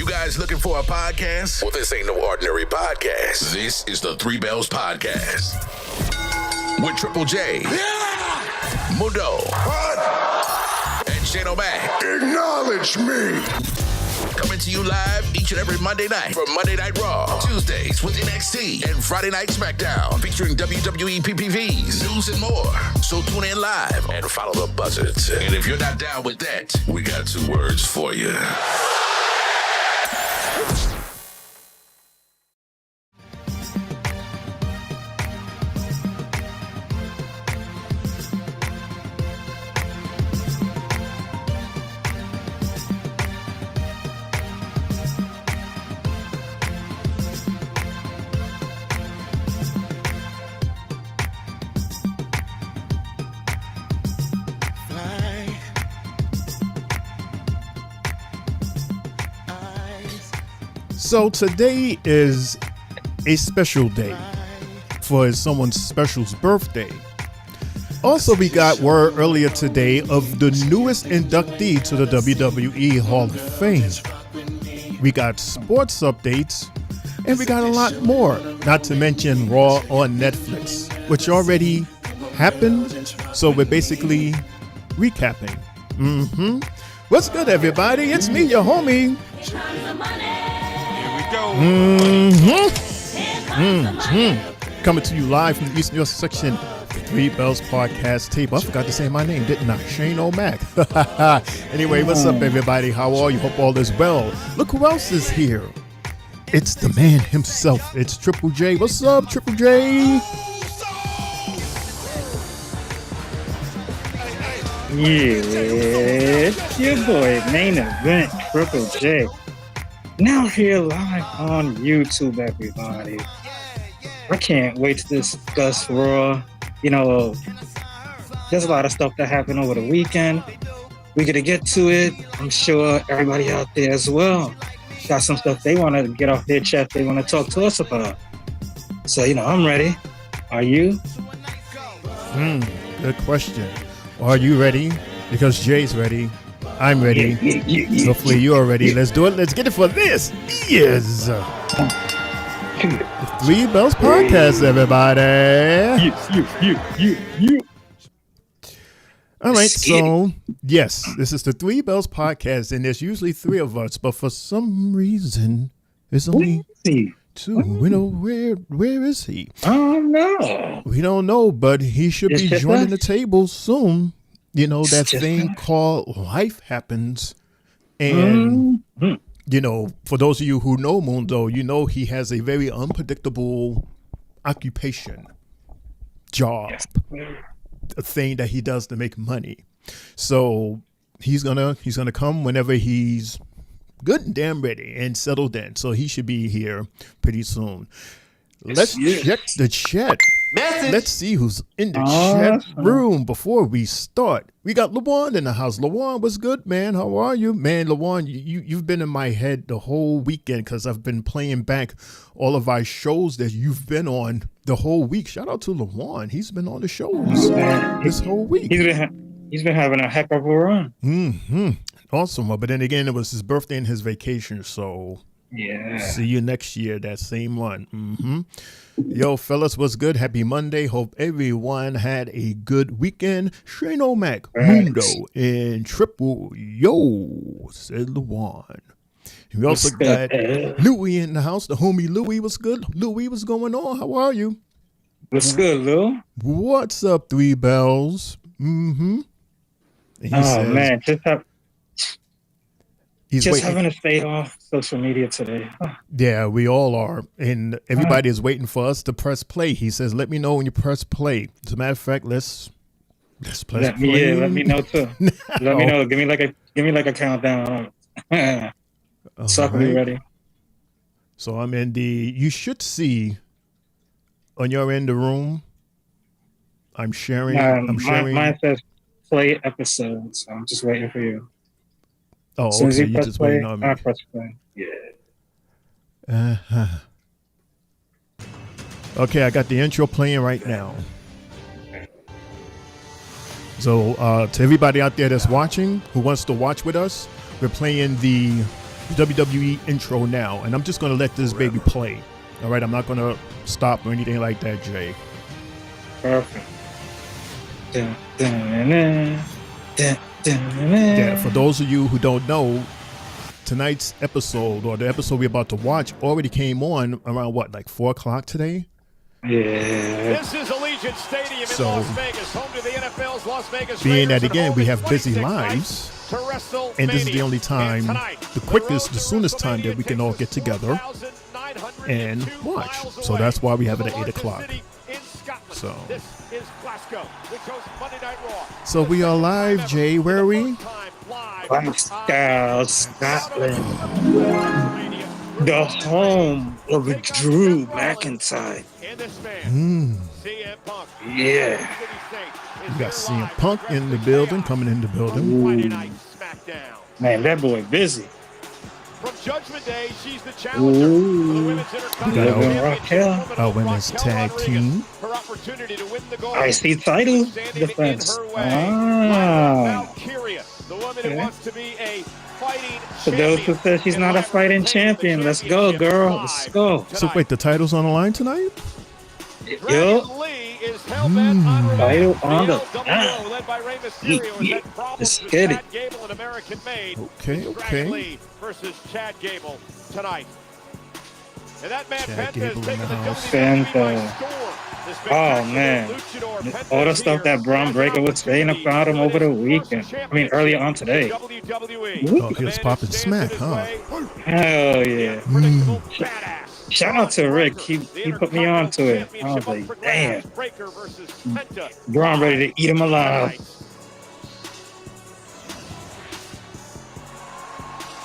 You guys looking for a podcast? Well, this ain't no ordinary podcast. This is the Three Bells Podcast. With Triple J, Mundo, and Shane O'Mac. Acknowledge me. Coming to you live each and every Monday night from Monday Night Raw, Tuesdays with NXT, and Friday Night SmackDown, featuring WWE PPVs, news, and more. So tune in live and follow the buzzards. And if you're not down with that, we got two words for you. So today is a special day for someone's special's birthday. Also, we got word earlier today of the newest inductee to the WWE Hall of Fame. We got sports updates, and we got a lot more, not to mention Raw on Netflix, which already happened, so we're basically recapping. What's good, everybody? It's me, your homie. Coming to you live from the East New York section, the Three Bells Podcast table. I forgot to say my name, didn't I? Shane O'Mac. Anyway, what's up, everybody? How are you? Hope all is well. Look who else is here. It's the man himself. It's Triple J. What's up, Triple J? Yeah, it's your boy, Main Event, Triple J. Now here live on YouTube, everybody. I can't wait to discuss Raw. You know, there's a lot of stuff that happened over the weekend. We're going to get to it. I'm sure everybody out there as well got some stuff they want to get off their chest, they want to talk to us about. So, you know, I'm ready. Are you? Good question. Are you ready? Because Jay's ready. I'm ready. Hopefully you're ready. Let's do it. Let's get it for this. Yes. The Three Bells Podcast, everybody. You. All right. So, yes, this is the Three Bells Podcast, and there's usually three of us, but for some reason, there's only two. We know where is he? Oh, no. We don't know, but he should be joining the table soon. You know, that thing called life happens. And, you know, for those of you who know Mundo, you know he has a very unpredictable occupation, job, a thing that he does to make money. So he's gonna come whenever he's good and damn ready and settled in. So he should be here pretty soon. Let's check the chat. Let's see who's in the chat room before we start. We got LaJuan in the house. LaJuan, what's good, man? How are you? Man, LaJuan, you've been in my head the whole weekend because I've been playing back all of our shows that you've been on the whole week. Shout out to LaJuan. He's been on the shows this whole week. He's been having a heck of a run. Awesome. But then again, it was his birthday and his vacation, so... Yeah. See you next year, that same one. Yo, fellas, what's good? Happy Monday. Hope everyone had a good weekend. Shane O'Mac, Mundo, and Triple Yo, said LaJuan. We also got Louie in the house. The homie Louie, what's good? Louie, what's going on? How are you? What's good, Lou? What's up, Three Bells? Man, just having to stay off social media today. Yeah, we all are. And everybody is waiting for us to press play. He says, let me know when you press play. As a matter of fact, let's press play. Let me know too. Let me know. Give me like a countdown. So I can be ready. So I'm in you should see on your end of the room. I'm sharing. Mine says play episode, so I'm just waiting for you. Oh, as soon as okay. you You just play, waiting on me. I press play. Yeah. Okay, I got the intro playing right now. So to everybody out there that's watching, who wants to watch with us, we're playing the the WWE intro now, and I'm just going to let this baby play. All right, I'm not going to stop or anything like that, Jay. Perfect. Yeah, for those of you who don't know, tonight's episode, or the episode we're about to watch, already came on around what, like 4 o'clock today? Yeah. This is Allegiant Stadium in Las Vegas, home to the NFL's Las Vegas being Raiders, that again we have busy 26 lives, nights and this is the only And time, tonight, the quickest, the soonest time that we can all get together and watch. So that's why we have it at 8 o'clock. So, this is Glasgow, which hosts Monday Night Raw. so we are live, Jay. Where are we? Glasgow, Scotland. The home of Drew McIntyre. Yeah. We got CM Punk in the building, coming in the building. Man, that boy busy. From Judgment Day, she's the challenger for the women's Raquel. Our women's tag team. Her opportunity to win the gold. IC title defense. Ah. Valkyria, the woman who wants to be a fighting For those who said she's not a fighting champion, let's go, girl. Let's go. So wait, the title's on the line tonight? Yup. Title on the line. Led by Rey Mysterio, has had problems Let's with get Chad it. Gable, an American made. Okay, Dragon okay. Lee versus Chad Gable tonight. And that man Chad Penta has Gable in taken the the house. WWE by Penta. storm. This Oh, spectacular man. luchador, Penta All the is stuff here. that Braun Breaker was saying about him over the weekend. I mean, earlier on today. WWE. Oh, he was popping smack, huh? Hell yeah. Predictable badass. Shout out to Rick. He put me on to it. I was like, damn. Breaker versus Penta. Braun ready to eat him alive.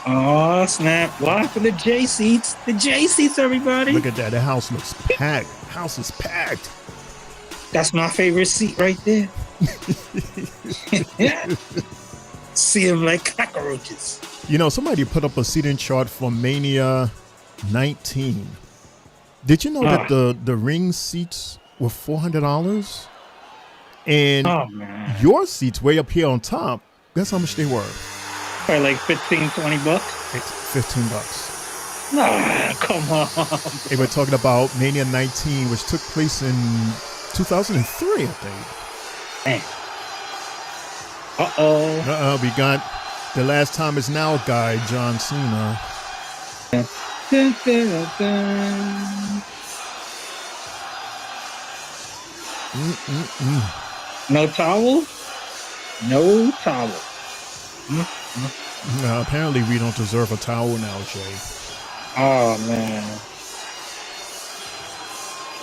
Oh, snap. Block for the J seats. The J seats, everybody. Look at that. The house looks packed. House is packed. That's my favorite seat right there. See him like cockroaches. You know, somebody put up a seating chart for Mania 19. Did you know that the ring seats were $400? And your seats way up here on top, guess how much they were? Probably like 15, 20 bucks. It's $15. Ah, come on. They were talking about Mania 19, which took place in 2003, I think. Man. We got the Last Time Is Now guy, John Cena. Dun, dun, dun. No towel? No towel. No, apparently we don't deserve a towel now, Jay. Oh, man.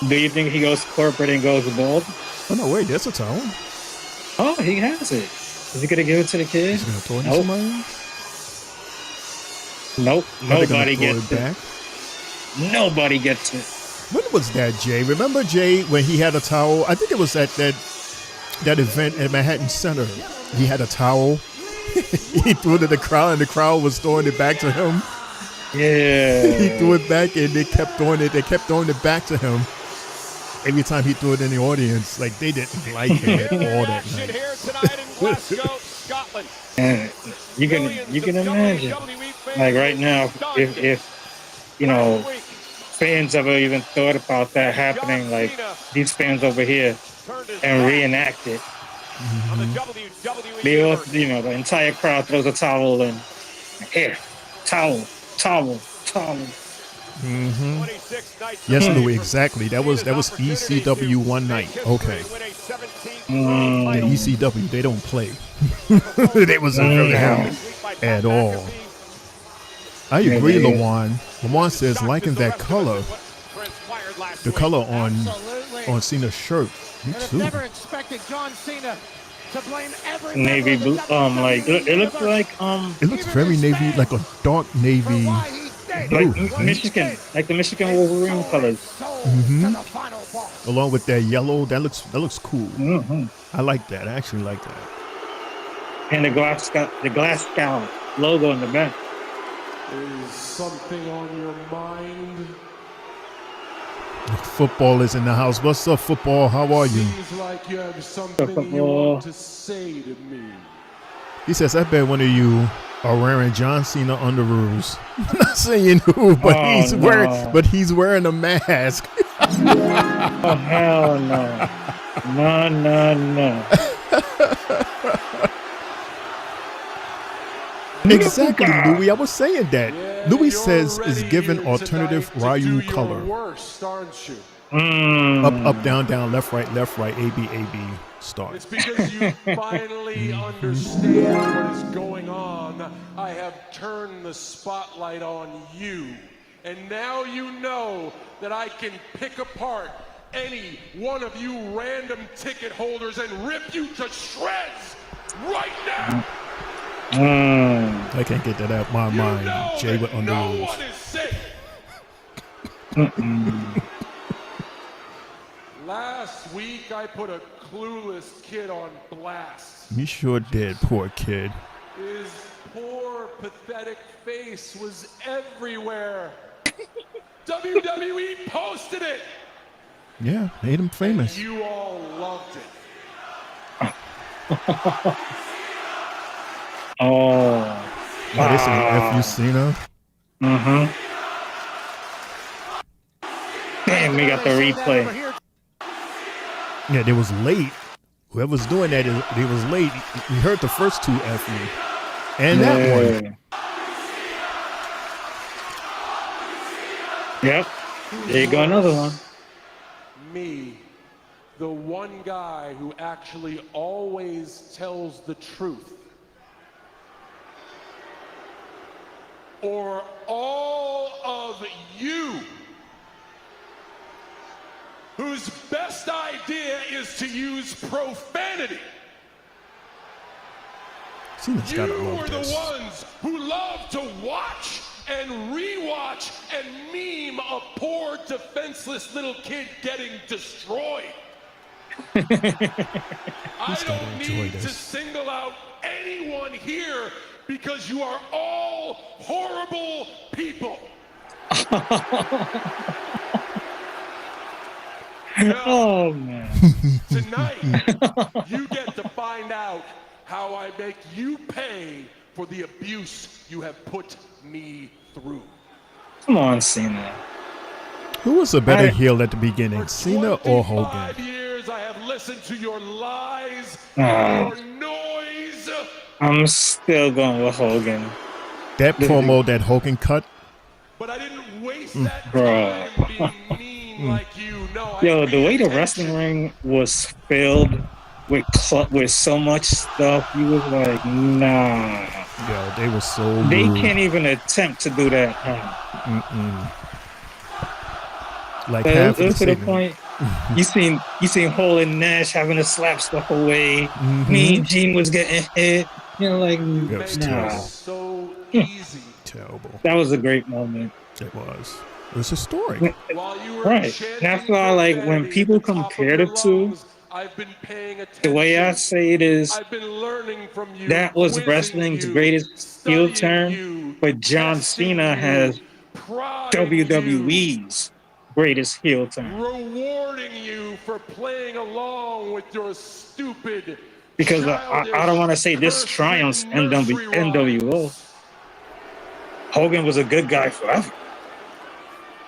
Do you think he goes corporate and goes bald? Oh, no, wait, that's a towel. Oh, he has it. Is he going to give it to the kid? He's going to throw it in somebody? Nope. Nobody gets it. Back? Nobody gets it. When was that, Jay? Remember, Jay, when he had a towel? I think it was at that event at Manhattan Center. He had a towel. He threw it to the crowd, and the crowd was throwing it back to him. Yeah. He threw it back, and they kept throwing it. They kept throwing it back to him. Every time he threw it in the audience, like they didn't like it at all that night. Here tonight in Glasgow, Scotland. And you can imagine, like right now, if you know, fans ever even thought about that happening, like these fans over here, and reenact it. They all, you know, the entire crowd throws a towel and here, towel. Yes, Louis, exactly. That was ECW one night. Okay. The ECW, they don't play. They wasn't really happy at all. I agree, Lawan. Lawan says liking that color, the color on Cena's shirt. Me too. Never expected John Cena to blame every navy blue. Like it looks like It looks very navy, like a dark navy blue. Like Michigan, like the Michigan Wolverine colors. Along with that yellow, that looks cool. Mm-hmm. I like that. I actually like that. And the Glasgow logo in the back. Is something on your mind? Football is in the house. What's up, football? How are you? Seems like you have something you want to say to me. He says, I bet one of you are wearing John Cena underoos. I'm not saying who, but he's wearing a mask. Oh hell no. No. Exactly, Louis. I was saying that. Louis says is given alternative Ryu color. Worst, aren't you? Up, down, left, right, A, B, start. It's because you finally understand what is going on. I have turned the spotlight on you. And now you know that I can pick apart any one of you random ticket holders and rip you to shreds right now. I can't get that out of my mind. Jay with no underoos. one is safe. Last week, I put a clueless kid on blast. You sure did, poor kid. His poor, pathetic face was everywhere. WWE posted it. Yeah, made him famous. You all loved it. Oh. Wow. This is F you Cena. Damn, we got the replay. Yeah, they was late. Whoever's doing that, they was late. We heard the first two F you. And that one. Yep. There you go, another one. Me, the one guy who actually always tells the truth. Or all of you whose best idea is to use profanity. Cena's You gotta were love the this. ones who love to watch and rewatch and meme a poor defenseless little kid getting destroyed. I don't need to single out anyone here because you are all horrible people. Oh man. Tonight, you get to find out how I make you pay for the abuse you have put me through. Come on, Cena. Who was a better heel at the beginning, Cena or For Hogan? 5 years, I have listened to your lies, your noise. I'm still going with Hogan. That promo that Hogan cut. But I didn't waste that time being mean like you. No, Yo, the way the wrestling ring was filled with so much stuff, you was like, nah. Yo, they were so They rude. can't even attempt to do that. Like But half it of was the to the segment. point. You seen Hall and Nash having to slap stuff away. Me and Gene was getting hit. You know, like, It was Make terrible. it so easy. Terrible. that was a great moment. It was. It was historic. While you were Right. chanting That's why, like, when profanity people at the top of compare your the two, lungs, I've been paying attention. the way I say it is, I've been learning from you. that was quizzing wrestling's you, greatest heel studying turn, you, but John testing Cena you, has prodding you, WWE's greatest heel turn. rewarding you for playing along with your stupid. Because I don't want to say this triumphs NWO. Hogan was a good guy forever.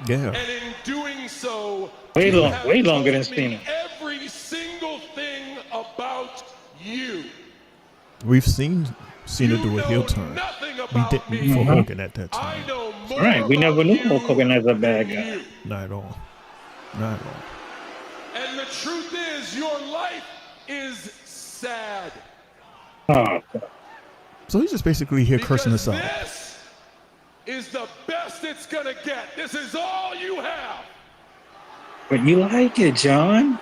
Yeah. And in doing so, Way you long- have way longer told than me Cena. every single thing about you. We've seen Cena You do a heel know turn. nothing We about didn't me. for Hogan at that I time. know more Right, we never about knew you Hulk Hogan as a bad than guy. you. Not at all. Not at all. And the truth is, your life is sad. Oh, So he's just basically here cursing Because us out. this is the best it's gonna get. This is all you have. but you like it, John.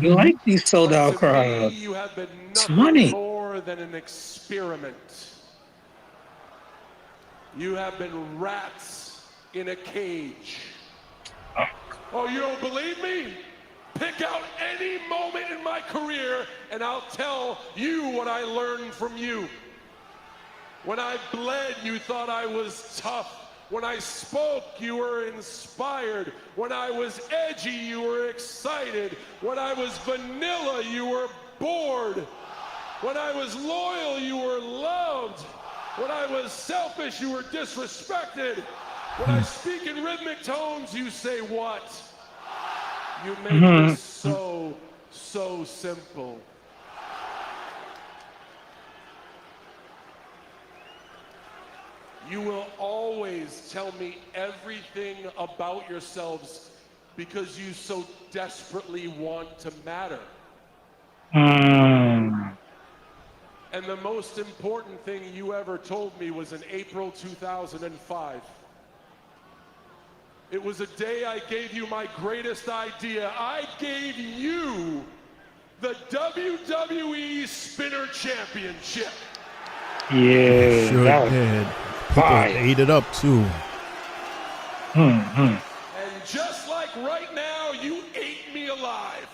You like these sold But out to crowds. me, you have been It's nothing money. more than an experiment. You have been rats in a cage. Oh, you don't believe me? Pick out any moment in my career and I'll tell you what I learned from you. When I bled, you thought I was tough. When I spoke, you were inspired. When I was edgy, you were excited. When I was vanilla, you were bored. When I was loyal, you were When I was selfish, you were disrespected. When I speak in rhythmic tones, you say what? You make this so simple. You will always tell me everything about yourselves because you so desperately want to matter. And the most important thing you ever told me was in April 2005. It was a day I gave you my greatest idea. I gave you the WWE Spinner Championship. Yeah, Sure that was did. People fire. ate it up too. And just like right now, you ate me alive.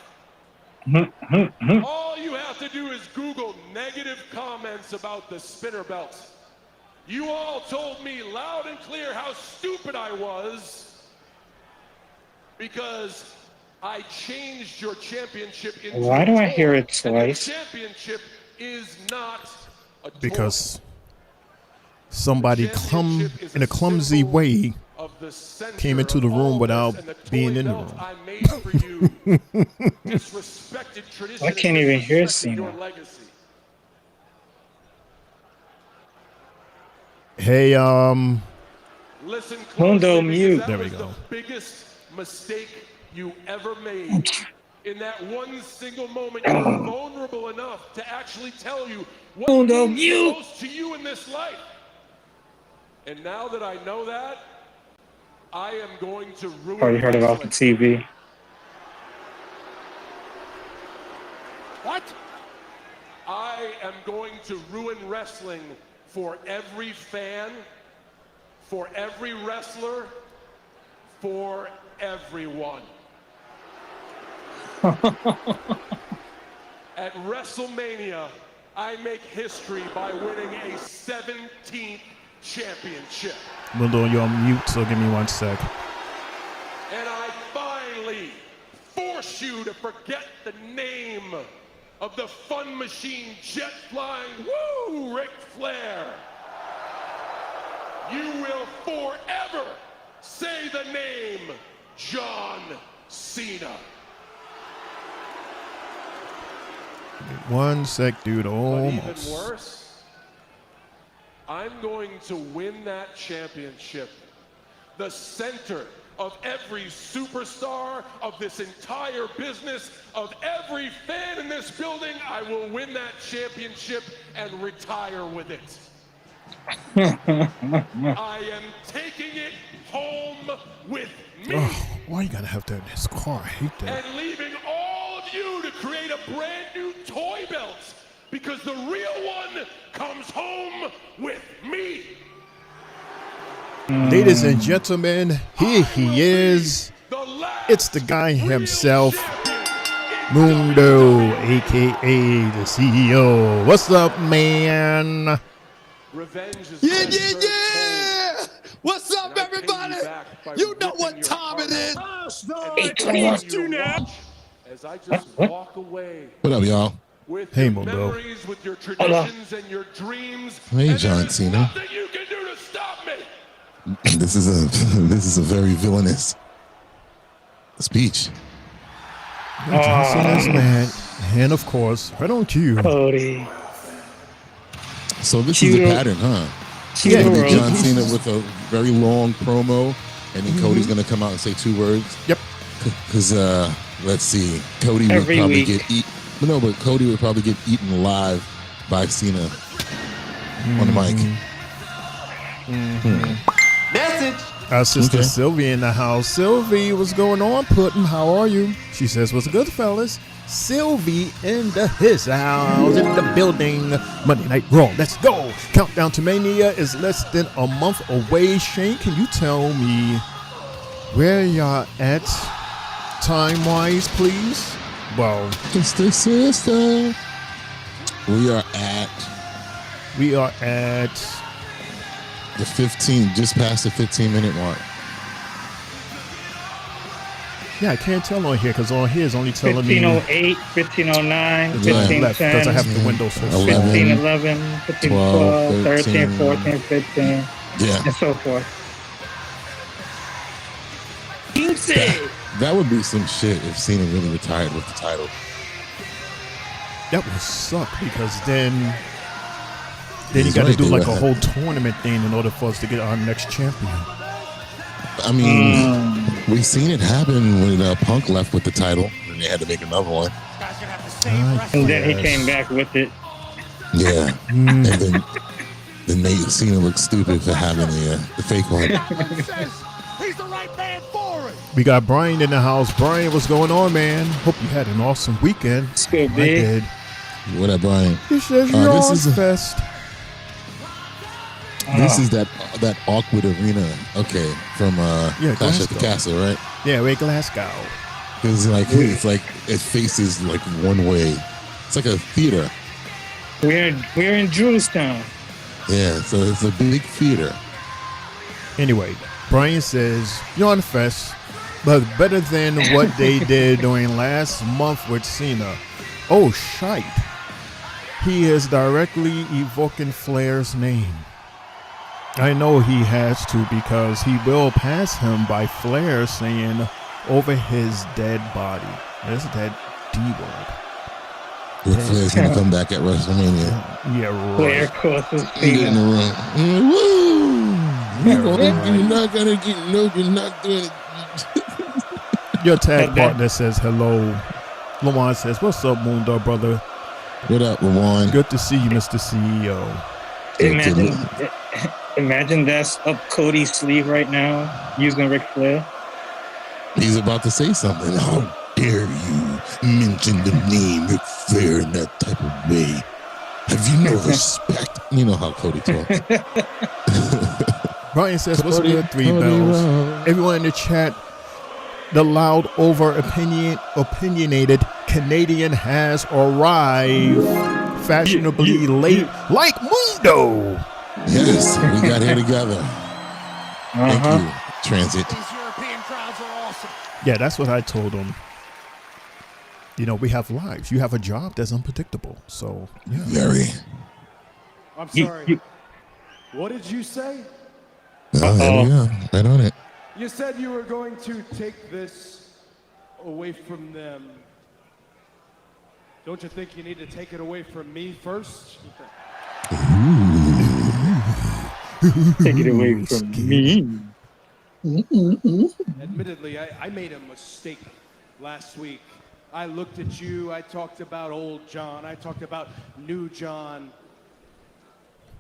All you have to do is Google negative comments about the spinner belt. You all told me loud and clear how stupid I was because I changed your championship into Why do I hear it and the twice? championship is not a toy. Because somebody The championship is in a clumsy symbol way of the center came into the of room all without this, and the being toy in the belt room. I made for you disrespected tradition. I can't even hear disrespected your Cena. legacy. Hey, Listen Mundo closely, mute. because There that we was go. the biggest mistake you ever made. In that one single moment, you were vulnerable enough to actually tell you what Mundo means mute. most to you in this life. And now that I know that, I am going to ruin Probably heard about the wrestling. TV. What? I am going to ruin wrestling for every fan, for every wrestler, for everyone. At WrestleMania, I make history by winning a 17th championship. Mundo, you're on mute, so give me 1 sec. And I finally force you to forget the name of the fun machine jet flying, woo, Ric Flair. You will forever say the name John Cena. 1 sec, dude. But Almost. even worse, I'm going to win that championship. The center of every superstar, of this entire business, of every fan in this building, I will win that championship and retire with it. I am taking it home with me. Oh, why you gotta have that in his car? I hate that. And leaving all of you to create a brand new toy belt because the real one comes home with me. Ladies and gentlemen, here he is. The last It's the guy real himself, champion in Mundo, WWE. aka the CEO. What's up, man? Revenge is Yeah, best yeah, served yeah! cold. What's up, And I pay everybody? you back by You know ripping what your time it heart is. out. And 8:21. I you to watch as I just walk away What up, y'all? with Hey, your Mundo. memories, with your traditions and your dreams. Hey, and John there's Cena. nothing you can do to stop me. This is a very villainous speech. John Cena's man. And of course, right on cue. Cody. So this is the Cute. pattern, huh? Cute It's gonna be world. John Cena with a very long promo, and then Cody's gonna come out and say 2 words. Yep. Because let's see, Cody would Every probably week. get eaten. No, but Cody would probably get eaten live by Cena on the mic. Our sister Okay. Sylvie in the house. Sylvie, what's going on, Puddin'? How are you? She says, what's good, fellas? Sylvie in his house, in the building. Monday Night Raw, let's go. Countdown to Mania is less than a month away. Shane, can you tell me where y'all at time-wise, please? Well, Sister. We are at the 15, just past the 15-minute mark. Yeah, I can't tell on here because on here is only telling me 1508, 1509, Yeah. left because I 1510, have the window so small. 1511, 1512, 13, 13. 14, 15, Yeah. and so forth. That would be some shit if Cena really retired with the title. That would suck because then you He's got to right, do they like a would whole tournament thing in order for us to get our next champion. I mean, we've seen it happen when Punk left with the title, and they had to make another one. And then he came back with it. Yeah, and then made Cena look stupid for having the fake one. He's the right man for it. We got Brian in the house. Brian, what's going on, man? Hope you had an awesome weekend. It's good, I big. did. What up, Brian? This is this is Fest. This is that awkward arena. Okay, from Clash at the Glasgow. Castle, right? Yeah, we're Glasgow. Because it's like it faces like one way. It's like a theater. We're in Jewelstown. Yeah, so it's a big theater. Anyway, Brian says, you're on the fest, but better than what they did during last month with Cena. Oh, shite. He is directly evoking Flair's name. I know he has to because he will pass him by Flair saying over his dead body. There's that D word. Ric Flair's gonna come back at WrestleMania. Yeah, Flair right. crosses He get in the Cena. ring. Woo! You're not gonna get you're not doing it. Your tag partner says hello. Lawan says, what's up, Mundo, brother? What up, Lawan? Good to see you, Mr. CEO. Imagine that's up Cody's sleeve right now, using Ric Flair. He's about to say something. How dare you mention the name Ric Flair in that type of way? Have you no respect? You know how Cody talks. Brian says, what's Cody- good, Three Cody Bells? Rhodes. Everyone in the chat, the loud, opinionated Canadian has arrived fashionably late, like Mundo. Yes, we got here together. Thank you, Transit. These European crowds are awesome. Yeah, that's what I told him. You know, we have lives. You have a job that's unpredictable. So, yeah. Very. I'm sorry. What did you say? Oh, there we go. Right on it. You said you were going to take this away from them. Don't you think you need to take it away from me first? Take it away from me. Admittedly, I made a mistake last week. I looked at you, I talked about old John, I talked about new John.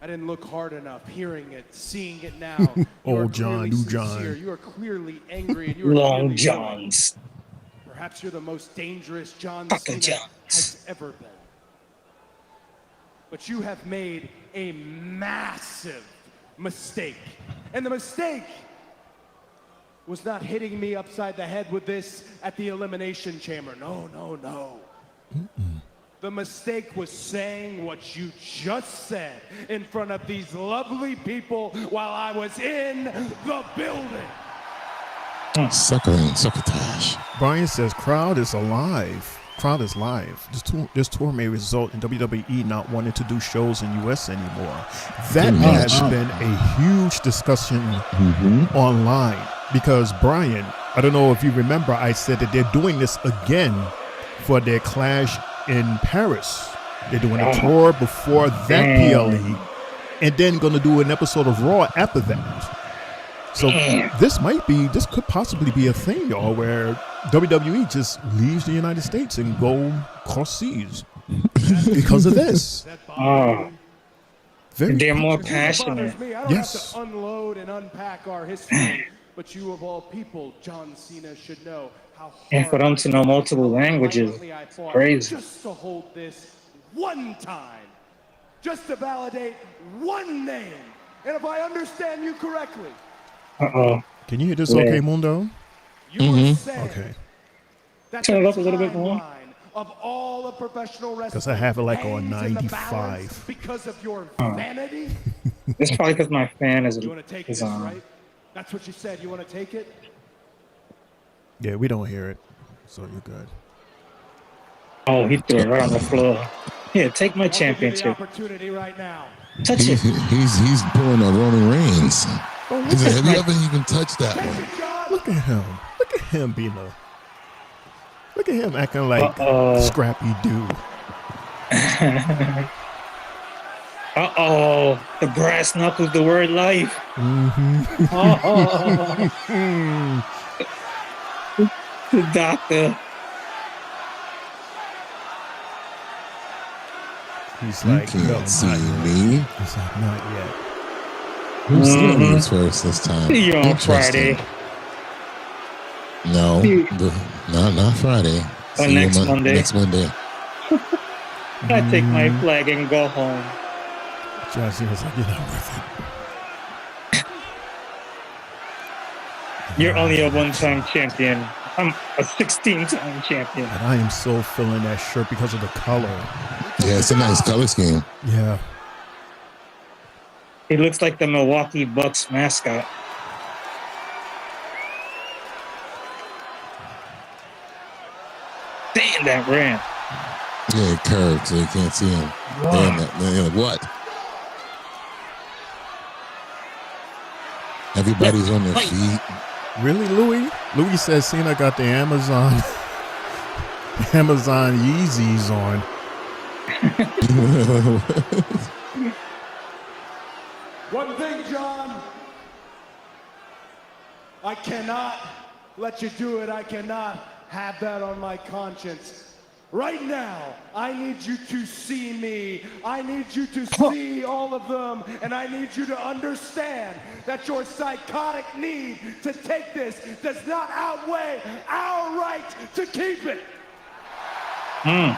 I didn't look hard enough, hearing it, seeing it now. You are Old John, clearly new John. sincere. You are clearly angry. And you are Long clearly Johns. annoyed. Perhaps you're the most dangerous John Papa Cena Johns. has ever been. But you have made a massive mistake. And the mistake was not hitting me upside the head with this at the Elimination Chamber. No, no, no. The mistake was saying what you just said in front of these lovely people while I was in the building. Suckering, succotash. Brian says, crowd is alive. Crowd is live. This tour may result in WWE not wanting to do shows in U.S. anymore. That has been a huge discussion online because Brian, I don't know if you remember, I said that they're doing this again for their Clash in Paris. They're doing a tour before that PLE and then going to do an episode of Raw after that. So this could possibly be a thing, y'all, where WWE just leaves the United States and go cross seas because of this. Very They're more It passionate. bothers me. I don't have to unload and unpack our history, but you of all people, John Cena, should know how hard And for them to know multiple languages, violently I fought crazy. just to hold this one time, just to validate one name. And if I understand you correctly, Can you hear this okay, Mundo? you are saying Okay. that Turn it the up a little bit more. timeline of all of professional wrestling 'Cause I have it like on hangs in the 95. balance because of your vanity. It's probably because my fan is You want to take this, on. right? That's what you said. You want to take it? Yeah, we don't hear it, so you're good. Oh, he threw it right on the floor. Here, take my I'll give you the championship. opportunity right now. Touch it. He's pulling a Roman Reigns. He said, have you ever even touched that Take one? it, John. Look at him. Look at him being a. Look at him acting like Uh-oh. Scrappy Doo. Uh-oh. The brass knuckles, the word life. The doctor. He's You like, no, can't see not yet. me. He's like, not yet. Who's seeing me first this time? See you on Interesting. Friday. No, not Friday. Or See you next Monday. Next Monday. I take my flag and go home. John Cena's like, you're not worth it. You're only a one-time champion. I'm a 16-time champion. And I am so feeling that shirt because of the color. Yeah, it's a nice color scheme. Yeah. He looks like the Milwaukee Bucks mascot. Damn, that ran. Yeah, it curved so you can't see him. Wow. Damn, what? Everybody's on their feet. Really, Louis? Louis says Cena got the Amazon Yeezys on. One thing, John. I cannot let you do it. I cannot have that on my conscience. Right now, I need you to see me. I need you to see all of them. And I need you to understand that your psychotic need to take this does not outweigh our right to keep it. The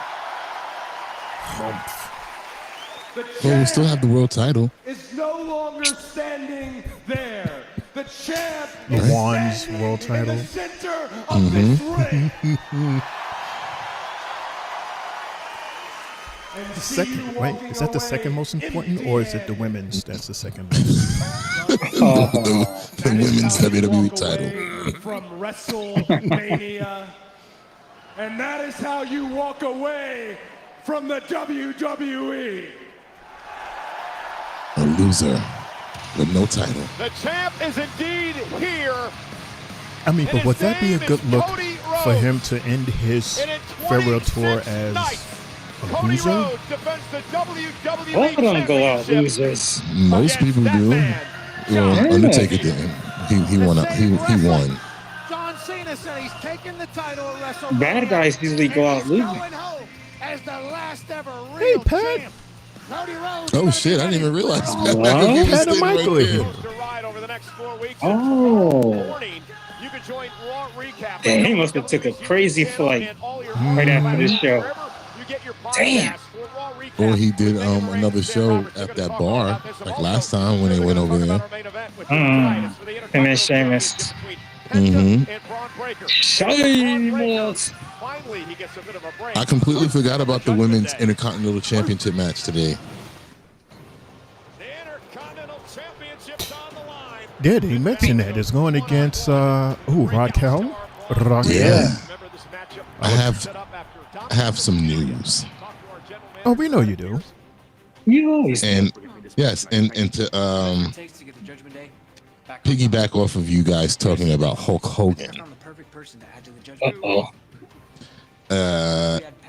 Well, we still champ have the world title. is no longer standing there. The champ The is Wands standing world in title. the center of this ring. And see you Second, right? walking Is that the away second most important, or is it the empty-handed. women's that's the second most? The women's That is how you WWE walk title. away from WrestleMania. And that is how you walk away from the WWE. A loser with no title. The champ is indeed here. I mean, but And would his that be a name good is look Cody for Rhodes. him to end his And in farewell tour 26 as nights, a Cody loser? Rhodes defends the WWE Both of them go out Championship losers. Most against people that do. man, Well, Yeah. Undertaker didn't. He won. He won. John Cena said he's taking the title at WrestleMania. Bad guys usually go out and he's losing. going home as the last ever Hey, real Pat. champ. Cody Rhodes Oh gonna shit! be I didn't even ready realize for Pat all Wow. McAfee was Pat and sitting right Michael there. here. to ride over the next 4 weeks. Oh. Morning, you can join Raw Recap. Damn, he must have took a crazy flight right after this show. Damn. Or he did another show at that bar like last time when they went over there. Him and Sheamus. Mhm. Sheamus. Finally, he gets a bit of a break. I completely forgot about the women's Intercontinental Championship match today. The Intercontinental Championship's on the line. Yeah, they mentioned that. It's going against, Raquel? Raquel. Yeah. Remember this matchup I have set up after I have some news. Talk to our general Oh, we know you do. You always And yes, and to piggyback off of you guys talking about Hulk Hogan. Uh-oh.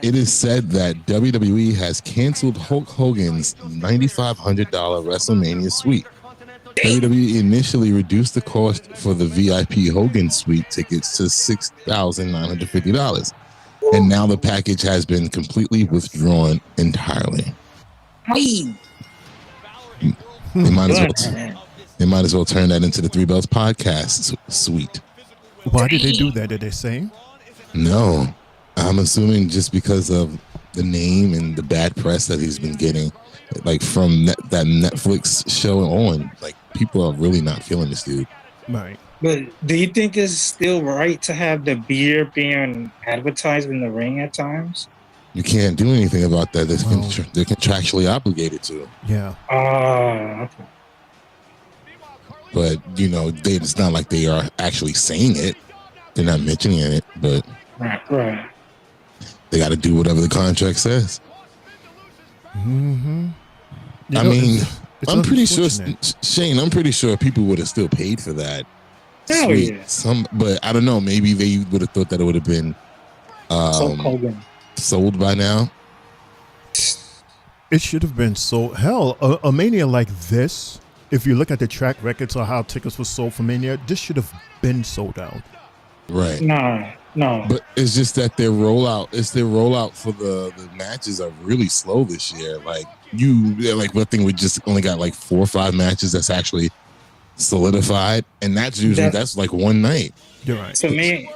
It is said that WWE has canceled Hulk Hogan's $9,500 WrestleMania suite. WWE initially reduced the cost for the VIP Hogan suite tickets to $6,950, and now the package has been completely withdrawn entirely. Hey. They might as well turn that into the Three Bells podcast suite. Why did they do that? Did they say? No, I'm assuming just because of the name and the bad press that he's been getting, like from that Netflix show on. Like, people are really not feeling this dude. Right. But do you think it's still right to have the beer being advertised in the ring at times? You can't do anything about that. They're contractually obligated to. Yeah. But, you know, it's not like they are actually saying it. They're not mentioning it, but Right. they got to do whatever the contract says. Mm-hmm. I mean, it's I'm pretty sure, unfortunate. Shane, I'm pretty sure people would have still paid for that. Hell Sweet. yeah. But I don't know. Maybe they would have thought that it would have been Hulk Hogan. sold by now. It should have been sold. Hell, a Mania like this, if you look at the track records of how tickets were sold for Mania, this should have been sold out. Right. No. But it's just that their rollout for the matches are really slow this year. Like I think we just only got like 4 or 5 matches that's actually solidified, and that's usually that's like one night. You're right. To me,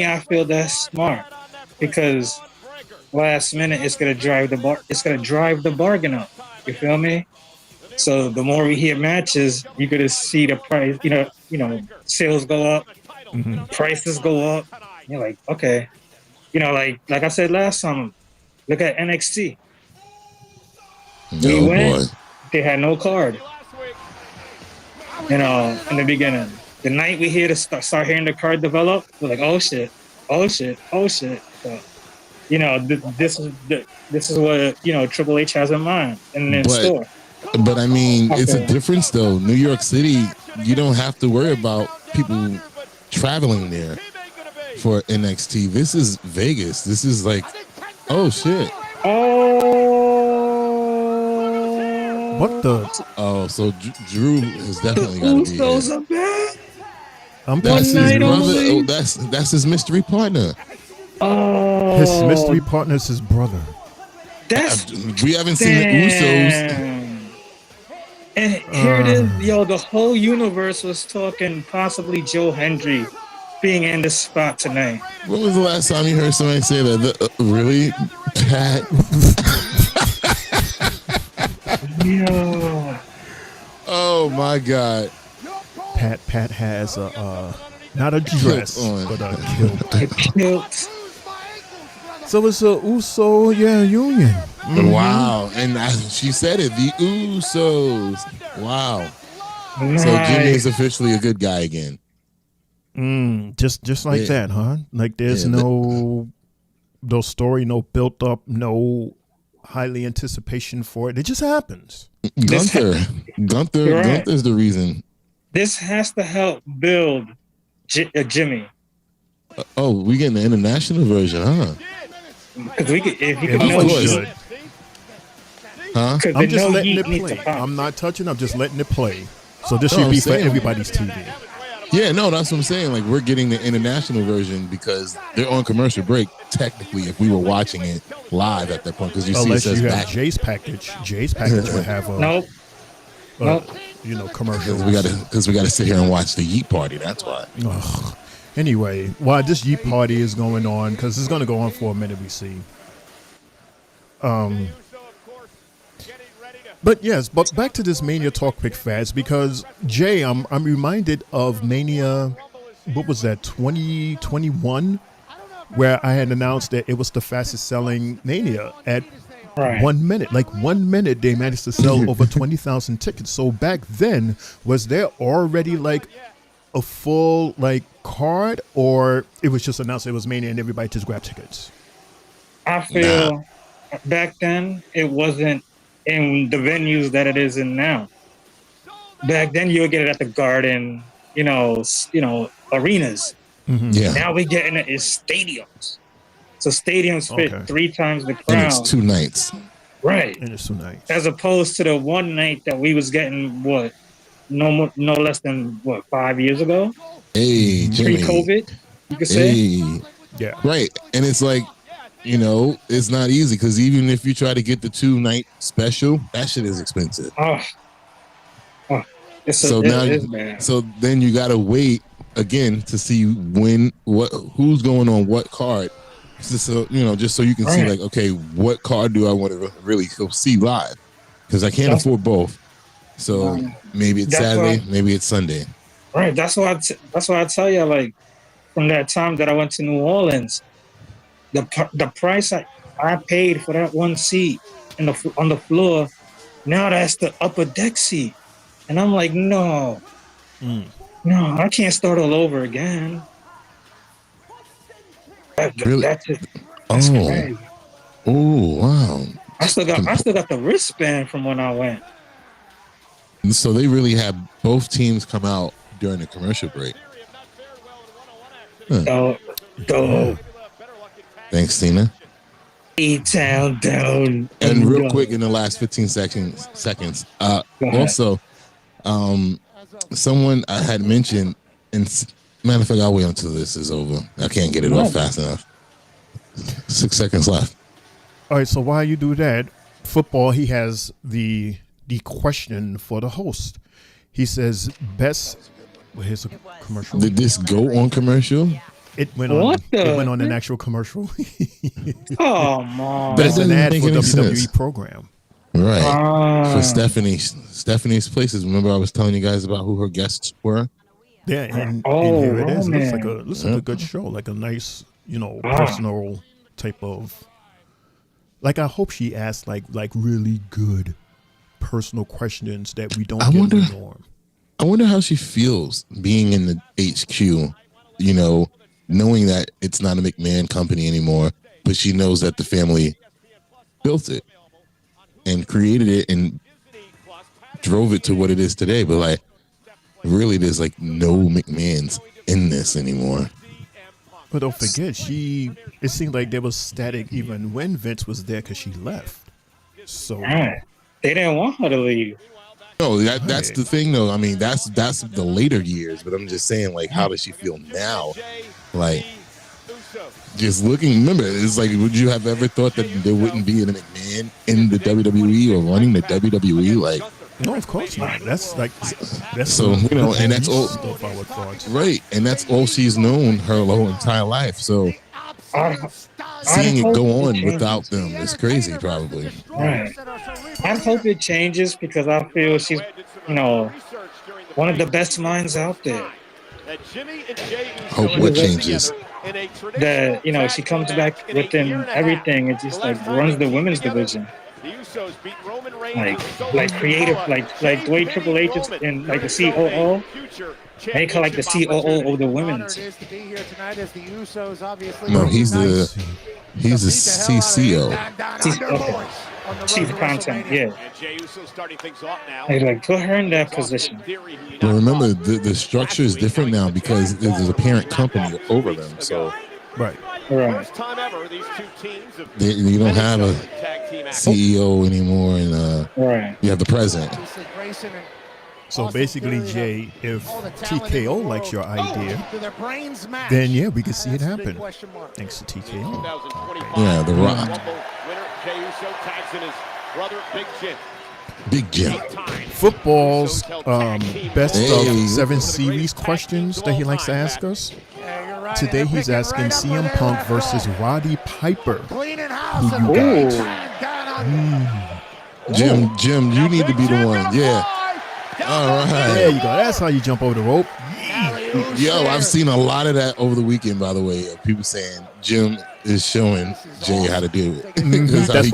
I feel that's smart because last minute it's gonna drive the bargain up. You feel me? So the more we hear matches, you're gonna see the price. You know, sales go up, prices go up. You're like, okay, like I said last time. Look at NXT. We went. They had no card. In the beginning, the night we hear start hearing the card develop, we're like, oh shit. So, this is what Triple H has in mind and in store. But I mean, it's a difference though. New York City, you don't have to worry about people traveling there for NXT. This is Vegas. This is like, oh shit. What the? Oh, so Drew has definitely got to be Usos there. are back. That's his brother. Oh, that's his mystery partner. Oh, His mystery partner is his brother. We haven't seen the Usos. And here it is, the whole universe was talking possibly Joe Hendry being in this spot tonight. When was the last time you heard somebody say that? Really, Pat? Yo. Oh my God. Pat has a not a dress, but a kilt. So it's a Uso union. Mm-hmm. Wow. And she said it, the Usos. Wow. Nice. So Jimmy is officially a good guy again. Just like that, huh? Like there's no story, no built up, no highly anticipation for it. It just happens. Gunther's the reason. This has to help build Jimmy. We getting the international version, huh? Because if you can huh? I'm just letting it play. I'm not touching. I'm just letting it play. So this should be for everybody's TV. Yeah, no, that's what I'm saying. Like we're getting the international version because they're on commercial break. Technically, if we were watching it live at that point, because unless see it says you have back. Jay's package would have a nope. Commercials. Because we got to sit here and watch the Yeet Party. That's why. Ugh. Anyway, while this Yeet Party is going on, because it's going to go on for a minute, we see. But yes, but back to this Mania talk quick fast, because Jay, I'm reminded of Mania, what was that, 2021, where I had announced that it was the fastest selling Mania at 1 minute. Like 1 minute, they managed to sell over 20,000 tickets. So back then, was there already like a full like card, or it was just announced it was Mania and everybody just grabbed tickets? I feel back then it wasn't in the venues that it is in now. Back then you would get it at the Garden, arenas. Mm-hmm. Yeah. Now we getting it in stadiums. So stadiums fit 3 times the crowd. And it's 2 nights. Right. And it's 2 nights. As opposed to the one night that we was getting no less than 5 years ago? Hey, Jimmy. Pre-COVID, you could say. Yeah. Right. And it's like, it's not easy because even if you try to get the 2-night special, that shit is expensive. So then you got to wait again to see who's going on what card. Just so you can see like, okay, what card do I want to really go see live? Because I can't afford both. So maybe it's Saturday, maybe it's Sunday. Right. That's why I tell you, like, from that time that I went to New Orleans, the price I paid for that one seat on the floor, now that's the upper deck seat. And I'm like, no, I can't start all over again. Really? That's Oh, crazy. oh, wow. I still got the wristband from when I went. So they really had both teams come out during the commercial break. Huh. Dope. Thanks, Tina. E-Town down. And real quick, in the last 15 seconds, also, someone I had mentioned, and matter of fact, I'll wait until this is over. I can't get it off fast enough. 6 seconds left. All right, so while you do that, football, he has the question for the host. He says, best. Well, here's a commercial. Did this go on commercial? It went on. It went on an actual commercial. Oh man! But it's an ad for WWE sense. program. Right. For Stephanie's Places. Remember I was telling you guys about who her guests were? Yeah, and here it is. It looks like a good show, like a nice, personal type of. Like I hope she asked like really good personal questions that we don't get in the norm. I wonder how she feels being in the HQ, knowing that it's not a McMahon company anymore, but she knows that the family built it and created it and drove it to what it is today. But like, really, there's like no McMahons in this anymore. But don't forget, it seemed like there was static even when Vince was there because she left. So they didn't want her to leave. No, that's the thing, though. I mean, that's the later years, but I'm just saying, like, how does she feel now? Like, just looking. Remember, it's like, would you have ever thought that there wouldn't be a McMahon in the WWE or running the WWE? Like, no, of course not. That's so and that's all. Right, and that's all she's known her whole entire life. So seeing it go on without them is crazy, probably. Right. I hope it changes because I feel she's, one of the best minds out there. Hope what changes? That she comes back within everything. It just like runs the women's division. Like creative, like the way Triple H is in like the COO. Make her like the COO of the women's. No, he's the CCO. Chief content, yeah. They like put her in that position. But remember, the structure is different now because there's a parent company over them. So right. You don't have a CEO anymore, and you have the president. So basically, Jay, if TKO likes your idea, then yeah, we can see it happen. Thanks to TKO. Yeah, The Rock. Big Jim. Football's best of 7 series questions that he likes to ask us. Today he's asking CM Punk versus Roddy Piper. Who you got? Jim, you need to be the one. Yeah. All right. There you go. That's how you jump over the rope. Yo, I've seen a lot of that over the weekend, by the way. People saying Jim is showing Jay how to do it. That's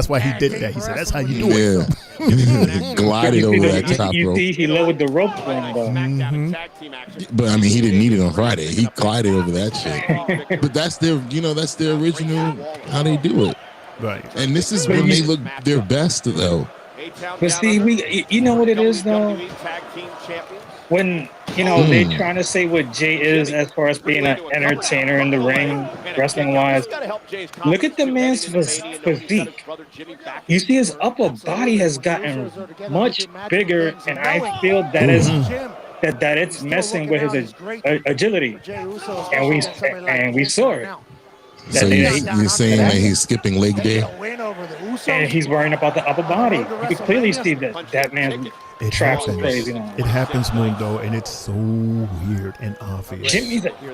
why he did that. He said, that's how you do it. Yeah. Glided over that top rope. He lowered the rope one, though. But I mean, he didn't need it on Friday. He glided over that shit. But that's their original, how they do it. Right. And this is when they look their best, though. But see, you know what it is, though? When, they're trying to say what Jay is as far as being an entertainer in the ring, wrestling-wise, look at the man's physique. You see his upper body has gotten much bigger, and I feel that that it's messing with his agility. And we saw it. So you're saying that he's skipping leg day? And he's worrying about the upper body. You can clearly see that man's traps are crazy now. It happens, Mundo, and it's so weird and obvious.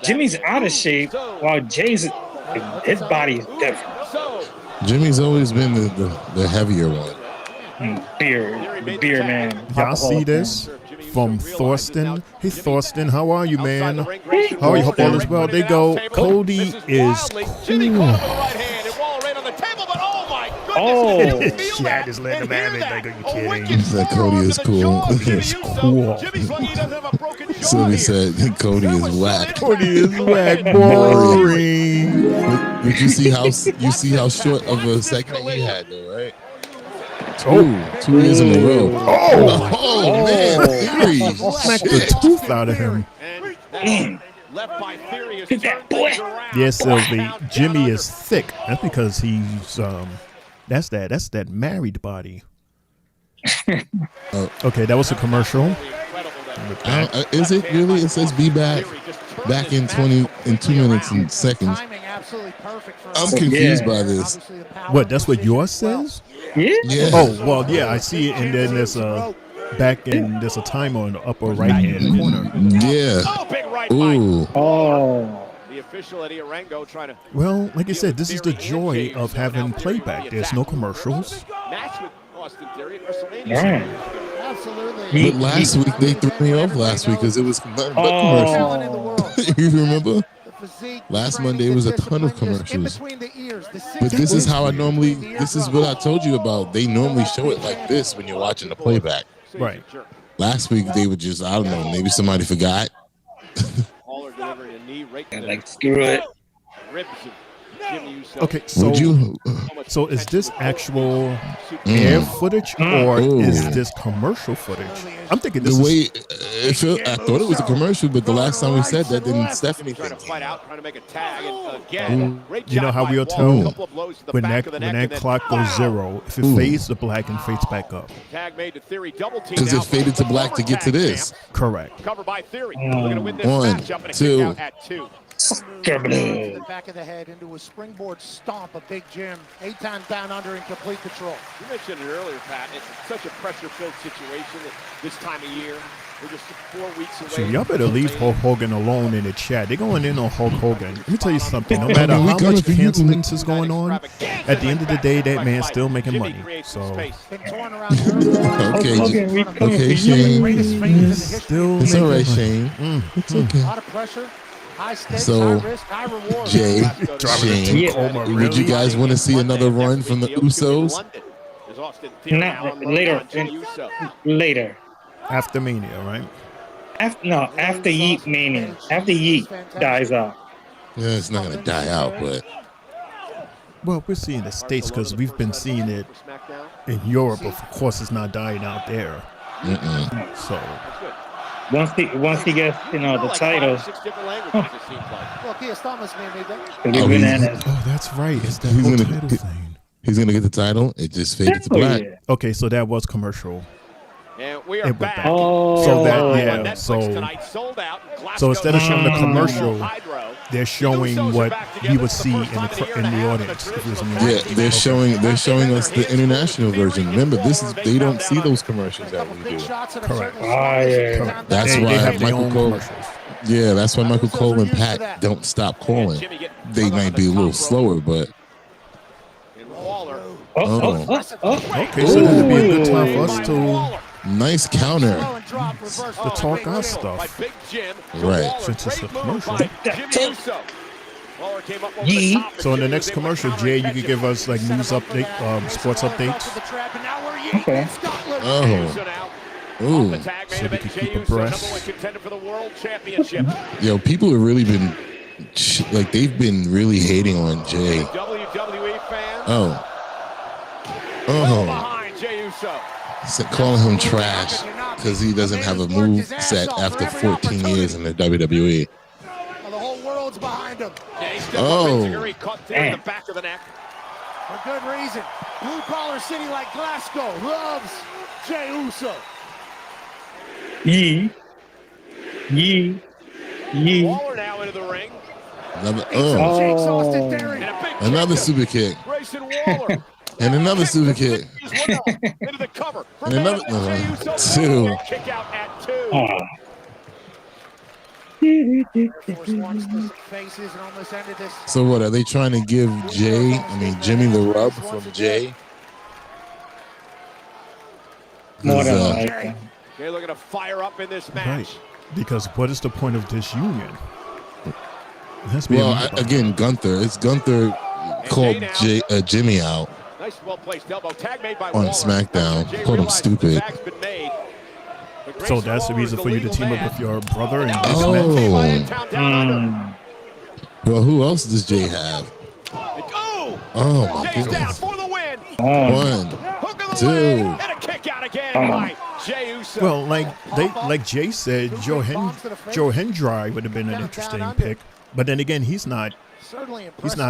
Jimmy's out of shape, while his body is different. Jimmy's always been the heavier one. Beer man. Y'all see this? From Thorsten. Hey, Thorsten, how are you, man? How are you? Hope all is well. They go. Cody is cool. Oh. Shad is letting him have it. Like, are you kidding? Said Cody is cool. It's cool. Sylvia said Cody is whack. Cody is whack, boring. But you see how short of a segment he had though, right? Two years in a row. Oh man, Theory Smack the tooth out of him. Left by Theory. Hit that boy. Yes, Sylvie. Jimmy is thick. That's because he's that's that married body. Okay, that was a commercial. Is it really? It says be back in 2 minutes and seconds. I'm confused by this. What? That's what yours says? Yeah. Oh well, yeah, I see it, and then there's a there's a timer on the upper right hand corner. Yeah. Oh, big right Ooh. Oh. The official Eddie Arango trying to Well, like I said, this is the joy of having playback. There's no commercials. match with Austin Theory at WrestleMania. Yeah. Absolutely. But last week they threw me off last week because it was nothing but commercials. You remember? Last Monday was a ton of commercials. But this is how this is what I told you about. They normally show it like this when you're watching the playback. Right. Last week they would just, I don't know, maybe somebody forgot. Haller delivering a knee right to the Like, screw it. ribs of Jimmy Uso. Okay, so Would you? so is this actual air footage or is this commercial footage? I'm thinking this The is way I thought it was a commercial, but the last time we said that, then Stephanie Trying to came fight out. out, trying to make a tag. And again, great You know job how by we'll Waller. tell A couple of blows to the when back that of the when neck, that and clock then, goes zero. If it fades to black and fades back up. Tag made to Theory, double team. Because it faded to black to get to this. Correct. Covered by Theory. We're going to win this 1, matchup and a 2. kick out at 2. To the back of the head into a springboard stomp of Big Jim. 8 times down under in complete control. You mentioned it earlier, Pat. It's such a pressure-filled situation at this time of year. We're just 4 weeks away. So y'all better leave Hulk Hogan alone in the chat. They're going in on Hulk Hogan. Let me tell you something. No matter how much cancelings is going on, at the end of the day, that man's still making money. So Been torn around Europe. Okay, Shane. Greatest fans in the history. still It's all making right, money. Shane. It's A okay. lot of pressure. High stakes, So, high risk, high reward. Jay, Driving Shane, a Tacoma, would you really? guys want to see another run from the Usos? No, later. After Mania, right? After Yeet Mania. After Yeet dies off. Yeah, it's not going to die out, but Well, we're seeing the States because we've been seeing it in Europe. Of course, it's not dying out there. So Once he gets, the title. 6 different languages, it seems like. Look, here's Thomas made that. It'll be bananas. oh, that's right. It's that He's whole gonna- title thing. he's going to get the title. It just faded to Oh, black. yeah. Okay, so that was commercial. And we It are went back. back. Oh, So that On yeah. Netflix So tonight, sold out. so instead of showing the commercial, Hydro. they're showing what you would see in the audience if it was in the Yeah, audience. they're showing us the international version. Remember, they don't see those commercials that we do. Correct. yeah. That's They why have their Michael own Cole. commercials. Yeah, that's why Michael Cole and Pat don't stop calling. They might be a little slower, but And Waller. Oh. Okay, so that'd be a good time for us to nice counter. talk our By stuff. Big Jim. Right. Waller. Since it's Great a move commercial. by Jimmy Uso. Waller came up over the Yee. top, and So in the Jimmy next was able to commercial, counter Jay, and you catch could him. give us like news update, sports updates. Okay. Oh, Uso now. Off the ooh. tag, main So we event, can Jey keep Uso, abreast. #1 contender for the World Championship. Yo, people have really been they've been really hating on Jay. WWE fans Oh, behind Jey Uso. calling him trash because he doesn't have a move set after 14 years in the WWE. The whole world's behind him. Yeah, he stepped Oh. up and he caught Theory in the back of the neck. For good reason. Blue collar city like Glasgow loves Jey Uso. Yee. Waller now into the ring. Another, Jakes Austin Theory. And a big another kick super kick. to Grayson Waller. And another super kick. Into the cover. And another two. Kick out at 2. Force One split faces and almost ended this. So what are they trying to give Jimmy the rub from Jay? More than Uh, likely. They're looking to fire up in this match. Right. Because what is the point of this union? It has to be Well, about- again, Gunther. It's Gunther called Jimmy out. Nice Nice, well-placed elbow. Tag made by On Waller. SmackDown. Jay Called him realized stupid. the tag's been made. But So Grayson that's the Waller reason is for you to legal team up man. with your brother in this Oh. match? By a count down under. Well, who else does Jay have? Oh! Oh, my Jay's down goodness. for the win. One, Hook of the two. leg, and a kick out again by Jey Uso. Well, like Jay said, Joe Hendry would have been an interesting pick. But then again, he's not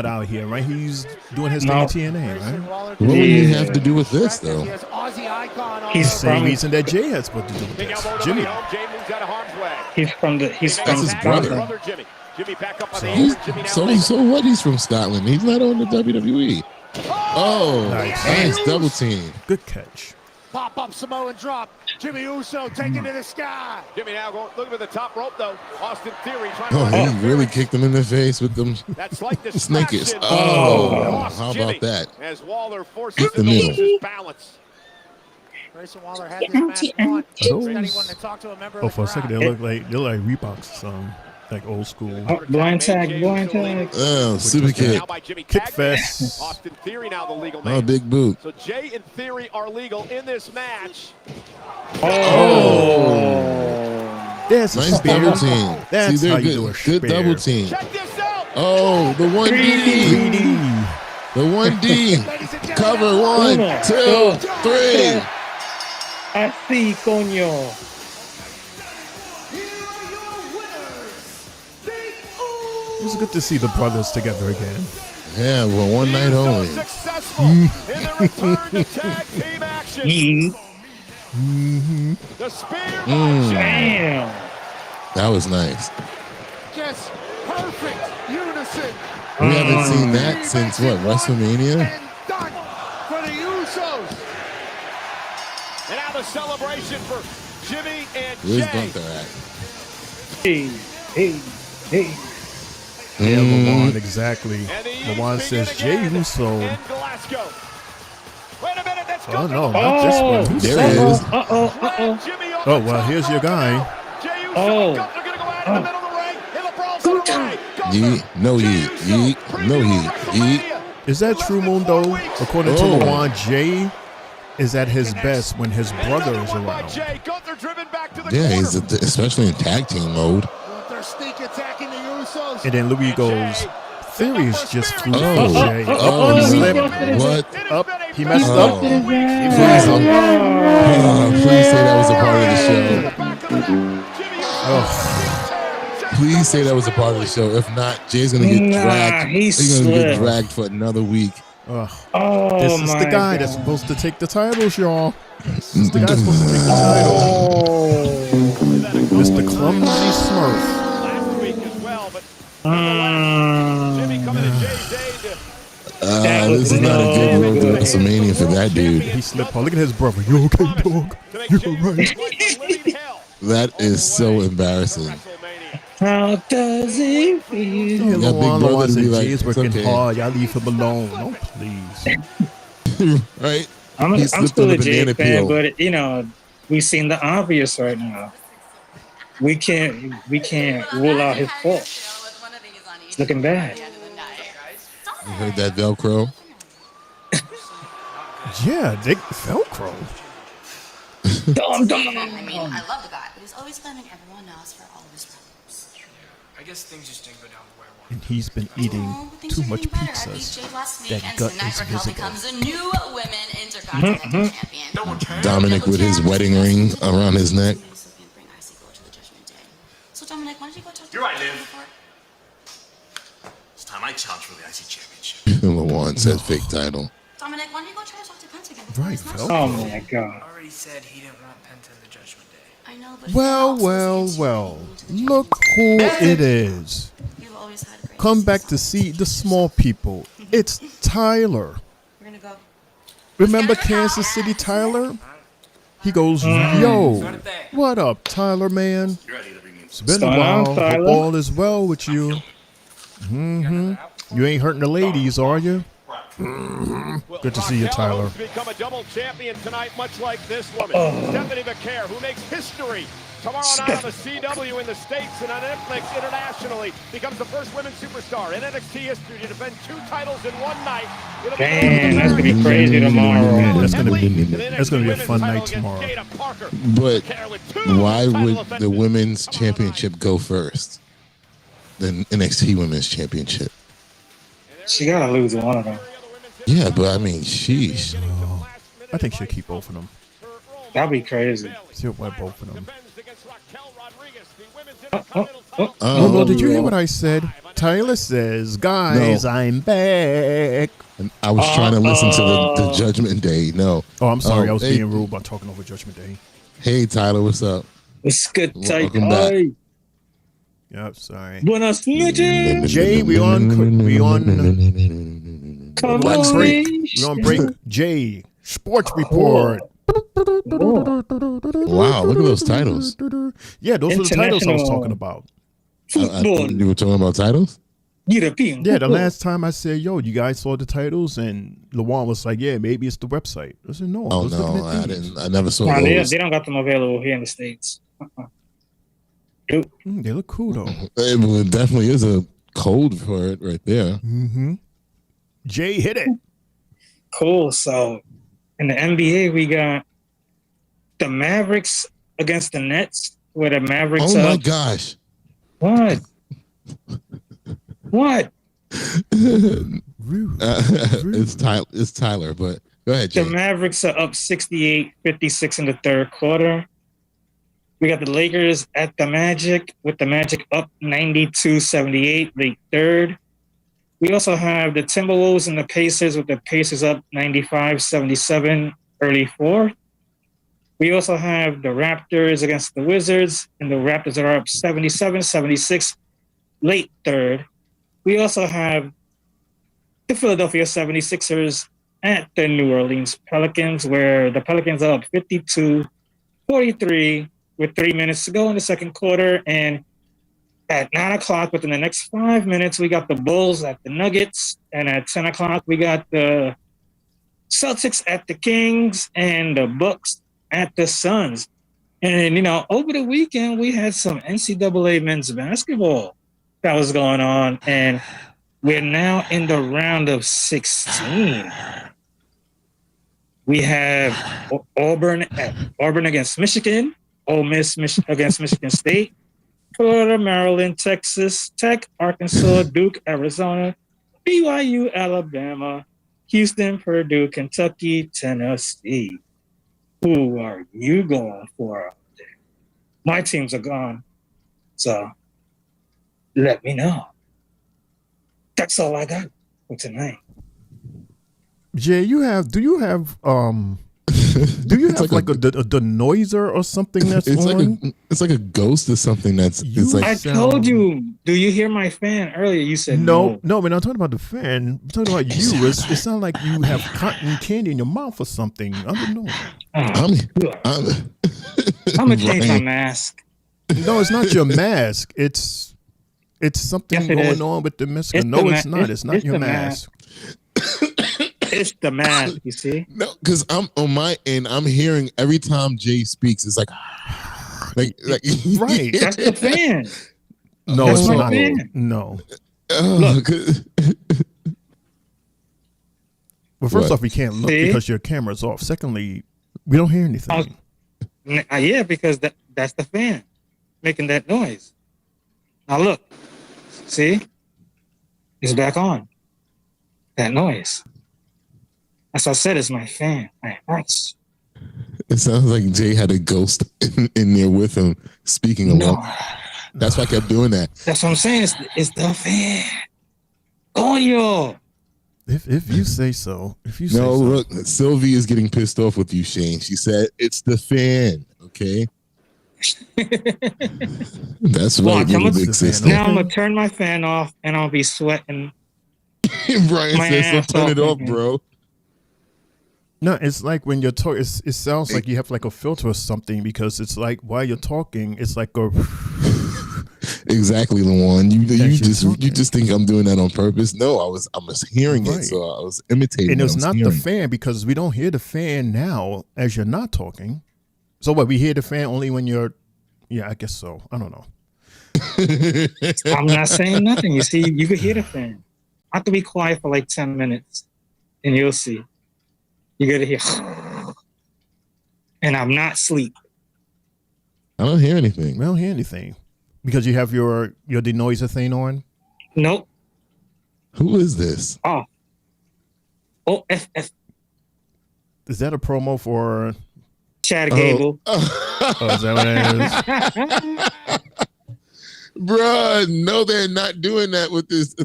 out here, right? He's doing his thing in TNA, right? What would he have to do with this, though? He's The same from reason that Jay has what to do with Big this. elbow to Jimmy. the home. Jay moves out of harm's way. he's from That's his brother. Brother Jimmy. Jimmy back up on the He's, apron. Jimmy now so what? He's from Scotland. He's not on the WWE. Oh, nice double team. Good catch. Pop up Samoan drop. Jimmy Uso taken to the sky. Jimmy now going looking for the top rope though. Austin Theory trying Oh, to he really kicked him in the face with them That's like the snakish. distraction. Oh, Lost how Jimmy about that? As Waller forces Hit the him to lose middle. his balance. Grayson Waller had this match won. Those- Said he wanted to talk to a member of Oh, the for a second, crowd. they look like Reeboks, like old school. blind tag. Oh, super kick. Now by Jimmy Kick Tag. fest. Austin Theory now the legal Oh, man. big boot. So Jay and Theory are legal in this match. There's a Nice spear. double team. That's See, how they're you do a good spear. double team. Check this out. Oh, the 1D. 3D. The 1D. Cover. 1, 2, 3. Así, coño. It was good to see the brothers together again. Yeah, well, one night only. Successful in the return to tag team action. The spear by Jay. Damn. That was nice. Just perfect unison. We haven't seen that since what, WrestleMania? And done for the Usos. And now the celebration for Jimmy and Where's Jay. Gunther at? Hey. Yeah, Lawan, exactly. And the Lawan East says begin Jey again Uso. in Glasgow. Wait a minute, that's Oh Gunther. no, not this one. Who's There that? it is. Flag Jimmy on Oh the well, top here's your rope. guy. Jey Uso Oh. and Gunther gonna go out in the middle of the ring. And the brawl's underway. Yeet, no yeet, yeet, no yeet, yeet. Is that true, Mundo? According to Oh. Lawan, Jay is at his best when his brother is around. Jay Gunther driven back to the Yeah, corner. he's especially in tag team mode. Gunther sneak attacking the Usos. And then Louis goes, Theory's just flew for Oh, Jay. oh, He he slipped. What? Up. He messed Oh. up. Please, please say that was a part of the show. Oh, Please say that was a part of the show. If not, Jay's gonna get Nah, dragged. he He's gonna get slipped. dragged for another week. ugh. Oh, This is the my guy God. that's supposed to take the titles, y'all. This is the guy supposed to take the title. Oh. Mr. Clumsy Smurf. Last week as well, but Jimmy coming to Jay's aid. This is not a good road to WrestleMania for that dude. He slipped. Oh, look at his brother. You okay, dog? You're right. That is so embarrassing. How does it feel? Yeah, That big Lawan brother to said be like, Jay's "It's working okay." hard. Y'all leave him alone. No, please. Right? I'm He slipped still on a the Jay banana fan, peel. but we've seen the obvious right now. We can't rule out his fault. It's looking bad. You heard that Velcro? Yeah, they Velcro. Dumb. I mean, I love the guy, but he's always blaming everyone else for all of his problems. I guess things just didn't go down the way I wanted. And he's been eating Oh, things too are much getting better. I beat pizzas. Jade last week, That and gut tonight is Raquel visible. becomes the new women intercontinental champion. Dominic with his wedding ring around his neck. So can't bring Icicle to the Judgment Day. So Dominic, why don't you go talk to You're right, Raquel Liv. before- It's time I challenge for the IC championship. Lawan said fake title. Dominic, why don't you go try to talk to Penta again? Right, It's not Velcro. Oh my God. Already said he didn't want Penta in the Judgment Day. I know, but Well, he also well, says well. you to the Look who it is. You've always had great Come back success. to see the small people. It's Tyler. We're gonna go. Remember Kansas City Tyler? He goes, yo, what up, Tyler, man? You're ready to bring me It's been a What's going on, while. Tyler? Hope all is well with you. You ain't hurting the ladies, are you? Good to see you, Raquel Tyler. hopes to become a double champion tonight, much like this woman, Oh. Stephanie McCare, who makes history Tomorrow night on the CW in the States and on Netflix internationally, becomes the first women's superstar in NXT history to defend 2 titles in one night. Man, that's gonna be crazy tomorrow. That's gonna be a fun night tomorrow. But why would the women's championship go first? The NXT Women's Championship. She gotta lose one of them. Yeah, but I mean, sheesh. I think she'll keep both of them. That'd be crazy. She'll wear both of them. Oh, Did you hear what I said? Tyler says, guys, No. I'm back. I was trying to listen to the Judgment Day. No. Oh, I'm sorry. I was hey, being rude by talking over Judgment Day. Hey, Tyler, what's up? It's good. Welcome back. Yep, sorry. Buenas noches. Jay, we on break. We on break. Jay, sports report. Wow, look at those titles. Yeah, those are the titles I was talking about. You were talking about titles? European. Yeah, the last time I said, yo, you guys saw the titles? And Lawan was like, yeah, maybe it's the website. I said, no. Oh, no, I didn't. I never saw Nah, those. they don't got them available here in the States. They look cool, though. It definitely is a code for it right there. Mm-hmm. Jay hit it. Cool. So in the NBA, we got the Mavericks against the Nets, where the Mavericks. Oh my gosh! What? What? It's Tyler, but go ahead, Jay. The Mavericks are up 68-56 in the third quarter. We got the Lakers at the Magic, with the Magic up 92-78 late third. We also have the Timberwolves and the Pacers, with the Pacers up 95-77 early fourth. We also have the Raptors against the Wizards, and the Raptors are up 77-76 late third. We also have the Philadelphia 76ers at the New Orleans Pelicans, where the Pelicans are up 52-43 with 3 minutes to go in the second quarter. And at 9 o'clock, within the next 5 minutes, we got the Bulls at the Nuggets. And at 10 o'clock, we got the Celtics at the Kings and the Bucks at the Suns. And, over the weekend, we had some NCAA men's basketball that was going on. And we're now in the round of 16. We have Auburn against Michigan, Ole Miss against Michigan State, Florida, Maryland, Texas Tech, Arkansas, Duke, Arizona, BYU, Alabama, Houston, Purdue, Kentucky, Tennessee. Who are you going for out there? My teams are gone. So let me know. That's all I got for tonight. Jay, do you have like a denoiser or something that's on? It's like a ghost or something that's. I told you. Do you hear my fan earlier? You said no. No, we're not talking about the fan. We're talking about you. It sounds like you have cotton candy in your mouth or something. I don't know. I'm gonna change my mask. No, it's not your mask. It's something going on with the mask. No, it's not. It's not your mask. It's the mask, you see? No, because I'm on my end. I'm hearing every time Jay speaks, it's like right. That's the fan. No, That's it's not. Fan. No. Look. Well, first off, we can't look because your camera's off. Secondly, we don't hear anything. Yeah, because that's the fan making that noise. Now look, see, it's back on. That noise. As I said, it's my fan. My voice. It sounds like Jay had a ghost in there with him speaking along. No. That's why I kept doing that. That's what I'm saying. It's the fan. Coño. If you say so. Look, Sylvie is getting pissed off with you, Shane. She said it's the fan. Okay. That's right. Big sister. Now I'm gonna turn my fan off and I'll be sweating. Brian says, so turn it off, bro. No, it's like when you're talking, it sounds like you have like a filter or something, because it's like while you're talking, it's like a. Exactly, Lawan. You just think I'm doing that on purpose? No, I was hearing it, so I was imitating. And it's not the fan, because we don't hear the fan now as you're not talking. So what? We hear the fan only when you're Yeah, I guess so. I don't know. I'm not saying nothing. You see, you could hear the fan. I have to be quiet for like 10 minutes, and you'll see. You gotta hear, and I'm not asleep. I don't hear anything. I don't hear anything because you have your denoiser thing on. Nope. Who is this? Oh, F. Is that a promo for Chad Gable? Oh, is that what it is? Bruh, no, they're not doing that with this.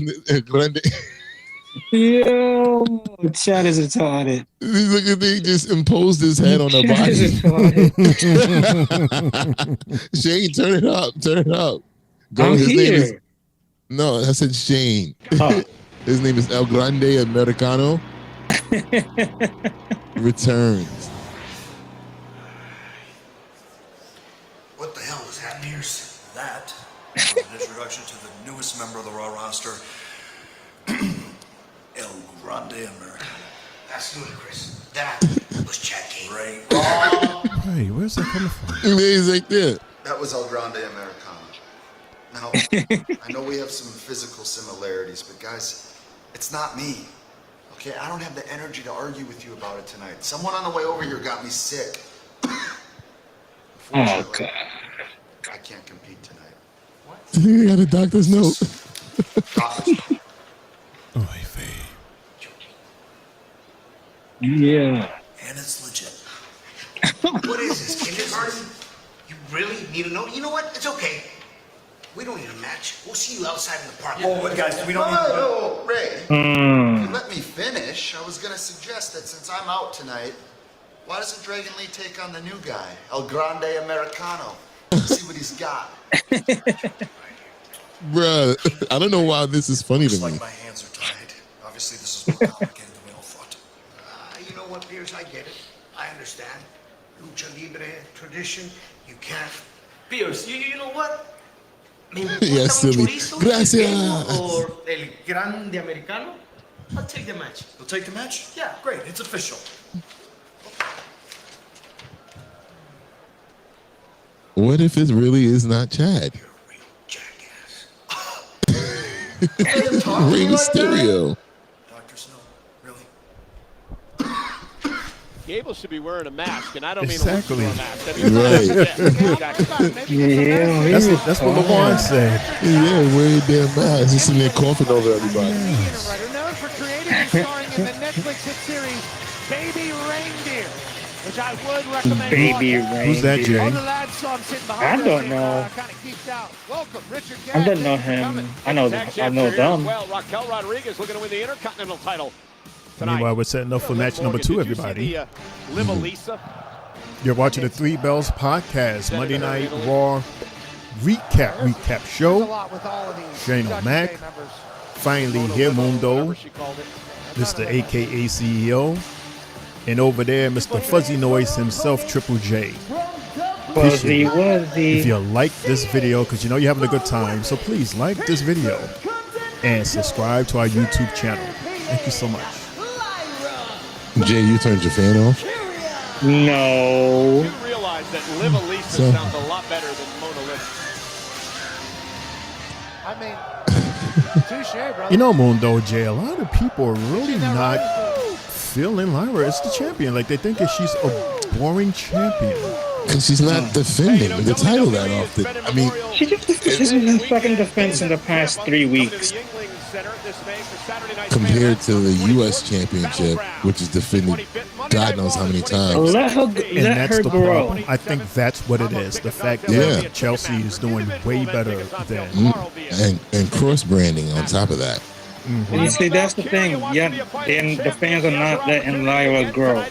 Yo, Chad is retarded. Look at they just imposed his head on her Chad is body. retarded. Shane, turn it up. Turn it up. I'm his here. name is. No, I said Shane. Oh. His name is El Grande Americano. Returns. What the hell is happening here? That was an introduction to the newest member of the Raw roster, El Grande Americano. That's ludicrous. That was Chad Gable. Right. Hey, where's that coming from? He's like that. That was El Grande Americano. Now, I know we have some physical similarities, but guys, it's not me. Okay, I don't have the energy to argue with you about it tonight. Someone on the way over here got me sick. Oh, God. I can't compete tonight. What? You got a doctor's note. Oh, hey, Yeah. And it's legit. What is this, kindergarten? You really need to know? You know what? It's okay. We don't need a match. We'll see you outside in the park. Oh, guys, we don't need to... No, Ray. If you let me finish, I was going to suggest that since I'm out tonight, why doesn't Dragon Lee take on the new guy, El Grande Americano? See what he's got. Bruh, I don't know why this is funny to me. Like my hands are tied. Obviously, this is more complicated than we all thought. You know what, Pierce? I get it. I understand. Lucha Libre, tradition, you can't... Pierce, you know what? Yes, silly. Gracias. Or El Grande Americano? I'll take the match. You'll take the match? Yeah, great. It's official. What if it really is not Chad? You're a real jackass. Rey Mysterio. Doctors know. Really? Gable should be wearing a mask, and I don't Exactly. mean a mask. I mean, That's Yeah. that's what LeBron said. Yeah, wearing damn mask. He's sitting there coughing over everybody. Writer known for creating and starring in the Netflix hit series Baby Reindeer, which I would recommend. Baby watching. Reindeer. Who's that, Jay? All the lads saw him sitting behind I don't us, know. Kind of geeked out. Welcome, Richard. I don't know Gadd. him. I know Tag I champ know here as them. well. Raquel Rodriguez looking to win the Intercontinental title tonight. Meanwhile, we're setting up for match number 2, everybody. Live Elisa. You're watching the Three Bells Podcast, Monday Night Raw recap There's a show. lot with all of these Shane Judgment O'Mac. Day members. Finally here, Mundo, Whatever she called it. Mr. AKA CEO. And over there, Mr. Fuzzy Noise himself, Triple J. Wuzzy, If Wuzzy. you like this video, because you know you're having a good time, so please like this video and subscribe to our YouTube channel. Thank you so much. Jay, you turned your fan off? No. You realize that Live Elisa So- sounds a lot better than Mona Lisa. I mean, touche, brother. You know, Mundo J, a lot of people are really not feeling Lyra as the champion. Like, they think that she's a boring champion. And she's not defending the title that often. I mean, She just this is her second defense in the past 3 weeks. compared to the U.S. Championship, which is defended God knows how many times. Let her And let that's her the grow. problem. I think that's what it is. The fact that Yeah. Chelsea is doing way better than. And cross branding on top of that. You see, that's the thing. Yeah, and the fans are not letting Lyra grow.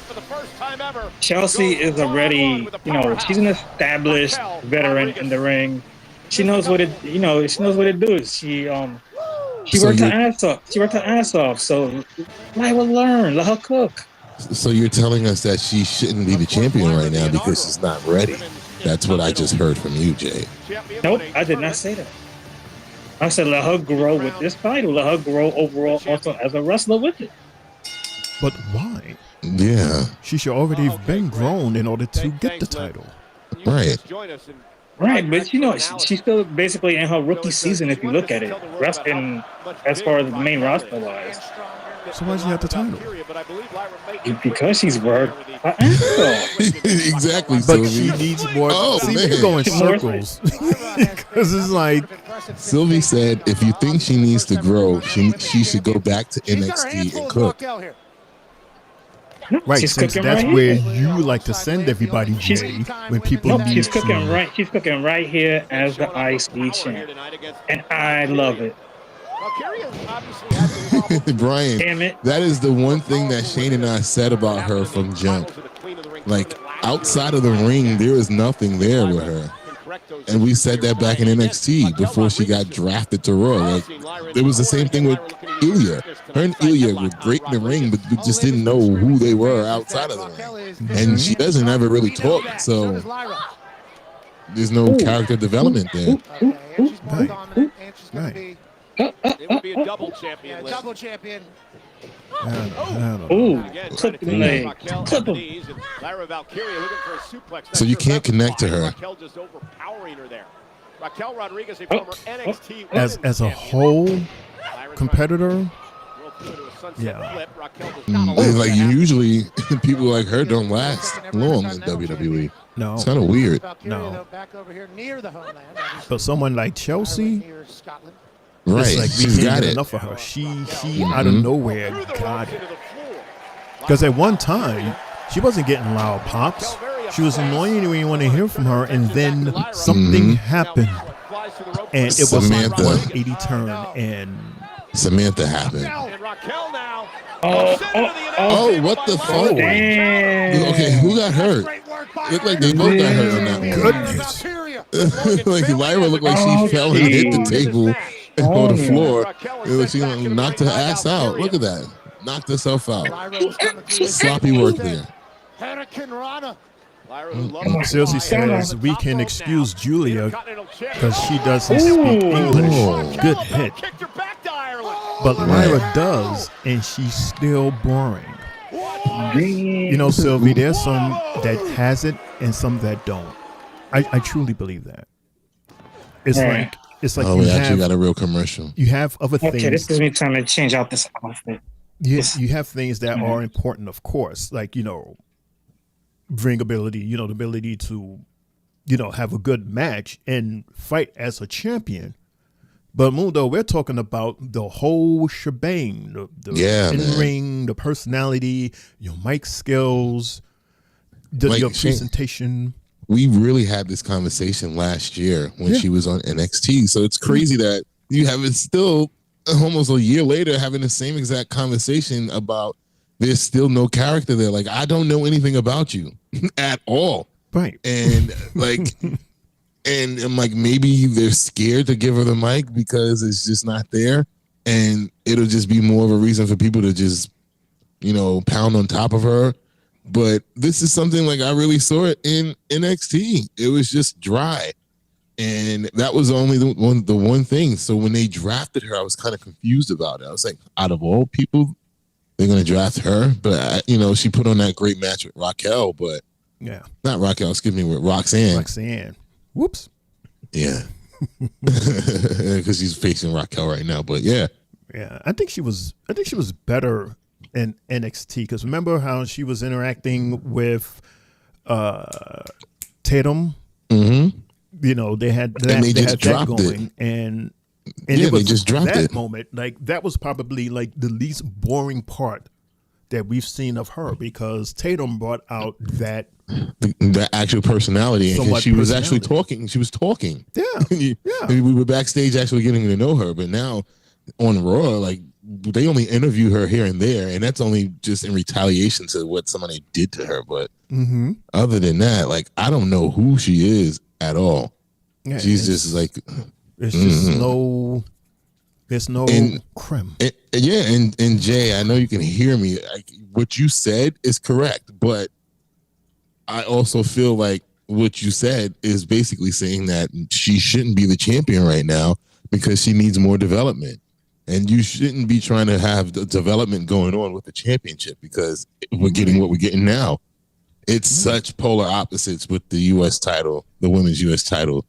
Chelsea is already, she's an established veteran in the ring. She knows what it, she knows what it does. She So worked her you're- ass off. She worked her ass off. So Lyra learn. Let her cook. So you're telling us that she shouldn't be the champion right now because she's not ready. That's what I just heard from you, Jay. Nope, I did not say that. I said let her grow with this title. Let her grow overall also as a wrestler with it. But why? Yeah, She should already have been grown in order to get the title. right. Join us in Right, but she's still basically in her rookie season if you look at it. Wrestling as far as the main roster wise. So why does she have the title? Because she's worked her ass off. Exactly. But Sylvie. she needs more. Oh, see, man. we go in circles because it's like Sylvie said, if you think she needs to grow, she should go back to NXT and cook. right. She's Since cooking that's right where here. you like to send everybody, Jay, when people need She's cooking to. right. She's cooking right here as the IC champ, and I love it. Brian, Damn it. that is the one thing that Shane and I said about her from jump. Like, outside of the ring, there is nothing there with her. And we said that back in NXT before she got drafted to Raw. Like, it was the same thing with Ilya. Her and Ilya were great in the ring, but we just didn't know who they were outside of the ring. And she doesn't ever really talk, so there's no character development there. Right. It would be a double champion. Double champion. Ooh, clip the leg. Clip him. Lyra Valkyria looking for a suplex. So you can't connect to her. Raquel just overpowering her there. Raquel Rodriguez, a former NXT As a whole competitor, yeah. It's like usually people like her don't last long in WWE. No. It's kind of weird. No. Back over here near the homeland. But someone like Chelsea, Near Scotland. Right. it's like we She's can't got get it. enough of her. She out of nowhere got it. Because at one time, she wasn't getting loud pops. She was annoying when you want to hear from her, and then something happened, and it was a Samantha. 180 turn, and Samantha happened. Oh, what the fuck? Damn. Okay, who got hurt? Looked like they both got hurt on that one. Like Lyra looked like she fell and hit the table on the floor. It was, she knocked her ass out. Look at that. Knocked herself out. Sloppy work there. Chelsea says we can excuse Julia because she doesn't speak English. Good hit. But Lyra does, and she's still boring. You know, Sylvie, there's some that has it and some that don't. I truly believe that. It's like Oh, you we actually have, got a real commercial. you have other things. Okay, this gives me time to change out this outfit. You have things that are important, of course, like, ring ability, the ability to, have a good match and fight as a champion. But Mundo, we're talking about the whole shebang, the in-ring, the personality, your mic skills, your presentation. We really had this conversation last year when she was on NXT. So it's crazy that you have it still almost a year later having the same exact conversation about there's still no character there. Like, I don't know anything about you at all. Right. And like, and I'm like, maybe they're scared to give her the mic because it's just not there. And it'll just be more of a reason for people to just, pound on top of her. But this is something like I really saw it in NXT. It was just dry. And that was only the one thing. So when they drafted her, I was kind of confused about it. I was like, out of all people, they're going to draft her. But, she put on that great match with Raquel, but not Raquel, excuse me, with Roxanne. Roxanne. Whoops. Yeah. Because she's facing Raquel right now. But yeah. Yeah. I think she was better in NXT because remember how she was interacting with Tatum? Mm-hmm. They had that, and they just dropped going, it. and yeah, it was they just dropped that it. moment. Like that was probably like the least boring part that we've seen of her because Tatum brought out that the actual personality, and she was actually talking. She was talking. Yeah, yeah. We were backstage actually getting to know her, but now on Raw, like they only interview her here and there, and that's only just in retaliation to what somebody did to her. But other than that, like I don't know who she is at all. Yeah, she's just like it's just no. There's no creme. And Jay, I know you can hear me. What you said is correct, but I also feel like what you said is basically saying that she shouldn't be the champion right now because she needs more development. And you shouldn't be trying to have the development going on with the championship because we're getting what we're getting now. it's such polar opposites with the U.S. title, the women's U.S. title.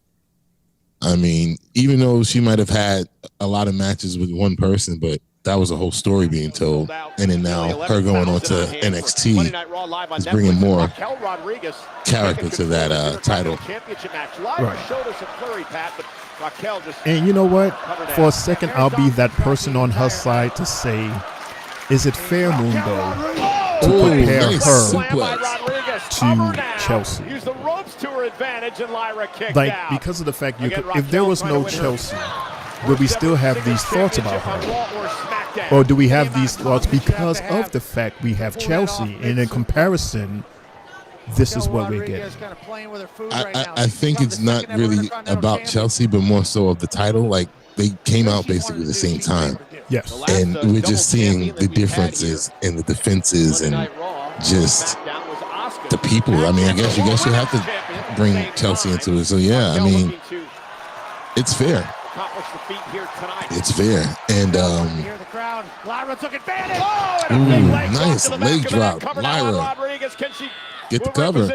I mean, even though she might have had a lot of matches with one person, but that was a whole story being told. And then now her going on to NXT is bringing more character to that title. And you know what? For a second, I'll be that person on her side to say, is it fair, Mundo, to compare her to Chelsea? Like, because of the fact if there was no Chelsea, would we still have these thoughts about her? Or do we have these thoughts because of the fact we have Chelsea? And in comparison, this is what we're getting. I think it's not really about Chelsea, but more so of the title. Like, they came out basically at the same time. Yes. And we're just seeing the differences in the defenses and just the people. I mean, I guess you have to bring Chelsea into it. So, yeah, I mean, it's fair. It's fair. And nice leg drop. Lyra. Get the cover. 1, 2.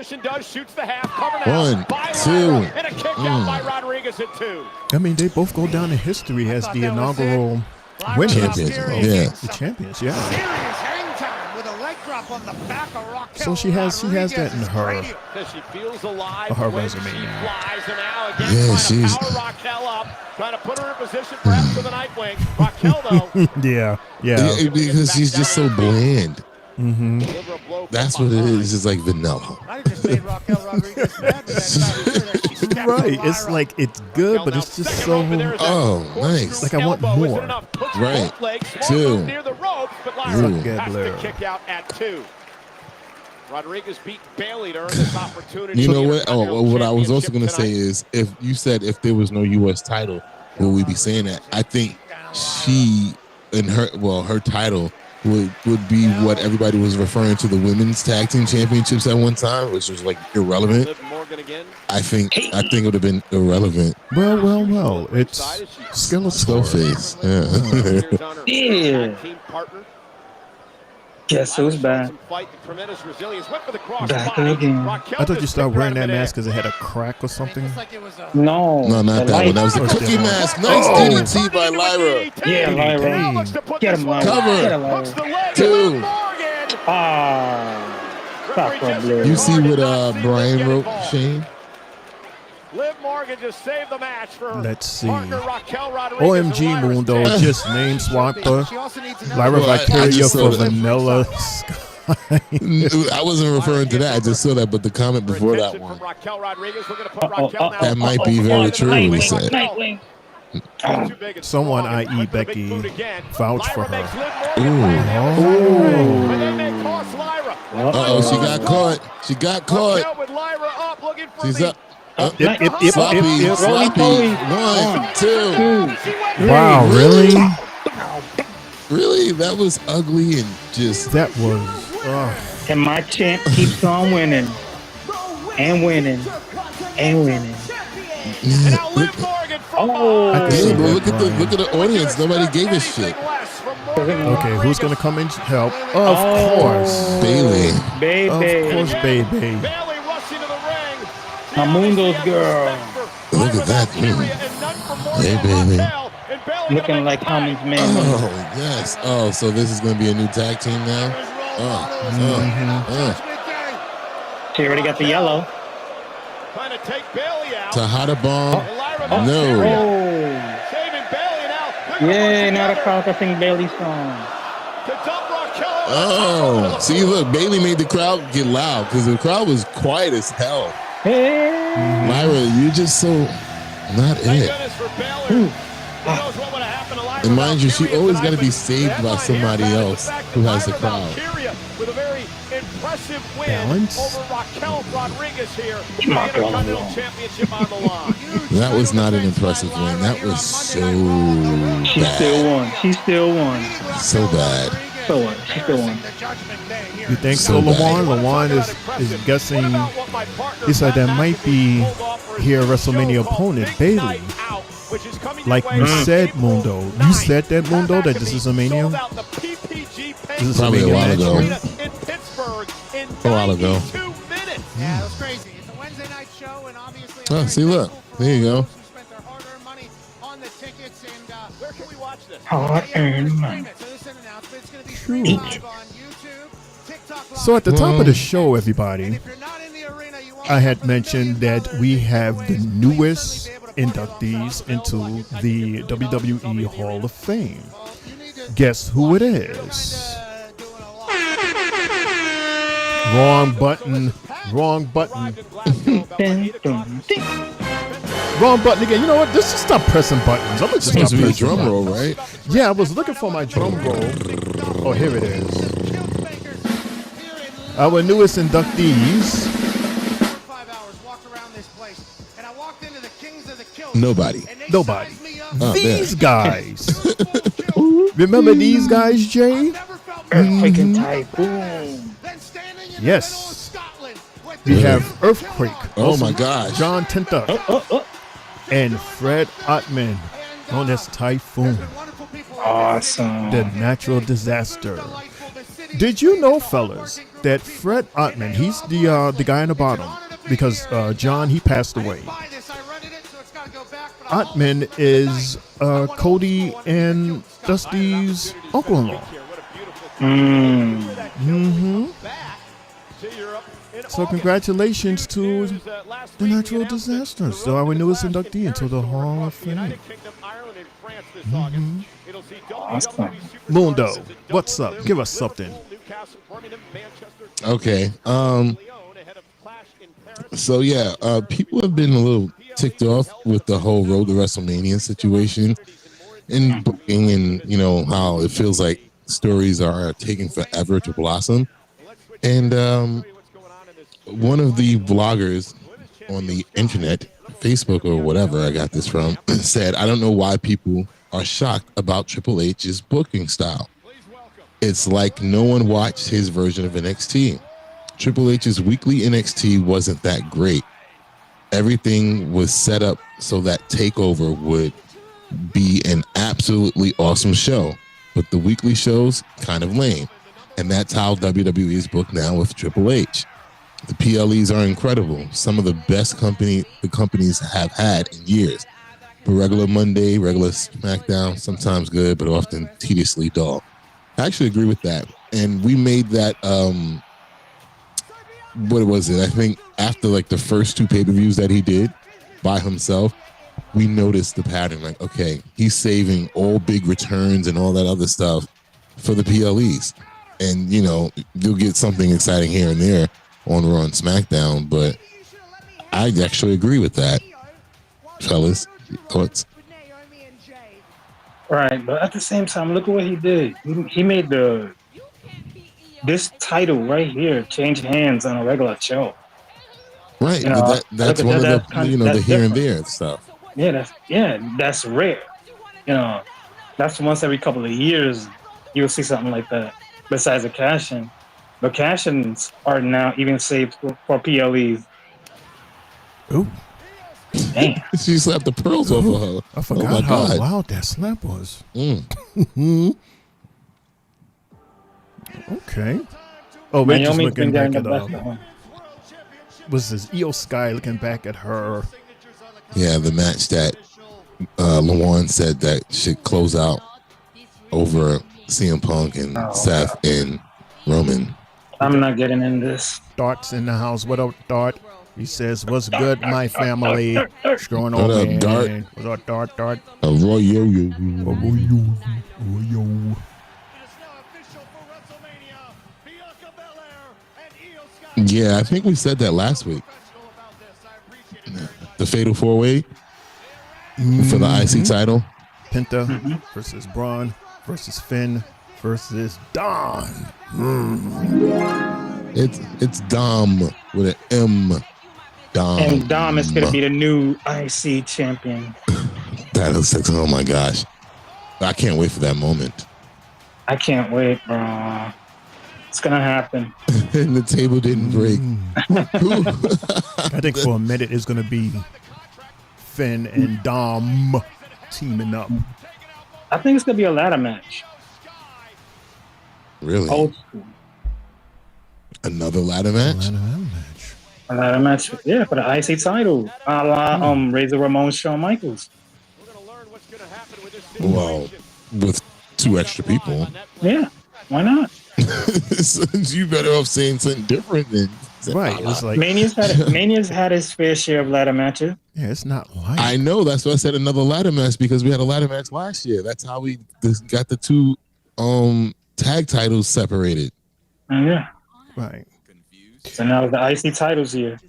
I mean, they both go down in history as the inaugural women champions. Yeah. The champions, yeah. So she has that in her resume now. Yeah, she's trying to put her in position perhaps for the Nightwing. Raquel, though. Yeah. Because she's just so bland. Mm-hmm. That's what it is. It's like vanilla. Right. It's like it's good, but it's just so. Oh, nice. Like I want more. Right. 2. Kick out at 2. Rodriguez beat Bailey to earn this opportunity. You know what? Oh, what I was also going to say is, if you said if there was no U.S. title, would we be saying that? I think she and her title would be what everybody was referring to the women's tag team championships at one time, which was like irrelevant. I think it would have been irrelevant. Well. It's Skullface. Yeah. Yeah. Guess who's back? Back again. I thought you started wearing that mask because it had a crack or something. No, not that one. That was a cookie mask. Nice DDT by Lyra. Yeah, Lyra. Get him, Lyra. Cover. 2. You see what Brian wrote, Shane? Liv Morgan just saved the match for her. Let's see. Raquel Rodriguez. OMG Mundo just name swapped her. Lyra Vicaria for Vanilla Sky. I wasn't referring to that. I just saw that, but the comment before that one. That might be very true, he said. Someone, i.e. Becky, vouched for her. Uh-oh, she got caught. She got caught. She's up. Sloppy. 1, 2. Wow, really? Really? That was ugly and just... That was... And my champ keeps on winning. And winning. And winning. Look at the audience. Nobody gave a shit. Okay, who's gonna come and help? Of course, Bailey. Of course, baby. Mundo's girl. Look at that. Hey, baby. Looking like Hammond's man. Oh, yes. Oh, so this is gonna be a new tag team now. She already got the yellow. Trying to take Bailey out. Tahada bomb. No. Saving Bailey now. Yeah, now the crowd can sing Bailey's song. Oh, see, look, Bailey made the crowd get loud because the crowd was quiet as hell. Hey. Lyra, you're just so not it. And mind you, she always got to be saved by somebody else who has the crowd. With a very impressive win Balance. over Raquel Rodriguez here. The Intercontinental Championship on the line. That was not an impressive win. That was so bad. She still won. So bad. She still won. You think so, Lawan? Lawan is guessing. He said that might be her WrestleMania opponent, Bailey. Like you said, Mundo. You said that, Mundo, that this is a Mania? This is probably a while ago. In Pittsburgh in a while ago. Oh, see, look. There you go. Where can we watch this? Hard-earned money. So at the top of the show, everybody, I had mentioned that we have the newest inductees into the WWE Hall of Fame. Guess who it is? Wrong button. Wrong button. Wrong button again. You know what? Just stop pressing buttons. I'm gonna just Supposed stop to be a pressing drum buttons. roll, right? Yeah, I was looking for my drum roll. Oh, here it is. Our newest inductees. Nobody. Nobody. These there. guys. Remember these guys, Jay? Earthquake and typhoon. Yes. We have Earthquake. Oh my gosh. John Tenta. And Fred Ottman, known as Typhoon. Awesome. The natural disaster. Did you know, fellas, that Fred Ottman, he's the guy in the bottom, because John, he passed away. Ottman is Cody and Dusty's uncle-in-law. So congratulations to the natural disaster. So our newest inductee into the Hall of Fame. Awesome. Mundo, what's up? Give us something. Okay. So yeah, people have been a little ticked off with the whole Road to WrestleMania situation and booking, and you know how it feels like stories are taking forever to blossom. And one of the bloggers on the internet, Facebook or whatever I got this from, said, "I don't know why people are shocked about Triple H's booking style. It's like no one watched his version of NXT. Triple H's weekly NXT wasn't that great. Everything was set up so that TakeOver would be an absolutely awesome show, but the weekly shows kind of lame. And that's how WWE is booked now with Triple H. The PLEs are incredible. Some of the best the companies have had in years. But regular Monday, regular SmackDown, sometimes good, but often tediously dull." I actually agree with that. And we made that, what was it? I think after like the first two pay-per-views that he did by himself, we noticed the pattern. Like, okay, he's saving all big returns and all that other stuff for the PLEs. And, you know, you'll get something exciting here and there on Raw and SmackDown, but I actually agree with that. Fellas, thoughts? Right, but at the same time, look at what he did. He made this title right here change hands on a regular show. Right, You know, but that's one of the the here and there stuff. Yeah, that's rare. You know, that's once every couple of years you'll see something like that. Besides a cash-in, but cash-ins are now even saved for PLEs. Ooh. Damn. She slapped the pearls off of her. I forgot how loud that slap was. Okay. Oh, we're just looking back at was this Io Sky looking back at her? Yeah, the match that Lawan said that should close out over CM Punk and Seth and Roman. I'm not getting in this. Dart's in the house. What up, Dart? He says, "What's good, my family? What's going on, What up, man? Dart? What's up, Dart? Royo. Yeah, I think we said that last week. The Fatal 4-Way for the IC title. Penta versus Braun versus Finn versus Dom. It's Dom with an M. Dom. And Dom is going to be the new IC champion. That is sexy. Oh my gosh. I can't wait for that moment. I can't wait, bro. It's going to happen. And the table didn't break. I think for a minute it's going to be Finn and Dom teaming up. I think it's going to be a ladder match. Really? Old school. Another ladder match? Ladder match. A ladder match, yeah, for the IC title. A la Razor Ramon, Shawn Michaels. Well, with 2 extra people. Yeah, why not? So you better off saying something different than Right. It's like Mania's had his fair share of ladder matches. yeah, it's not like I know. That's why I said another ladder match, because we had a ladder match last year. That's how we got the 2 tag titles separated. Yeah. right. So now the IC titles here.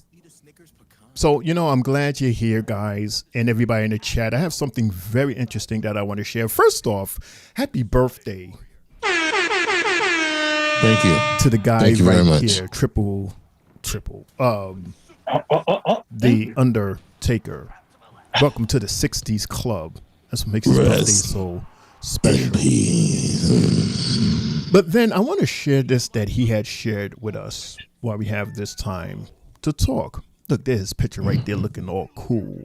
So, I'm glad you're here, guys, and everybody in the chat. I have something very interesting that I want to share. First off, happy birthday. Thank you. To the guy Thank you right very much. here, triple. The Undertaker. Welcome to the 60s club. That's what makes his birthday so special. But then I want to share this that he had shared with us while we have this time to talk. Look, there's his picture right there looking all cool.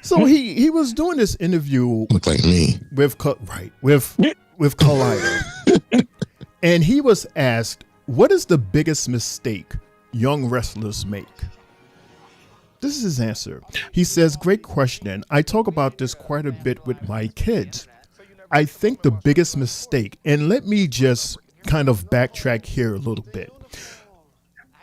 So he was doing this interview. Look like me. With Collider. And he was asked, what is the biggest mistake young wrestlers make? This is his answer. He says, great question. I talk about this quite a bit with my kids. I think the biggest mistake, and let me just kind of backtrack here a little bit.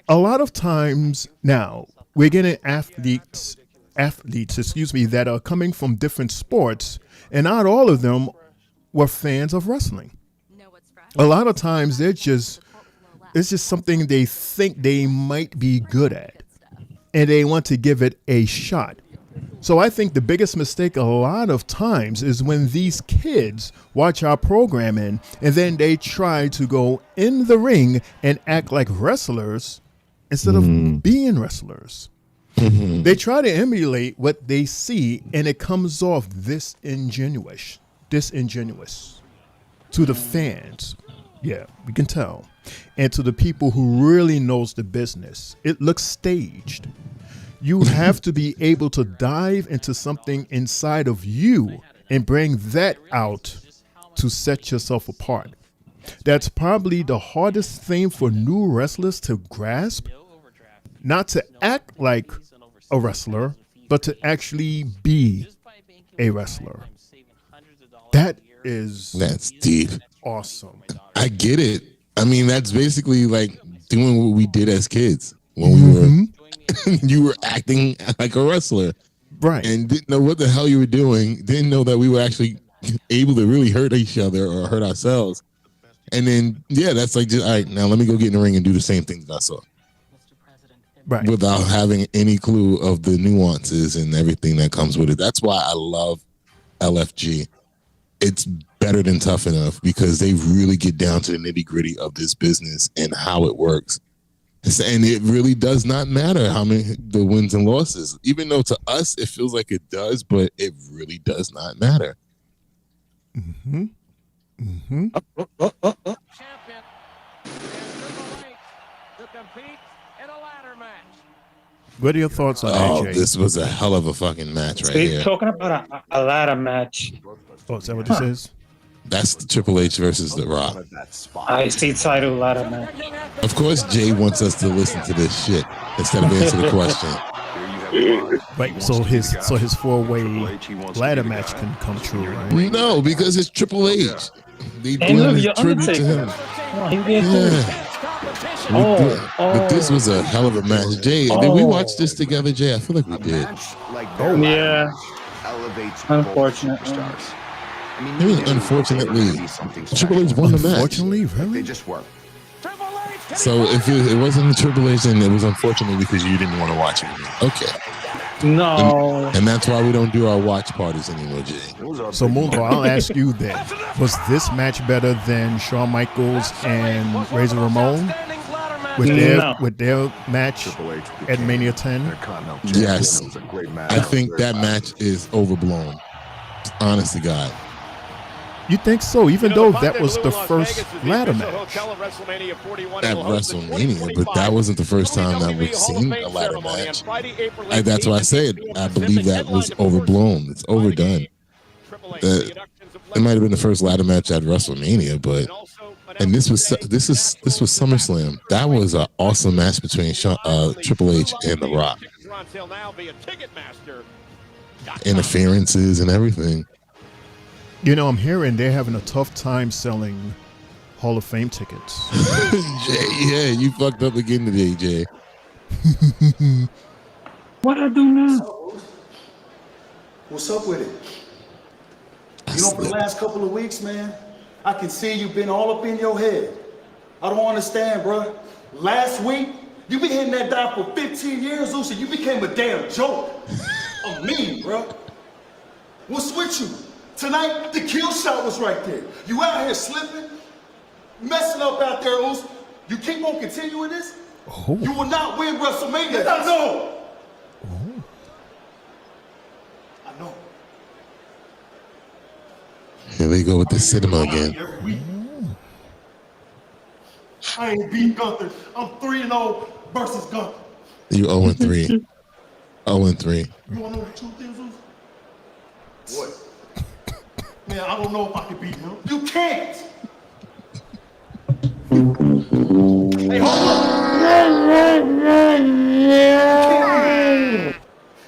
A lot of times now, we're getting athletes, that are coming from different sports, and not all of them were fans of wrestling. A lot of times it's just something they think they might be good at, and they want to give it a shot. So I think the biggest mistake a lot of times is when these kids watch our programming and then they try to go in the ring and act like wrestlers instead of being wrestlers. They try to emulate what they see, and it comes off disingenuous to the fans. Yeah, we can tell. And to the people who really knows the business, it looks staged. You have to be able to dive into something inside of you and bring that out to set yourself apart. That's probably the hardest thing for new wrestlers to grasp. Not to act like a wrestler, but to actually be a wrestler. That's deep. Awesome. I get it. I mean, that's basically like doing what we did as kids when we were you were acting like a wrestler. Right. And didn't know what the hell you were doing. Didn't know that we were actually able to really hurt each other or hurt ourselves. And then, that's like, just, all right, now let me go get in the ring and do the same thing that I saw. Right. Without having any clue of the nuances and everything that comes with it. That's why I love LFG. It's better than Tough Enough because they really get down to the nitty gritty of this business and how it works. And it really does not matter how many the wins and losses, even though to us it feels like it does, but it really does not matter. What are your thoughts on AJ? This was a hell of a fucking match right here. Talking about a ladder match. Oh, is that what this is? That's the Triple H versus The Rock. IC title ladder match. Of course, Jay wants us to listen to this shit instead of answer the question. Right, so his four-way ladder match can come true, right? No, because it's Triple H. They And look, doing you're a tribute to him. But this was a hell of a match. Jay, did we watch this together, Jay? I feel like we did. Yeah. Unfortunately. Unfortunately, Triple H won the match. Unfortunately, really? They just work. So if it wasn't Triple H, then it was unfortunately because you didn't want to watch it. Okay. No. And that's why we don't do our watch parties anymore, Jay. So, Moonbo, I'll ask you then. Was this match better than Shawn Michaels and Razor Ramon? With their match at Mania 10? Yes. I think that match is overblown. Honest to God. You think so? Even though that was the first ladder match at WrestleMania, but that wasn't the first time that we've seen a ladder match. That's why I said I believe that was overblown. It's overdone. It might have been the first ladder match at WrestleMania, but And this was SummerSlam. That was an awesome match between Triple H and The Rock. Interferences and everything. You know, I'm hearing they're having a tough time selling Hall of Fame tickets. Jay, yeah, you fucked up again today, Jay. What I do now? What's up with it? You know, for the last couple of weeks, man, I can see you've been all up in your head. I don't understand, bro. Last week, you been hitting that dial for 15 years, Lucy. You became a damn joke. I'm mean, bro. What's with you? Tonight, the kill shot was right there. You out here slipping, messing up out there, Oos. You keep on continuing this, you will not win WrestleMania. I know. I know. Here we go with the cinema again. I ain't beat Gunther. I'm 3-0 versus Gunther. You 0-3. 0-3. You wanna know the truth is, Oos? What? Man, I don't know if I can beat him. You can't! Hey, hold on!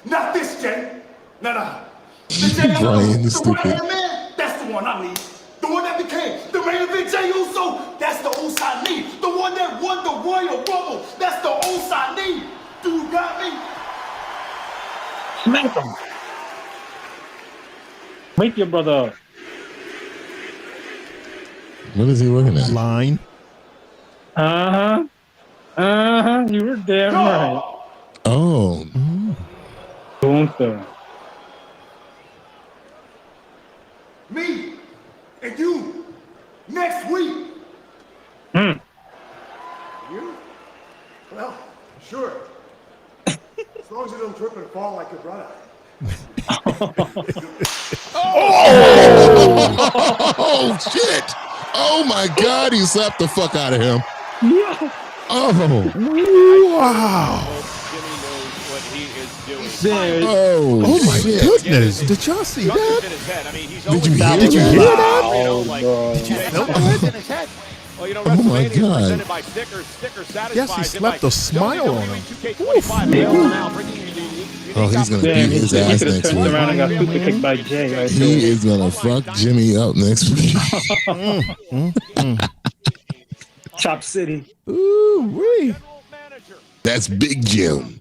Not this, Jay. Nah. The Jay Brian is the stupid. right-hand man, that's the one I need. The one that became the main event Jay Uso, that's the Uso I need. The one that won the Royal Rumble, that's the Uso I need. Do you got me? Smack him. Wake your brother up. What is he looking at? Line. You were damn right. Oh. Gunther. Me and you next week. You? Well, sure. As long as you don't trip and fall like your brother. Oh shit! Oh my God! He slapped the fuck out of him. Yeah. Oh Wow! Oh my shit. goodness! Did y'all see that? Did you hear Did you hear that? Did you feel that? Well, you know, Oh my WrestleMania is God. presented by Stickers. Stickers satisfies. Yes, he slapped a smile on him. Oh, he's gonna Damn, beat his he ass could have next turned week. around and got super kicked by Jay. Right He there. is gonna fuck Jimmy up next week. Chop City. Ooh wee! That's Big Jim.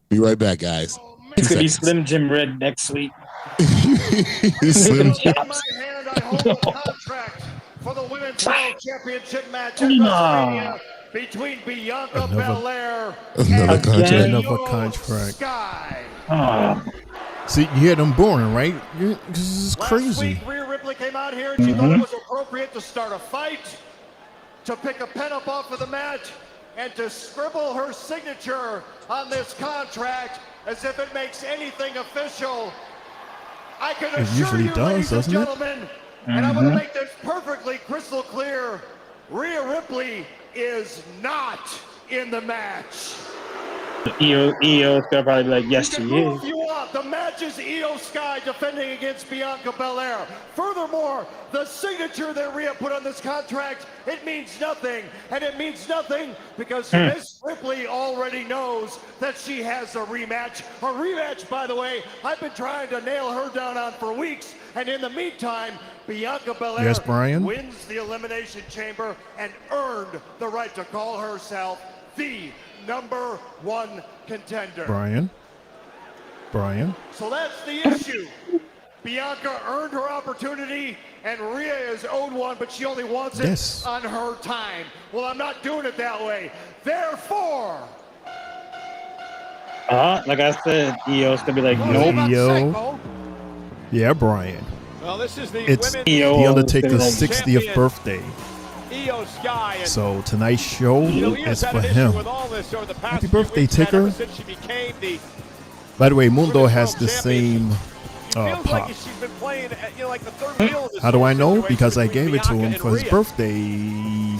Be right back, guys. He's gonna be Slim Jim Red next week. Slim Chops. In my hand, I hold a contract for the Women's World Championship match at WrestleMania between Bianca Belair Another and contract. Another Io contract. Sky. See, you hear them boring, right? This is Last crazy. week, Rhea Ripley came out here and she thought it was appropriate to start a fight, to pick a pen up off of the mat, and to scribble her signature on this contract as if it makes anything official. I can assure usually you, does, ladies and doesn't it? gentlemen, and I'm going to make this perfectly crystal clear, Rhea Ripley is not in the match. EO's gonna probably be like, yes, You she can boo is. if you want. The match is Io Sky defending against Bianca Belair. Furthermore, the signature that Rhea put on this contract, it means nothing. And it means nothing because Miss Ripley already knows that she has a rematch. A rematch, by the way, I've been trying to nail her down on for weeks. And in the meantime, Bianca Belair Yes, Brian? wins the Elimination Chamber and earned the right to call herself the #1 contender. Brian. So that's the issue. Bianca earned her opportunity, and Rhea is owed one, but she only wants it Yes. on her time. Well, I'm not doing it that way. Therefore, Like I said, EO's gonna be like, nope. EO. Yeah, Brian. Well, this is the It's women's EO. The Undertaker's Like 60th champion. birthday. Io Sky. And So tonight's show Leah's is had for an issue him. with all this over the past Happy few birthday, weeks, and Taker. ever since she became the By the way, Mundo Women's has World the Champion. same feels pop. like she's been playing, like the third wheel of this How do I know? situation Because I between gave it to Bianca him and for his Rhea. birthday.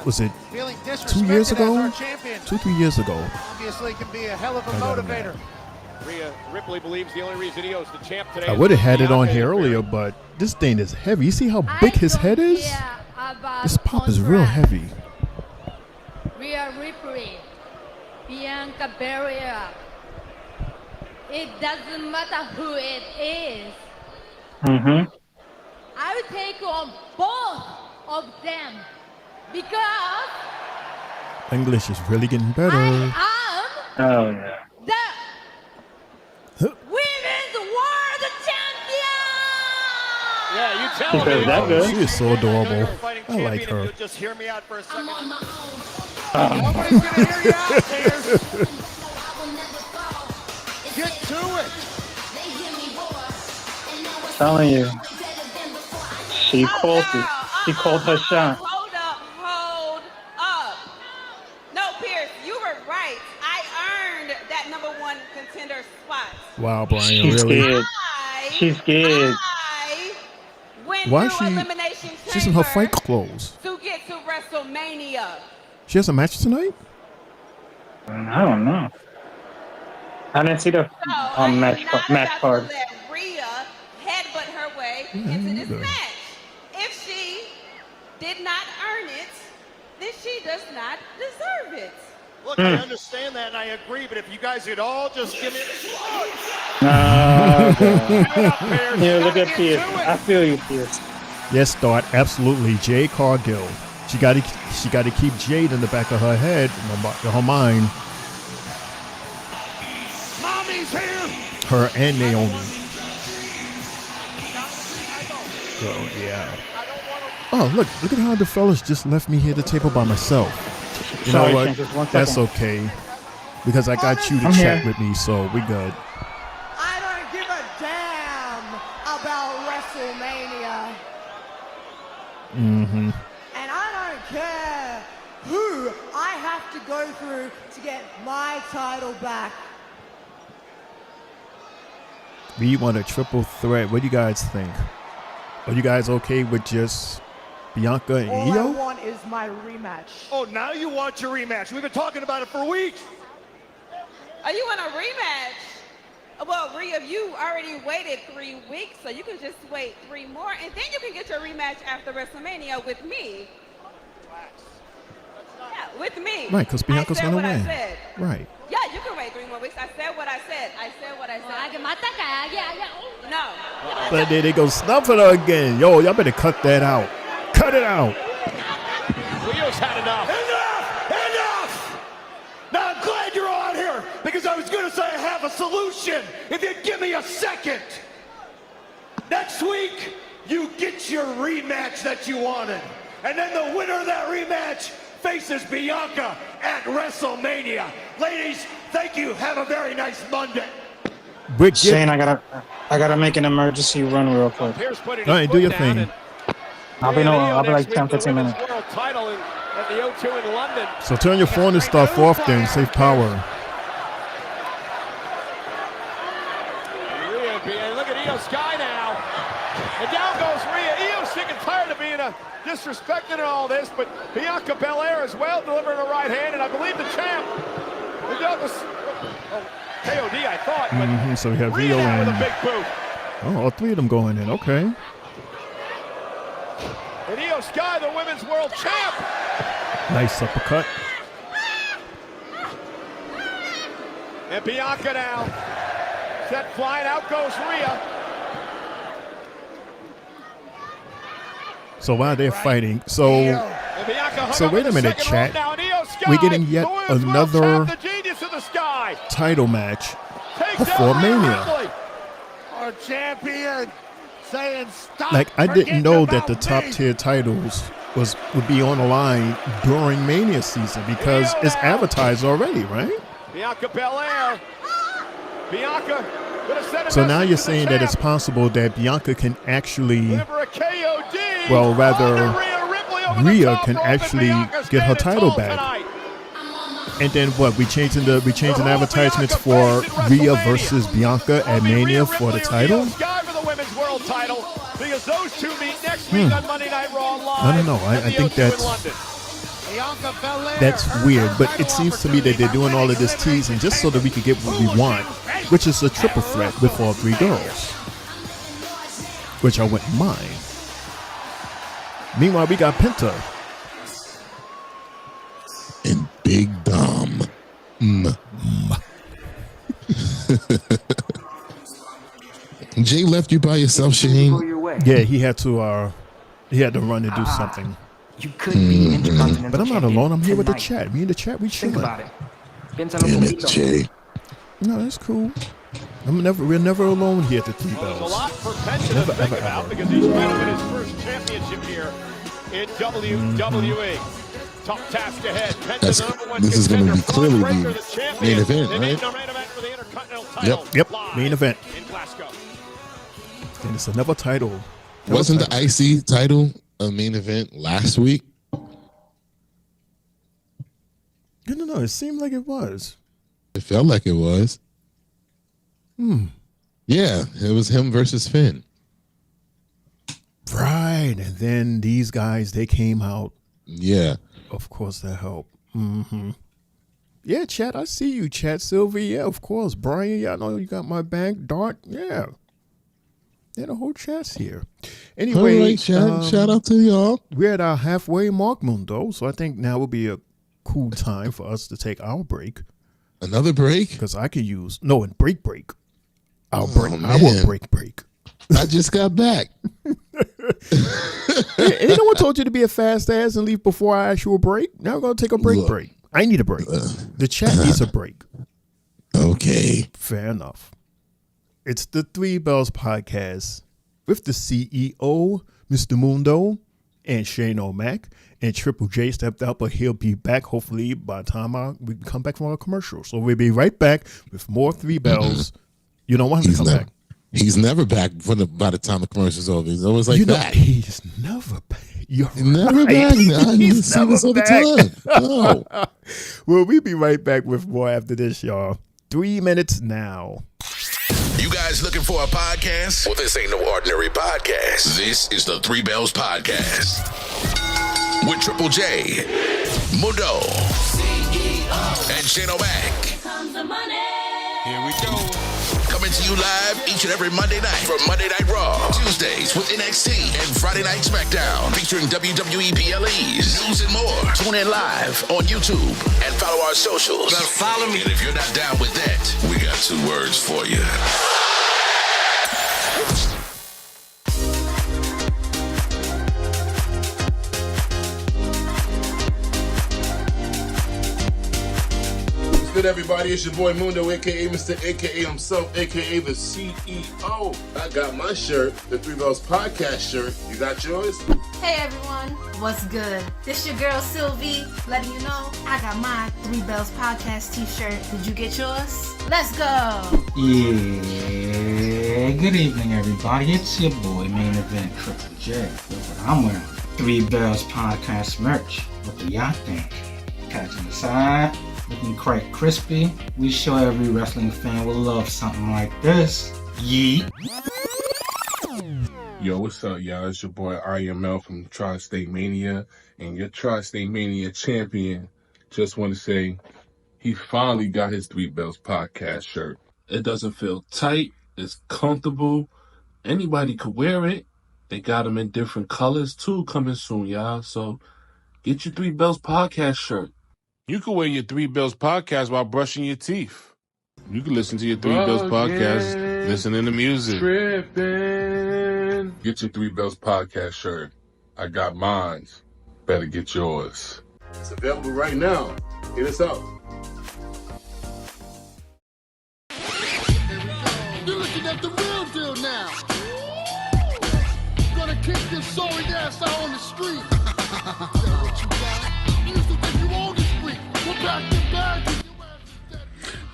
Was it feeling 2 years disrespected as ago? our champion 2-3 years ago. obviously can be a hell of a I got him motivator. Rhea Ripley believes the only reason Io's the champ today. I would have had it on here earlier, but this thing is heavy. You see how big his head is? This pop is real heavy. Rhea Ripley, Bianca Belair. It doesn't matter who it is. Mm-hmm. I will take on both of them because English is really getting better. I am Oh, yeah. the Women's World Champion! Yeah, you She tell says me. that good. She is so adorable. I like her. Just hear me out for a second. Nobody's gonna hear you out, Sayers. Get to it. Telling you. She called it. She called her shot. Hold up. No, Pierce, you were right. I earned that #1 contender spot. Wow, Brian, She's really? scared. She's scared. I went Why is through she? elimination She's in her chamber fight clothes. to get to WrestleMania. She has a match tonight? I don't know. I didn't see the So match I'm card. not about to let Rhea headbutt her way into this either. match. If she did not earn it, then she does not deserve it. Look, I understand that and I agree, but if you guys could all just give me Here, look at Pierce. I feel you, Pierce. Yes, Thought, absolutely. Jade Cargill. She got to keep Jade in the back of her head, her mind. Mommy's here. Her and Naomi. So yeah. Oh, look at how the fellas just left me here at the table by myself. You Sorry, know what? Ken, just 1 That's second. okay. Because I got you to I'm chat here. with me, so we good. I don't give a damn about WrestleMania. Mm-hmm. And I don't care who I have to go through to get my title back. We want a triple threat. What do you guys think? Are you guys okay with just Bianca and All I Io? want is my rematch. Oh, now you want your rematch. We've been talking about it for weeks. Are you in a rematch? Well, Rhea, you already waited 3 weeks, so you can just wait 3 more, and then you can get your rematch after WrestleMania with me. Yeah, with me. Right, because Bianca's I said gonna what win. I said. Right. Yeah, you can wait 3 more weeks. I said what I said. I said what I said. No. But then they go snuffing her again. Yo, y'all better cut that out. Cut it out. Leo's had enough. Enough! Now I'm glad you're on here because I was going to say I have a solution if you'd give me a second. Next week, you get your rematch that you wanted. And then the winner of that rematch faces Bianca at WrestleMania. Ladies, thank you. Have a very nice Monday. Shane, I gotta make an emergency run real quick. Pierce putting All his right, do foot your down, thing. and I'll be like 10, 15 minutes. World title at the O2 in London. So turn your phone and stuff off then. Save power. Rhea, look at Io Sky now. And down goes Rhea. Io's sick and tired of being disrespected and all this, but Bianca Belair as well delivering a right hand, and I believe the champ. The Douglas. Oh, KOD, I thought. But So we have Rhea Io now with a and big boot. all three of them going in. Okay. And Io Sky, the women's world champ. Nice uppercut. And Bianca now. Set flying, out goes Rhea. So while they're fighting, And Bianca hung so up wait in a the minute, second chat. rope now, and Io Sky, We're getting yet the women's world another champ, the genius of the sky, title match takes before down Rhea Mania. Ripley. Our champion saying stop. Like I didn't forgetting know that the about top me. tier titles would be on the line during Mania season because it's advertised already, right? Bianca Belair. Bianca gonna send a So now message you're to the saying that it's champ. possible that Bianca can actually, Deliver a KOD. well, rather Onto Rhea Ripley over the Rhea top can rope, and actually Bianca's get her standing title tall back. tonight. And then what? We changing advertisements for Rhea versus Bianca at Mania for the title. Sky for the women's world title because those two meet next week on Monday Night Raw live. I don't know. I at the think O2 in that's London. Bianca Belair, that's her weird, first but title it seems to me that they're doing all of this opportunity teasing just so that we can get what we want. which is a triple threat with all three girls, which I wouldn't mind. Meanwhile, we got Penta. And Big Dom. Jay left you by yourself, Shane? Yeah, he had to run and do something. You could be an intercontinental But I'm not alone. I'm here with the tonight. chat. Me and the chat, we chilling. Think about it. Damn it, Jay. No, that's cool. We're never alone here at the Three There's a Bells. lot for Penta Never, to think ever, about ever. because he's trying to win his first championship here in WWE. Tough task ahead. Penta's the number one This is going to be contender, clearly Breaker, the champion. main event, They right? made the main event for the Intercontinental title. Yep, live main event. in Glasgow. And it's another title. Wasn't the IC title a main event last week? No. It seemed like it was. It felt like it was. Yeah, it was him versus Finn. Right. And then these guys, they came out. Yeah. Of course, that helped. Yeah, chat. I see you, chat. Sylvie. Yeah, of course. Brian, yeah, I know you got my back. Dart. Yeah. Yeah, the whole chat's here. Anyway, All right, shout out to y'all. We're at our halfway mark, Mundo. So I think now would be a cool time for us to take our break. Another break? Because I could use break. Our break. Man. Our break. I just got back. Hey, ain't no one told you to be a fast ass and leave before I ask you a break. Now we're gonna take a break. I need a break. The chat needs a break. Okay. Fair enough. It's the Three Bells podcast with the CEO, Mr. Mundo, and Shane O'Mac. And Triple J stepped out, but he'll be back hopefully by the time we come back from our commercial. So we'll be right back with more Three Bells. You don't want him to come back. He's never back by the time the commercial's over. He's always like that. He's never back. You're never right. back. I He's see this all never the time. No. Well, we'll be right back with more after this, y'all. 3 minutes now. You guys looking for a podcast? Well, this ain't no ordinary podcast. This is the Three Bells Podcast with Triple J, Mundo, and Shane O'Mac. Here we go. Coming to you live each and every Monday night from Monday Night Raw, Tuesdays with NXT, and Friday Night SmackDown featuring WWE PLEs, news and more. Tune in live on YouTube and follow our socials. Better follow me. And if you're not down with that, we got 2 words for you. Good, everybody. It's your boy Mundo, aka Mr. AKA himself, aka the CEO. I got my shirt, the Three Bells Podcast shirt. You got yours? Hey everyone, what's good? This your girl Sylvie, letting you know I got my Three Bells Podcast t-shirt. Did you get yours? Let's go! Yeah, good evening everybody. It's your boy Main Event Triple J. Look what I'm wearing. Three Bells Podcast merch. What do y'all think? Catching the side, looking quite crispy. We sure every wrestling fan will love something like this. Yeet. Yo, what's up, y'all? It's your boy IML from Tri-State Mania and your Tri-State Mania champion. Just want to say he finally got his Three Bells Podcast shirt. It doesn't feel tight. It's comfortable. Anybody could wear it. They got them in different colors too coming soon, y'all. So get your Three Bells Podcast shirt. You can wear your Three Bells Podcast while brushing your teeth. You can listen to your Three Bells Podcast, listening to music. Tripping. Get your Three Bells Podcast shirt. I got mine. Better get yours. It's available right now. Hit us up. You're looking at the real deal now. Gonna kick this sorry ass out on the street. Yeah, what you got? You used to think you owned the street. We're back to back.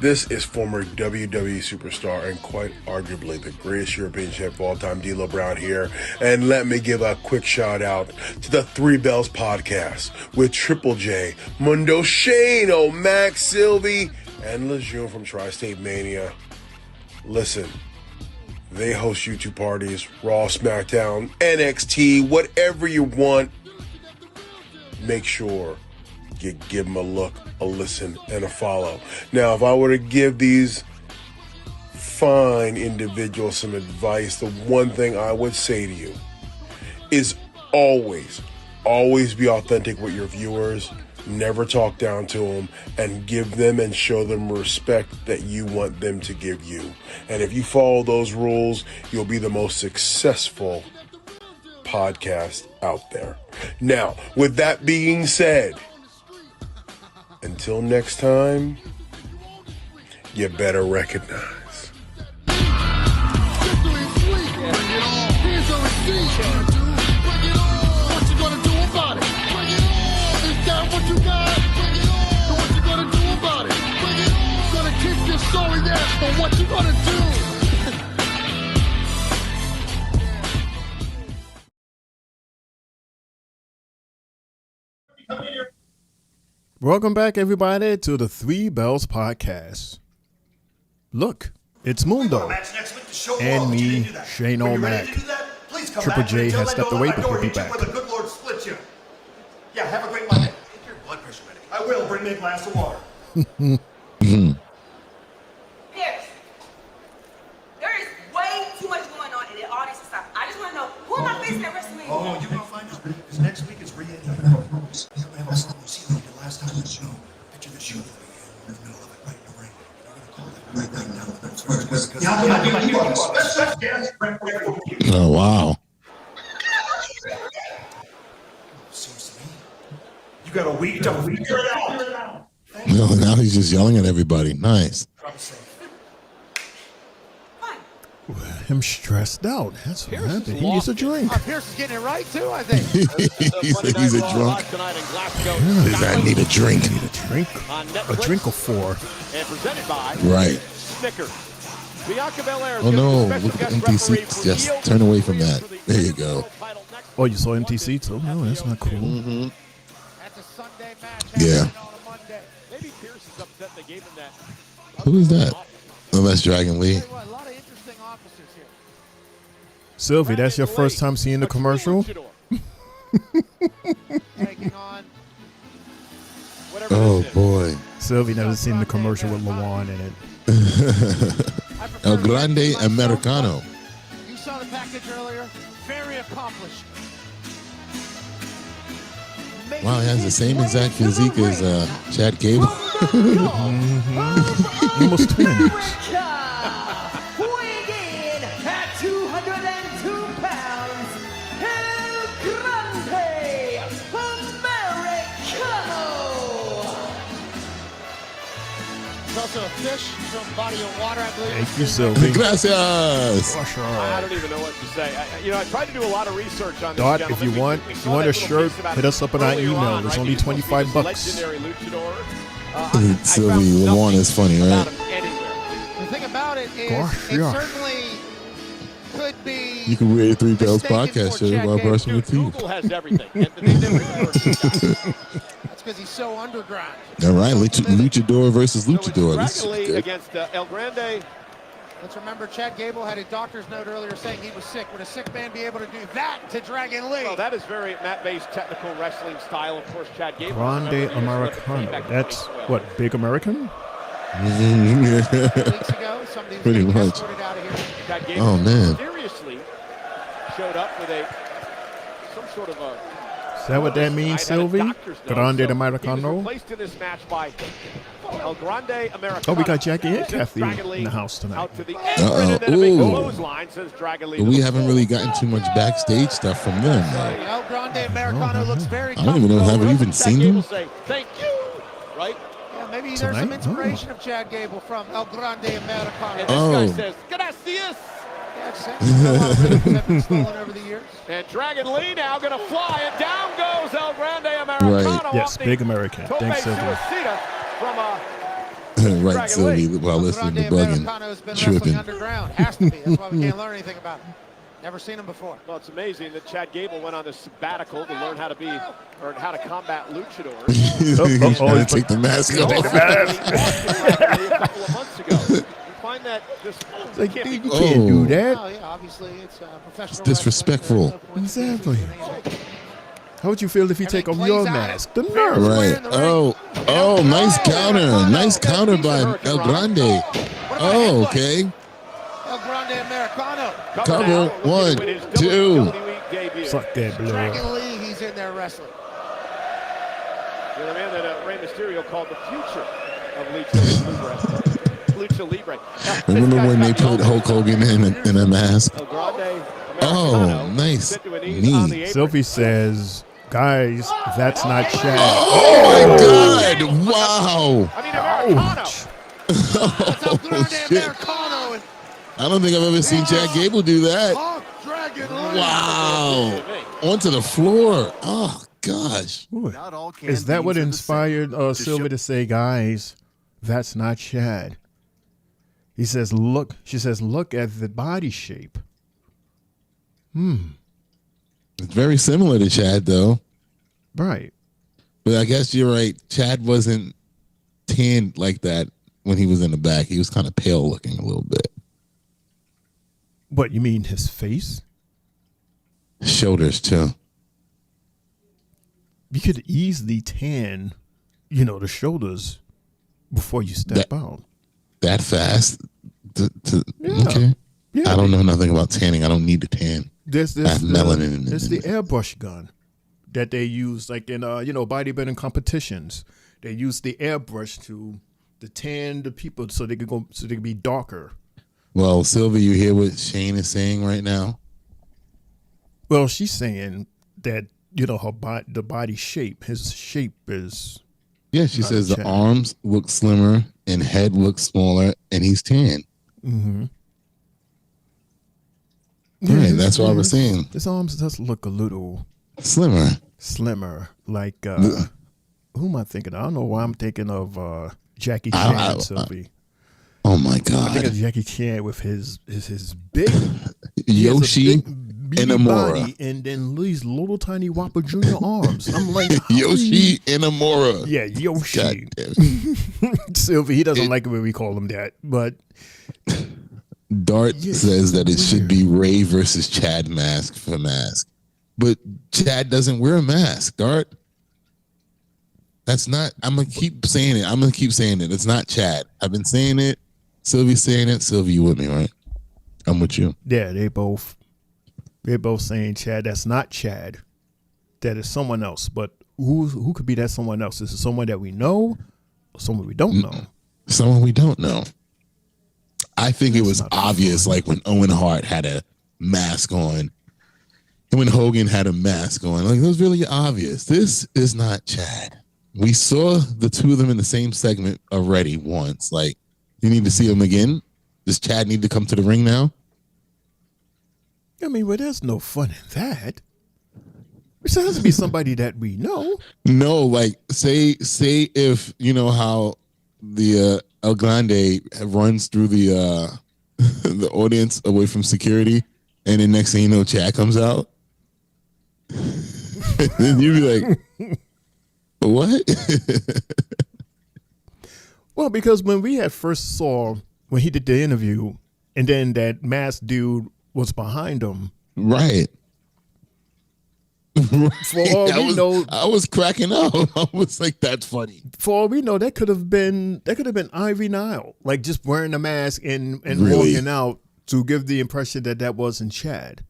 This is former WWE superstar and quite arguably the greatest European champ of all time, D'Lo Brown here. And let me give a quick shout out to the Three Bells Podcast with Triple J, Mundo, Shane, O'Mac, Sylvie, and Lejeune from Tri-State Mania. Listen, they host YouTube parties, Raw, SmackDown, NXT, whatever you want. Make sure you give them a look, a listen, and a follow. Now, if I were to give these fine individual some advice, the one thing I would say to you is always be authentic with your viewers. Never talk down to them, and give them and show them respect that you want them to give you. And if you follow those rules, you'll be the most successful podcast out there. Now, with that being said, until next time, you better recognize. Sorry, yes, but what you gonna do? Welcome back, everybody, to the Three Bells Podcast. Look, it's Mundo and me, Shane O'Mac. Triple J has stepped away, but he'll be back. The good Lord splits you. Yeah, have a great Monday. Take your blood pressure medic. I will. Bring me a glass of water. Pierce, there is way too much going on in all this stuff. I just want to know, who am I facing at WrestleMania? Oh, you're going to find out. Because next week is Rhea and Eva. You're going to have a solo see like you did last time. No, picture the show in the middle of it, right in the ring. You're going to call that right down the because Oh, wow. seems to me. You got a week to figure it out. No, now he's just yelling at everybody. Nice. I'm stressed out. That's what happened. He needs a drink. Pierce is getting it right, too, I think. He's a drunk. Does that need a drink? A drink or four. And presented by Right. Snickers. Bianca Belair. Oh no, look at the empty seats. Just turn away from that. There you go. Oh, you saw empty seats? Oh, no, that's not cool. Mm-hmm. Yeah. Maybe Pierce is upset they gave him that. Who is that? Oh, that's Dragon Lee. Sylvie, that's your first time seeing the commercial? Oh, boy. Sylvie never seen the commercial with Lawan in it. El Grande Americano. You saw the package earlier. Very accomplished. Wow, he has the same exact physique as Chad Gable. Almost twins. Weighing in at 202 pounds, El Grande Americano. There's also a fish, some body of water, I believe. Thank you, Sylvie. Gracias. I don't even know what to say. I tried to do a lot of research on this. Dot, if you want a shirt, hit us up on our email. It's only $25. Legendary luchador. Sylvie, Lawan is funny, right? The thing about it is, Gosh, it yeah. certainly could be. You can wear a Three Bells podcast shirt while brushing your teeth. Google has everything. And they never That's because he's so underground. All right, luchador versus luchador. So This is Dragon Lee good. against El Grande. Let's remember, Chad Gable had a doctor's note earlier saying he was sick. Would a sick man be able to do that to Dragon Lee? Well, that is very mat-based technical wrestling style. Of course, Chad Gable. Grande Americano. That's what, Big American? Weeks ago, somebody Pretty was much. escorted out of here. Chad Gable Oh, man. mysteriously showed up with some sort of a. Is that what that means, Sylvie? Grande Americano? Placed in this match by El Grande Americano. Oh, we got Jackie and Kathy in the house tonight. Out to the apron and then a big clothesline, says Dragon Lee. But we haven't really gotten too much backstage stuff from them. Though. El Grande Americano looks very I don't even know. Have we even seen them? Thank you. Right? Yeah, maybe there's some Tonight? inspiration of Chad Gable from El Grande Americano. And this Oh. guy says, gracias. Have been stolen over the years. And Dragon Lee now going to fly, and down goes El Grande Americano. Right. Yes, Big American. Thanks, Sylvie. From a Right, Sylvie, while listening to Americano's been bugging, tripping. wrestling underground. Has to be. That's why we can't learn anything about him. Never seen him before. Well, it's amazing that Chad Gable went on this sabbatical to learn how to be, or how to combat luchadors. He's trying to take the mask off. A couple of months ago. You find that just Like, can't dude, be you can't do that. Oh, yeah, obviously it's professional. It's disrespectful. Exactly. How would you feel if you take off your mask? The nerve. Right. Oh, nice counter. Nice counter by El Grande. Oh, okay. El Grande Americano. Cover. 1, 2. Suck that blood. Dragon Lee, he's in there wrestling. You're the man that Rey Mysterio called the future of Lucha Libre. Now, Remember when they put Hulk Hogan in a mask? El Grande Oh, nice. Knee. Sylvie says, guys, that's not Chad. Oh, my God. Wow. I mean, Americano. Oh, shit. I don't think I've ever seen Chad Gable do that. Wow. Onto the floor. Oh, gosh. Ooh. Is that what inspired Sylvie to say, guys, that's not Chad? He says, look, she says, look at the body shape. It's very similar to Chad, though. Right. But I guess you're right. Chad wasn't tanned like that when he was in the back. He was kind of pale looking a little bit. What, you mean his face? Shoulders, too. You could easily tan, the shoulders before you step out. That fast? Yeah. Okay. Yeah. I don't know nothing about tanning. I don't need to tan. I have melanin. It's the airbrush gun that they use, like in bodybuilding competitions. They use the airbrush to tan the people so they could be darker. Well, Sylvia, you hear what Shane is saying right now? Well, she's saying that the body shape, his shape is. Yeah, she says the arms look slimmer and head looks smaller, and he's tan. Mm-hmm. Yeah, that's what I was saying. His arms does look a little slimmer. Like who am I thinking of? I don't know why I'm thinking of Jackie Chan, Sylvie. Oh my God! I think of Jackie Chan with his big Yoshi Inamura, body, and then these little tiny Whopper Junior arms. I'm like Yoshi Inamura. Yeah, Yoshi. Sylvie, he doesn't like it when we call him that, but. Dart says that it should be Ray versus Chad mask for mask. But Chad doesn't wear a mask, Dart. That's not, I'm going to keep saying it. It's not Chad. I've been saying it. Sylvie's saying it. Sylvie, you with me, right? I'm with you. Yeah, they're both saying Chad. That's not Chad. That is someone else. But who could be that someone else? Is it someone that we know or someone we don't know? Someone we don't know. I think it was obvious, like when Owen Hart had a mask on and when Hogan had a mask on. Like, it was really obvious. This is not Chad. We saw the two of them in the same segment already once. Like, you need to see them again? Does Chad need to come to the ring now? I mean, well, there's no fun in that. It has to be somebody that we know. No, like, say if, you know how the El Grande runs through the the audience away from security, and then next thing you know, Chad comes out. Then you'd be like, what? Well, because when we had first saw when he did the interview, and then that masked dude was behind him, right? For all we know, I was cracking up. I was like, "That's funny." For all we know, that could have been Ivy Nile, like just wearing a mask and Really? walking out to give the impression that wasn't Chad.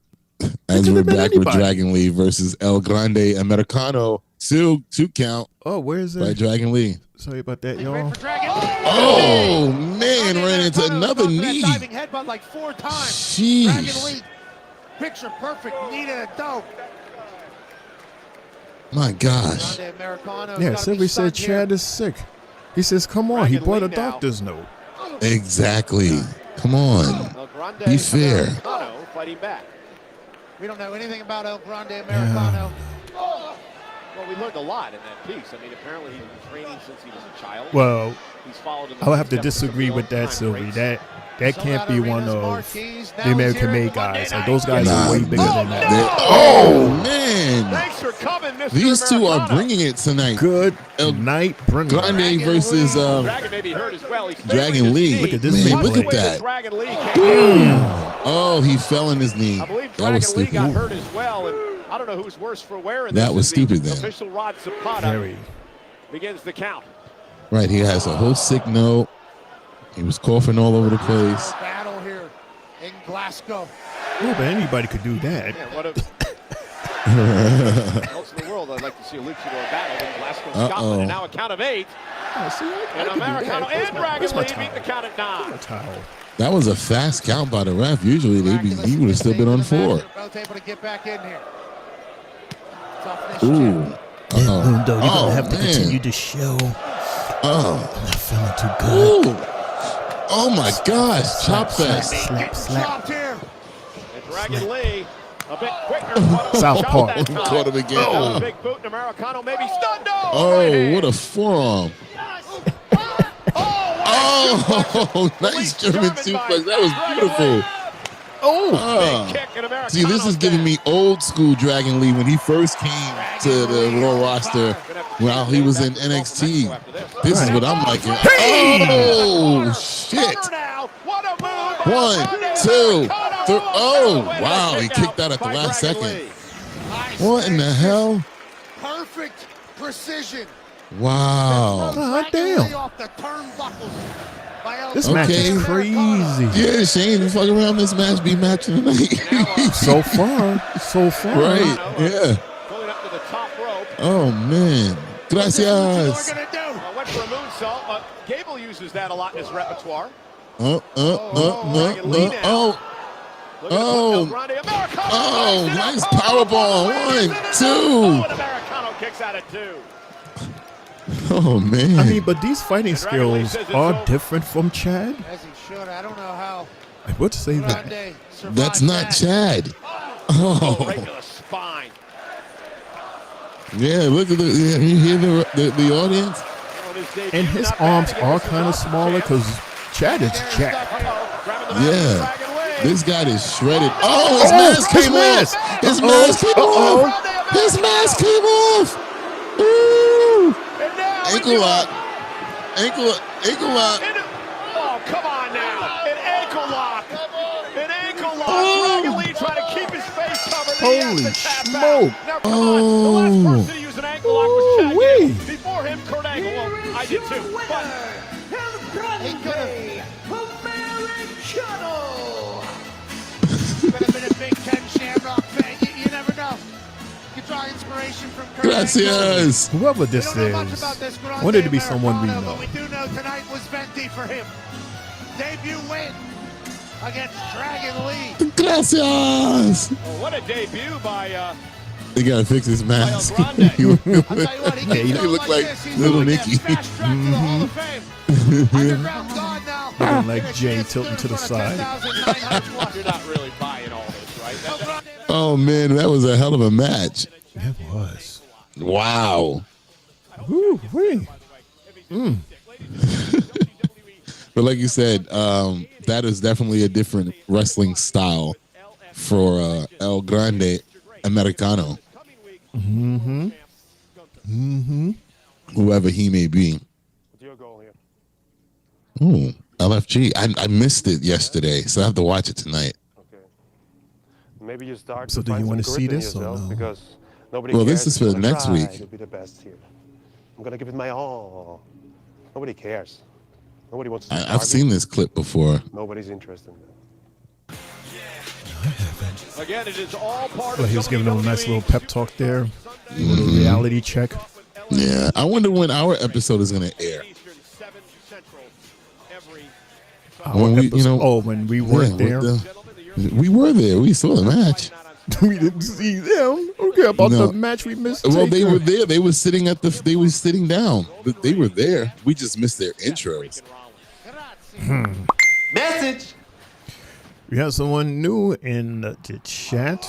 As we're back with Dragon Lee versus El Grande Americano, two count. Oh, where is it? By Dragon Lee. Sorry about that, y'all. Oh man, ran into another knee. Diving headbutt like 4 times. Jeez. Dragon Lee, picture perfect knee to the dope. My gosh. Yeah, Sylvie said Chad is sick. He says, come on. He brought a doctor's note. Exactly. Come on. Be fair. Fighting back. We don't know anything about El Grande Americano. Well, we learned a lot in that piece. I mean, apparently he's been training since he was a child. Well, he's followed I'll have to disagree with that, Sylvie. That can't be one of the American-made guys. Like, those guys are way bigger than that. Oh, man. Thanks for coming, Mr. These two are bringing it tonight. Good night, bringing it. Grande versus Dragon may be hurt as well. Dragon Lee. Look at this man, man look at that. Oh, he fell in his knee. I believe That was Dragon Lee stupid. got hurt as well, and I don't know who's worse for wearing That this. was stupid then. Official Rod Zapata begins the count. Right, he has a whole sick note. He was coughing all over the place. Battle here. Glasgow. No, but anybody could do that. Yeah, what if most of the world, I'd like to see a luchador battle in Glasgow, Scotland, and now a count of 8. And Americano and Dragon Lee beat the count at 9. That was a fast count by the ref. Usually he would have still been on 4. Both able to get back in here. Ooh. Mundo, you're gonna have to continue to show. I'm not feeling too good. Ooh. Oh my gosh, chop fest. Slap. And Dragon Lee, a bit quicker. Southpaw. Caught him again. Big boot, and Americano maybe stunned. Oh, what a forearm. Oh, nice German suplex. That was beautiful. See, this is giving me old school Dragon Lee when he first came to the Raw roster while he was in NXT. This is what I'm liking. Oh, shit. 1, 2, 3. Oh, wow. He kicked out at the last second. What in the hell? Perfect precision. Wow. God damn. Off the turnbuckles. This match is crazy. Yeah, Shane, you fuck around this match, be matching tonight. So far. Right, yeah. Going up to the top rope. Oh, man. Gracias. Went for a moonsault, but Gable uses that a lot in his repertoire. Oh, nice powerbomb. 1, 2. And Americano kicks out at 2. Oh, man. I mean, but these fighting skills are different from Chad. As he should. I don't know how. I would say that. That's not Chad. Oh. Right to the spine. Yeah, look at you hear the audience? And his arms are kind of smaller because Chad is jacked. Yeah. This guy is shredded. Oh, his mask came off. His mask came off. His mask came off. Ooh. Ankle lock. Ankle lock. Oh, come on now. An ankle lock. Dragon Lee trying to keep his face covered. Holy smoke. Now, come on. The last person to use an ankle lock was Chad Gable. Before him, Kurt Angle. Well, I did too. But He could have. Could have been a Big Ken Shamrock fan. You never know. You draw inspiration from Kurt Gracias. Whoever this is, wanted to be someone we know. But we do know tonight was venti for him. Debut win against Dragon Lee. Gracias. oh, what a debut by They gotta fix his mask. he looked like Little Nicky. Looking like Jay tilting to the side. You're not really buying all this, right? Oh man, that was a hell of a match. It was. Wow. Woo-wee. But like you said, that is definitely a different wrestling style for El Grande Americano. Whoever he may be. Ooh, LFG. I missed it yesterday, so I have to watch it tonight. Maybe you start. So do you want to see this or no? Because nobody Well, cares. this is for I'm gonna next try week. to be the best here. I'm gonna give it my all. Nobody cares. Nobody wants to. I've seen this clip before. Nobody's interested in that. Again, it is all part Well, of he was giving them a nice little pep talk there. A little reality check. Yeah, I wonder when our episode is going to air. When we, when we weren't there. We were there. We saw the match. We didn't see them. Okay, about the match we missed. Well, they were there. They were sitting They were sitting down. But they were there. We just missed their intros. Message. We have someone new in the chat.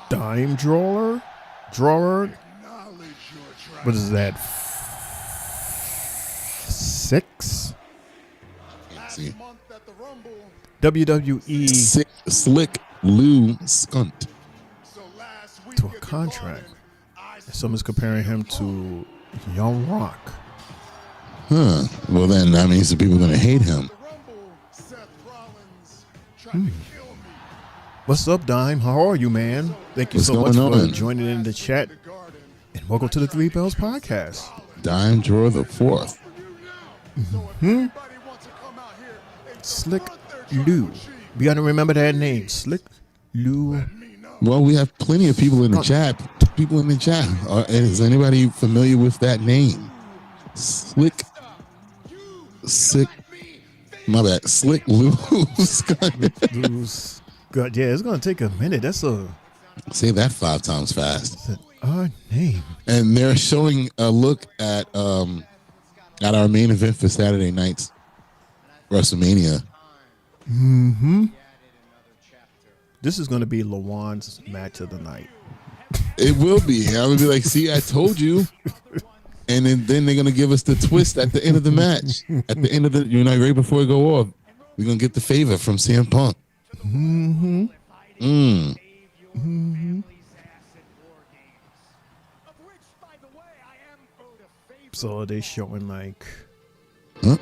Dime drawer. What is that? 6? Let's see. WWE Slick Lou Skunt to a contract. Someone's comparing him to Young Rock. Huh. Well, then that means the people are going to hate him. What's up, Dime? How are you, man? Thank you What's so much going for on? joining in the chat. And welcome to the Three Bells Podcast. Dime Drawer the 4th. Slick Lou. We got to remember that name, Slick Lou. Well, we have plenty of people in the chat. Is anybody familiar with that name? Slick Lou Lou's. God, yeah, it's gonna take a minute. Say that 5 times fast. Our name. And they're showing a look at our main event for Saturday night's WrestleMania. Mm-hmm. This is gonna be Lawan's match of the night. It will be. I would be like, see, I told you. And then they're gonna give us the twist at the end of the match. At the end of the, right before we go off, we're gonna get the favor from CM Punk. Mm-hmm. Mm-hmm. So are they showing like? Huh?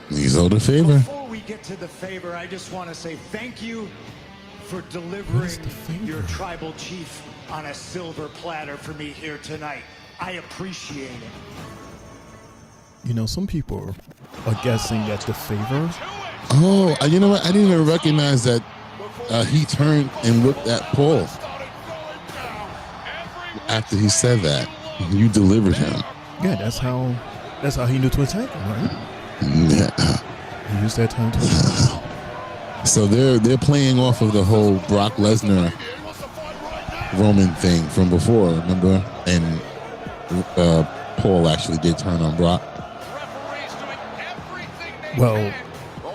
He's owed a favor. Before we get to the favor, I just want to say thank you for delivering your tribal chief on a silver platter for me here tonight. I appreciate it. You know, some people are guessing that the favor. Oh, you know what? I didn't even recognize that he turned and looked at Paul after he said that. You delivered him. Yeah, that's how he knew to attack him, right? Yeah. He used that time to attack. So they're playing off of the whole Brock Lesnar Roman thing from before, remember? And Paul actually did turn on Brock. Well,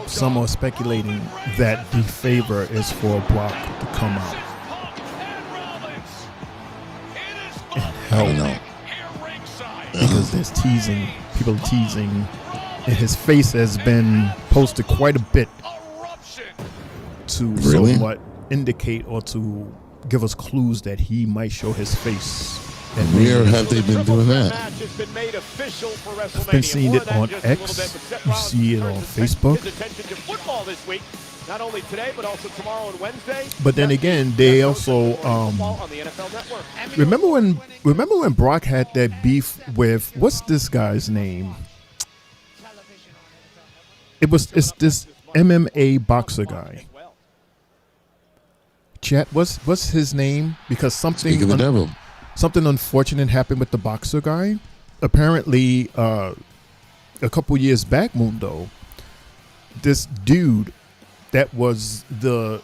some are speculating that the favor is for Brock to come out. Hell no. Because there's people teasing, and his face has been posted quite a bit to somewhat indicate or to give us clues that he might show his face. And where have they been doing that? I've been seeing it on X. You see it on Facebook. Not only today, but also tomorrow and Wednesday. But then again, they also remember when Brock had that beef with what's this guy's name? It's this MMA boxer guy. Chat, what's his name? Because something something unfortunate happened with the boxer guy. Apparently, a couple years back, Mundo, this dude that was the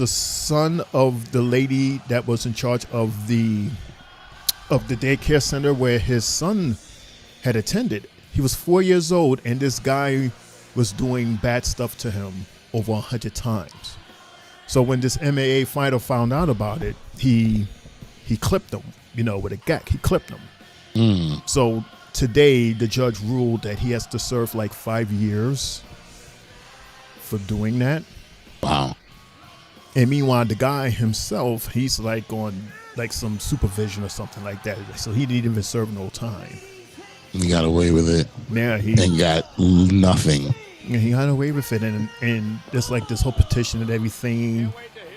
son of the lady that was in charge of the daycare center where his son had attended. He was 4 years old, and this guy was doing bad stuff to him over 100 times. So when this MMA fighter found out about it, he clipped him, with a gack. He clipped him. So today, the judge ruled that he has to serve like 5 years for doing that. Wow. And meanwhile, the guy himself, he's like on like some supervision or something like that. So he didn't even serve no time. He got away with it. Yeah, and got nothing. Yeah, he got away with it, and there's like this whole petition and everything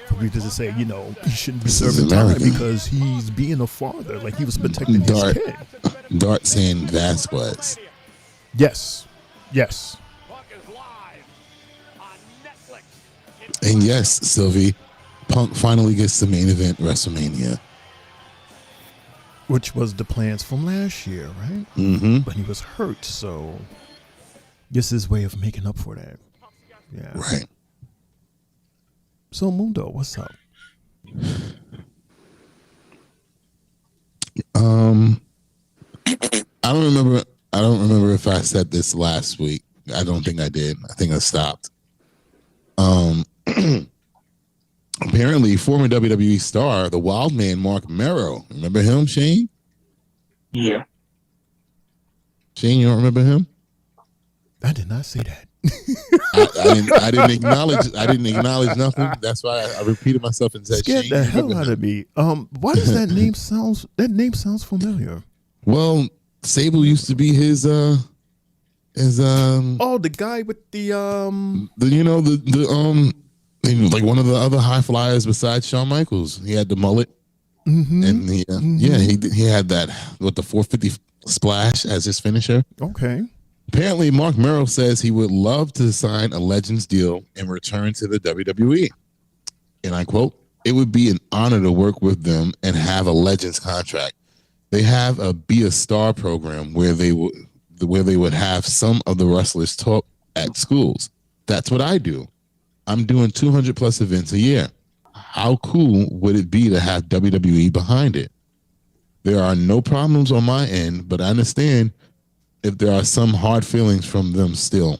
for people to say, he shouldn't be serving time because he's being a father, like he was protecting his kid. Dart saying Vasquez. Yes. And yes, Sylvie, Punk finally gets the main event WrestleMania. Which was the plans from last year, right? Mm-hmm. But he was hurt, so this is his way of making up for that. Yeah. Right. So Mundo, what's up? I don't remember if I said this last week. I don't think I did. I think I stopped. Apparently, former WWE star, the Wild Man, Mark Merrow. Remember him, Shane? Yeah. Shane, you don't remember him? I did not say that. I didn't acknowledge nothing. That's why I repeated myself and said, scared Shane, the hell out of me. Why does that name sounds familiar? Well, Sable used to be his oh, the guy with the like one of the other high flyers besides Shawn Michaels. He had the mullet, and he had that with the 450 splash as his finisher. Okay, Apparently, Mark Merrill says he would love to sign a Legends deal and return to the WWE. And I quote, "It would be an honor to work with them and have a Legends contract. They have a Be a Star program where they would have some of the wrestlers taught at schools. That's what I do. I'm doing 200 plus events a year. How cool would it be to have WWE behind it? There are no problems on my end, but I understand if there are some hard feelings from them still."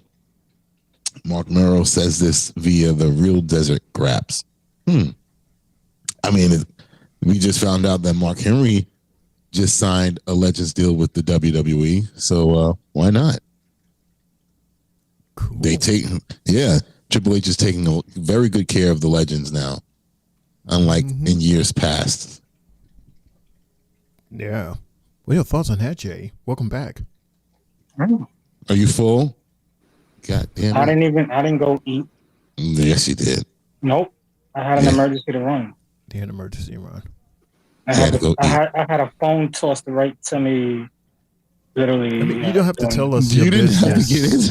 Mark Merrill says this via the Real Desert Graps. I mean, we just found out that Mark Henry just signed a Legends deal with the WWE, so why not? Cool. Triple H is taking a very good care of the Legends now, unlike in years past. Yeah. What are your thoughts on that, Jay? Welcome back. Are you full? God damn it. I didn't go eat. Yes, you did. Nope. I had an emergency to run. They had an emergency run. I had a phone tossed right to me. Literally. I mean, you don't have to tell us You your didn't have to business. get it.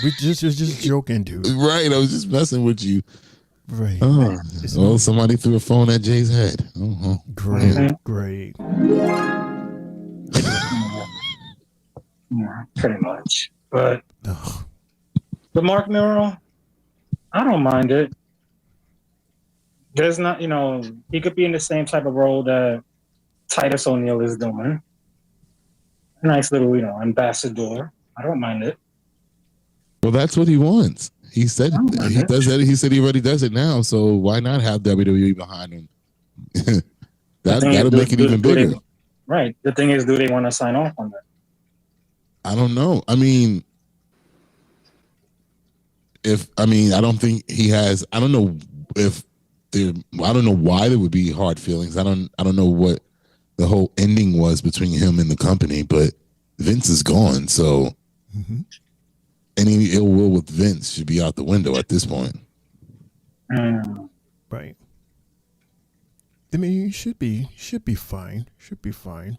We just joking, dude. Right. I was just messing with you. Right. Oh, well, somebody threw a phone at Jay's head. Great. Yeah, pretty much. But the Mark Merrill, I don't mind it. There's not, he could be in the same type of role that Titus O'Neil is doing. A nice little, ambassador. I don't mind it. Well, that's what he wants. He said he does that. He said he already does it now. So why not have WWE behind him? That'll make it even bigger. Right. The thing is, do they want to sign off on that? I don't know. I mean, I don't think he has. I don't know if there. I don't know why there would be hard feelings. I don't know what the whole ending was between him and the company. But Vince is gone, so any ill will with Vince should be out the window at this point. Right. I mean, you should be fine. Should be fine.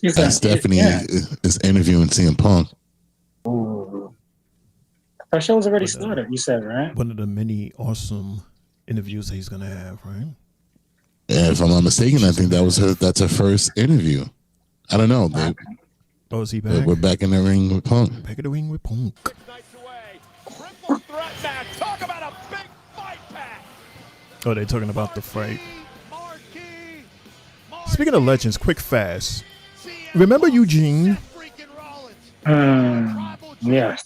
And Stephanie is interviewing CM Punk. Ooh. Our show's already started, you said, right? One of the many awesome interviews that he's going to have, right? Yeah, if I'm not mistaken, I think that's her first interview. I don't know. Is he back? We're back in the ring with Punk. Back in the ring with Punk. Talk about a big fight pack. Oh, they're talking about the fight. Speaking of Legends, quick fast. Remember Eugene? Yes.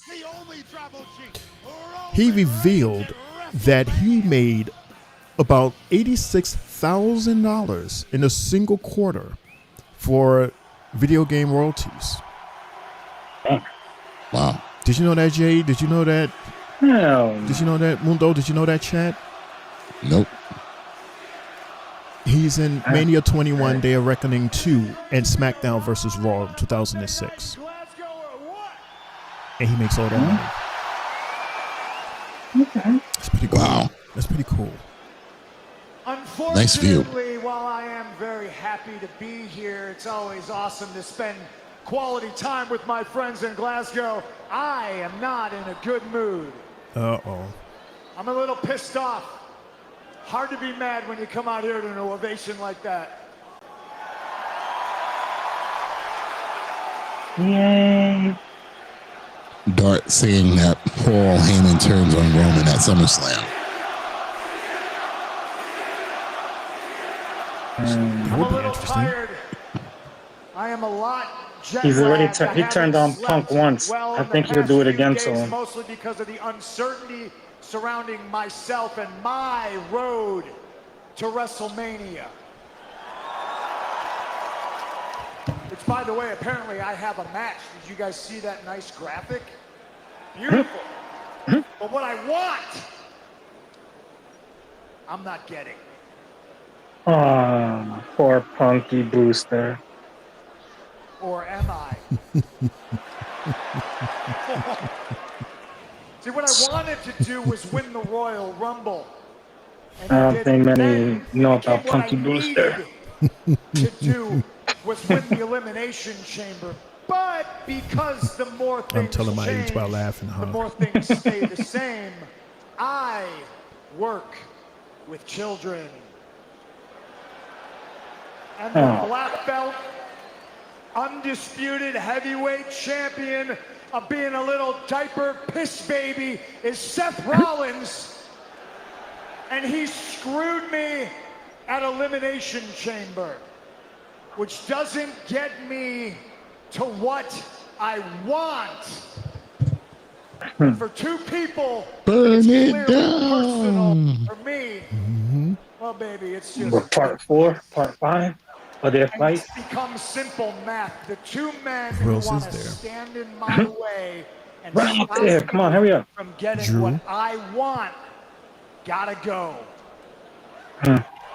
He revealed that he made about $86,000 in a single quarter for video game royalties. Wow. Did you know that, Jay? Did you know that? No. Did you know that, Mundo? Did you know that, chat? Nope. He's in Mania 21, Day of Reckoning 2, and SmackDown versus Raw 2006. And he makes all that money. Okay. That's pretty cool. Wow. That's pretty cool. Nice view. Unfortunately, while I am very happy to be here, it's always awesome to spend quality time with my friends in Glasgow. I am not in a good mood. Uh-oh. I'm a little pissed off. Hard to be mad when you come out here to an ovation like that. Yay. Dart saying that Paul Heyman turns on Roman at SummerSlam. That would be interesting. I am a lot He's already he turned on Punk once. I think he'll do it again to him. Mostly because of the uncertainty surrounding myself and my road to WrestleMania. Which, by the way, apparently I have a match. Did you guys see that nice graphic? Beautiful. But what I want, I'm not getting. Oh, poor Punky Brewster. Or am I? See, what I wanted to do was win the Royal Rumble. And I don't think many know about Punky Brewster. to do was win the Elimination Chamber. But because the more things I'm telling my age change, by laughing, the huh? more things stay the same. I work with children. And the black belt, undisputed heavyweight champion of being a little diaper piss baby is Seth Rollins. And he screwed me at Elimination Chamber, which doesn't get me to what I want. For two people, Burn it's it clearly down. personal. For me, well, baby, it's just What, part 4, part 5 of their and fight? it's become simple math. The two men Who who else want is to there? stand in my way and Run up stop there. Come on, hurry up. from getting Drew. what I want, gotta go.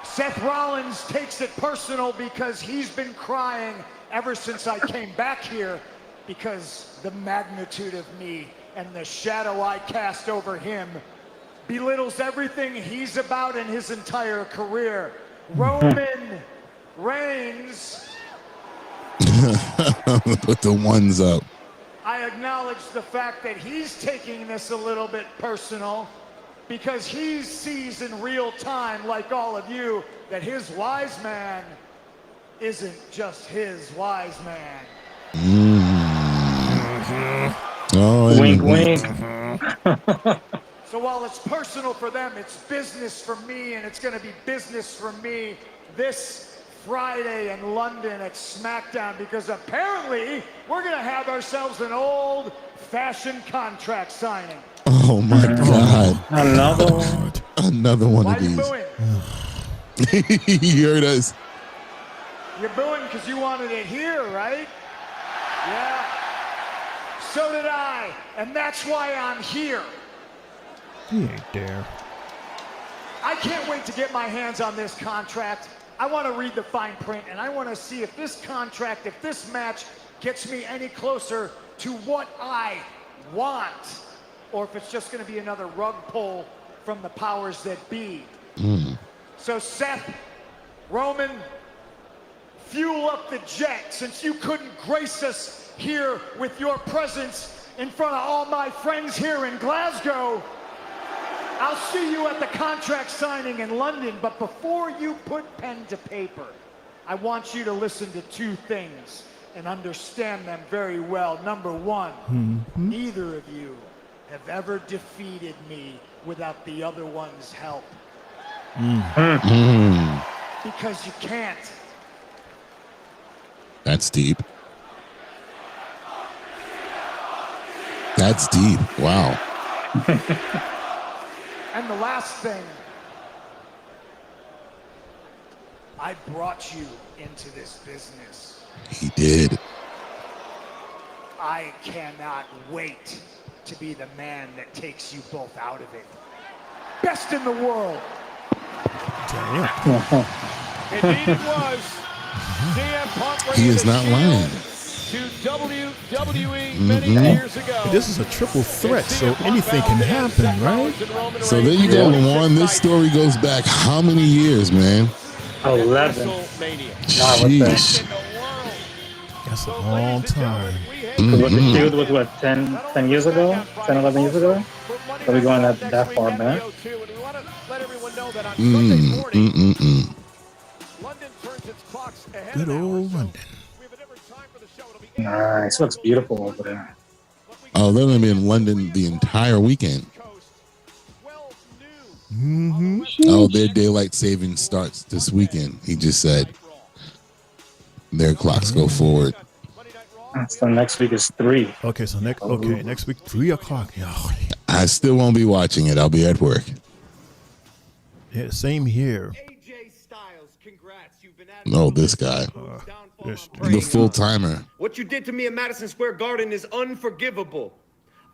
Seth Rollins takes it personal because he's been crying ever since I came back here because the magnitude of me and the shadow I cast over him belittles everything he's about in his entire career. Roman Reigns, Put the ones up. I acknowledge the fact that he's taking this a little bit personal because he sees in real time, like all of you, that his wise man isn't just his wise man. Oh, Wink, wink. So while it's personal for them, it's business for me, and it's going to be business for me this Friday in London at SmackDown, because apparently we're going to have ourselves an old-fashioned contract signing. Oh my God! Another one. Another one Why of you these. booing? You heard us. You're booing because you wanted it here, right? Yeah. So did I, and that's why I'm here. He ain't there. I can't wait to get my hands on this contract. I want to read the fine print, and I want to see if this contract, if this match gets me any closer to what I want, or if it's just going to be another rug pull from the powers that be. So Seth, Roman, fuel up the jet, since you couldn't grace us here with your presence in front of all my friends here in Glasgow. I'll see you at the contract signing in London, but before you put pen to paper, I want you to listen to two things and understand them very well. Number one, neither of you have ever defeated me without the other one's help. Because you can't. That's deep. That's deep. Wow. And the last thing, I brought you into this business. He did. I cannot wait to be the man that takes you both out of it. Best in the world. Damn. Indeed it was. CM Punk He is not lying. to WWE many years ago. This is a triple threat, so anything can happen, right? So there you go, Lamar. This story goes back how many years, man? 11. Sheesh. That's a long time. What the feud was, what, 10 years ago? 10, 11 years ago? Are we going that far back? Good old London. Nice. Looks beautiful over there. Oh, they're going to be in London the entire weekend. Oh, their daylight savings starts this weekend. He just said their clocks go forward. So next week is 3. Okay, so next week 3 o'clock. Yeah, I still won't be watching it. I'll be at work. yeah, same here. Oh, this guy. The full timer. What you did to me at Madison Square Garden is unforgivable.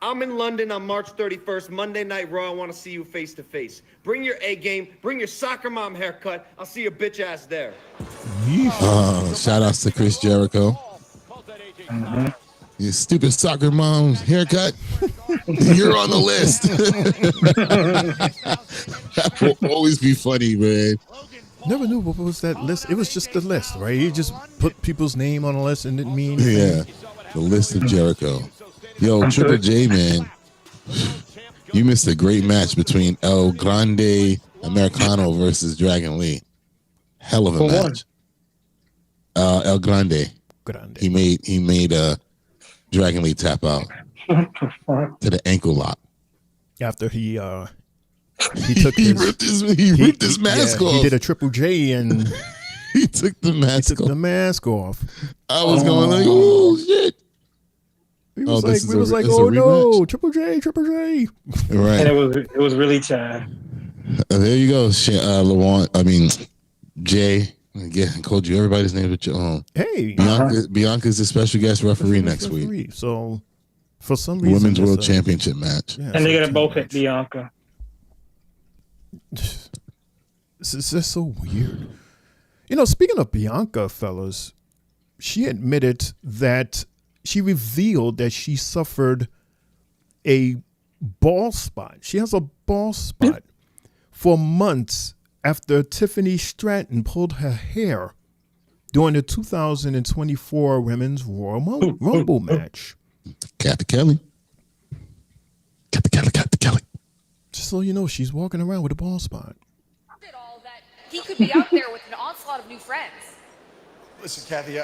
I'm in London on March 31st, Monday Night Raw. I want to see you face to face. Bring your A game. Bring your soccer mom haircut. I'll see your bitch ass there. Shout outs to Chris Jericho. You stupid soccer mom's haircut. You're on the list. That will always be funny, man. Never knew what was that list. It was just the list, right? You just put people's name on a list and didn't mean anything. Yeah. The list of Jericho. Yo, Triple J, man, you missed a great match between El Grande Americano versus Dragon Lee. Hell of a match. El Grande. He made Dragon Lee tap out to the ankle lock. After he took ripped his mask off. He did a Triple J and he took the mask off. I was going like, oh shit. We was like, oh no, Triple J. Right. And it was really Chad. There you go, Jay. Again, I called you everybody's name but your own. Hey, Bianca's the special guest referee next week. So, for some reason, Women's World Championship match. Yeah, and they're gonna both hit Bianca. This is just so weird. Speaking of Bianca, fellas, she admitted that she revealed that she suffered a bald spot. She has a bald spot for months after Tiffany Stratton pulled her hair during the 2024 Women's Royal Rumble match. Kathy Kelly. Just so you know, she's walking around with a bald spot. He could be out there with an onslaught of new friends. Listen, Kathy,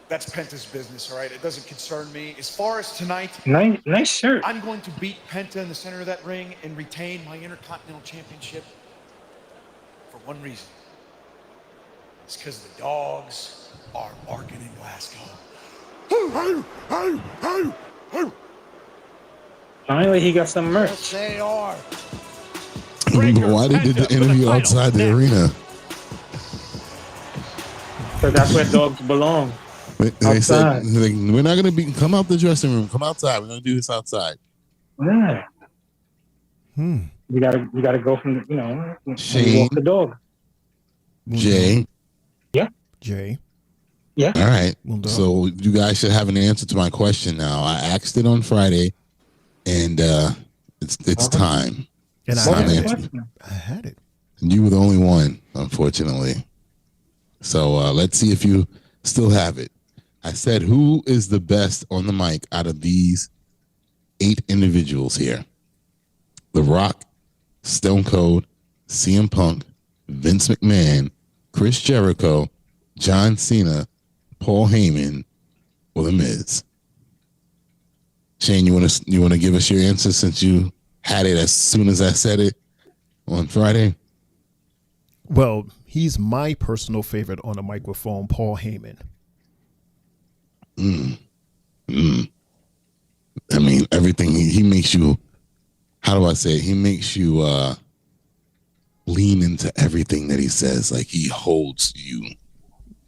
that's Penta's business, all right? It doesn't concern me. As far as tonight, nice shirt. I'm going to beat Penta in the center of that ring and retain my Intercontinental Championship for one reason. It's because the dogs are barking in Glasgow. Finally, he got some merch. Yes, they are. Why they did the interview outside the arena? Because that's where dogs belong. They said, we're not going to come out the dressing room. Come outside. We're going to do this outside. Yeah. You gotta go from Shane, walk the dog. Jay. Yeah. Jay. Yeah. All right. So you guys should have an answer to my question now. I asked it on Friday, and it's time. And I had it. You were the only one, unfortunately. So let's see if you still have it. I said, who is the best on the mic out of these 8 individuals here? The Rock, Stone Cold, CM Punk, Vince McMahon, Chris Jericho, John Cena, Paul Heyman, or The Miz? Shane, you want to give us your answer since you had it as soon as I said it on Friday? Well, he's my personal favorite on the microphone, Paul Heyman. I mean, everything he makes you, how do I say it? He makes you lean into everything that he says. Like he holds you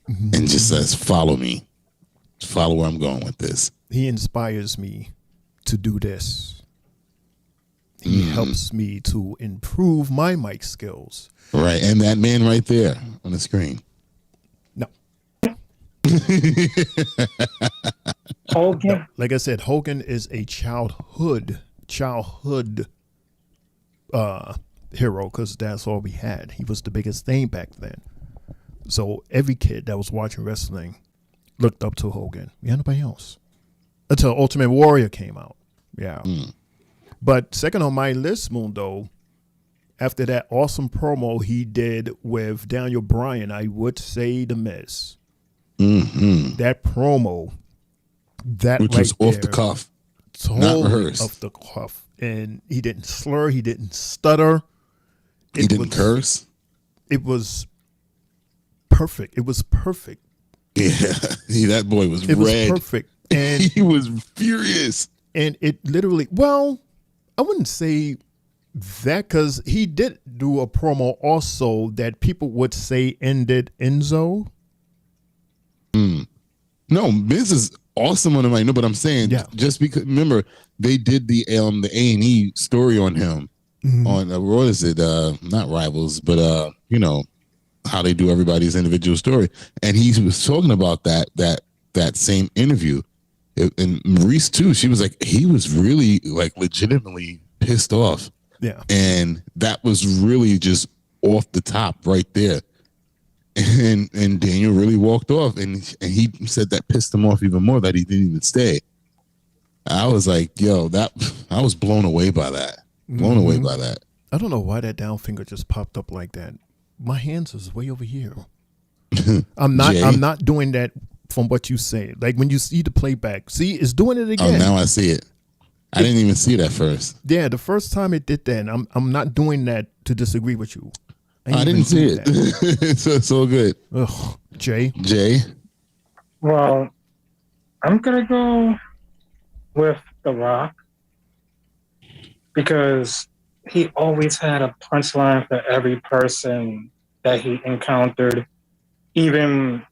and just says, follow me. Follow where I'm going with this. He inspires me to do this. He helps me to improve my mic skills. Right. And that man right there on the screen. No. Hogan. Like I said, Hogan is a childhood hero because that's all we had. He was the biggest thing back then. So every kid that was watching wrestling looked up to Hogan. Yeah, nobody else. Until Ultimate Warrior came out. Yeah. But second on my list, Mundo, after that awesome promo he did with Daniel Bryan, I would say The Miz. That promo, which was off the cuff, not rehearsed. Off the cuff, and he didn't slur, he didn't stutter, he didn't curse. It was perfect. It was perfect. Yeah, that boy was red. It was perfect, and he was furious. And it literally, well, I wouldn't say that because he did do a promo also that people would say ended Enzo. No, Miz is awesome on the mic. No, but I'm saying just because remember they did the A&E story on him on what is it? Not Rivals, but how they do everybody's individual story, and he was talking about that same interview. And Maurice too. She was like, he was really like legitimately pissed off. Yeah, and that was really just off the top right there. and Daniel really walked off, and he said that pissed him off even more that he didn't even stay. I was like, yo, I was blown away by that. Blown away by that. I don't know why that down finger just popped up like that. My hands is way over here. I'm not doing that from what you say. Like when you see the playback, see, it's doing it again. Oh, now I see it. I didn't even see that first. Yeah, the first time it did that. I'm not doing that to disagree with you. I didn't see it. It's all good. Ugh, Jay. Well, I'm gonna go with The Rock because he always had a punchline for every person that he encountered. Even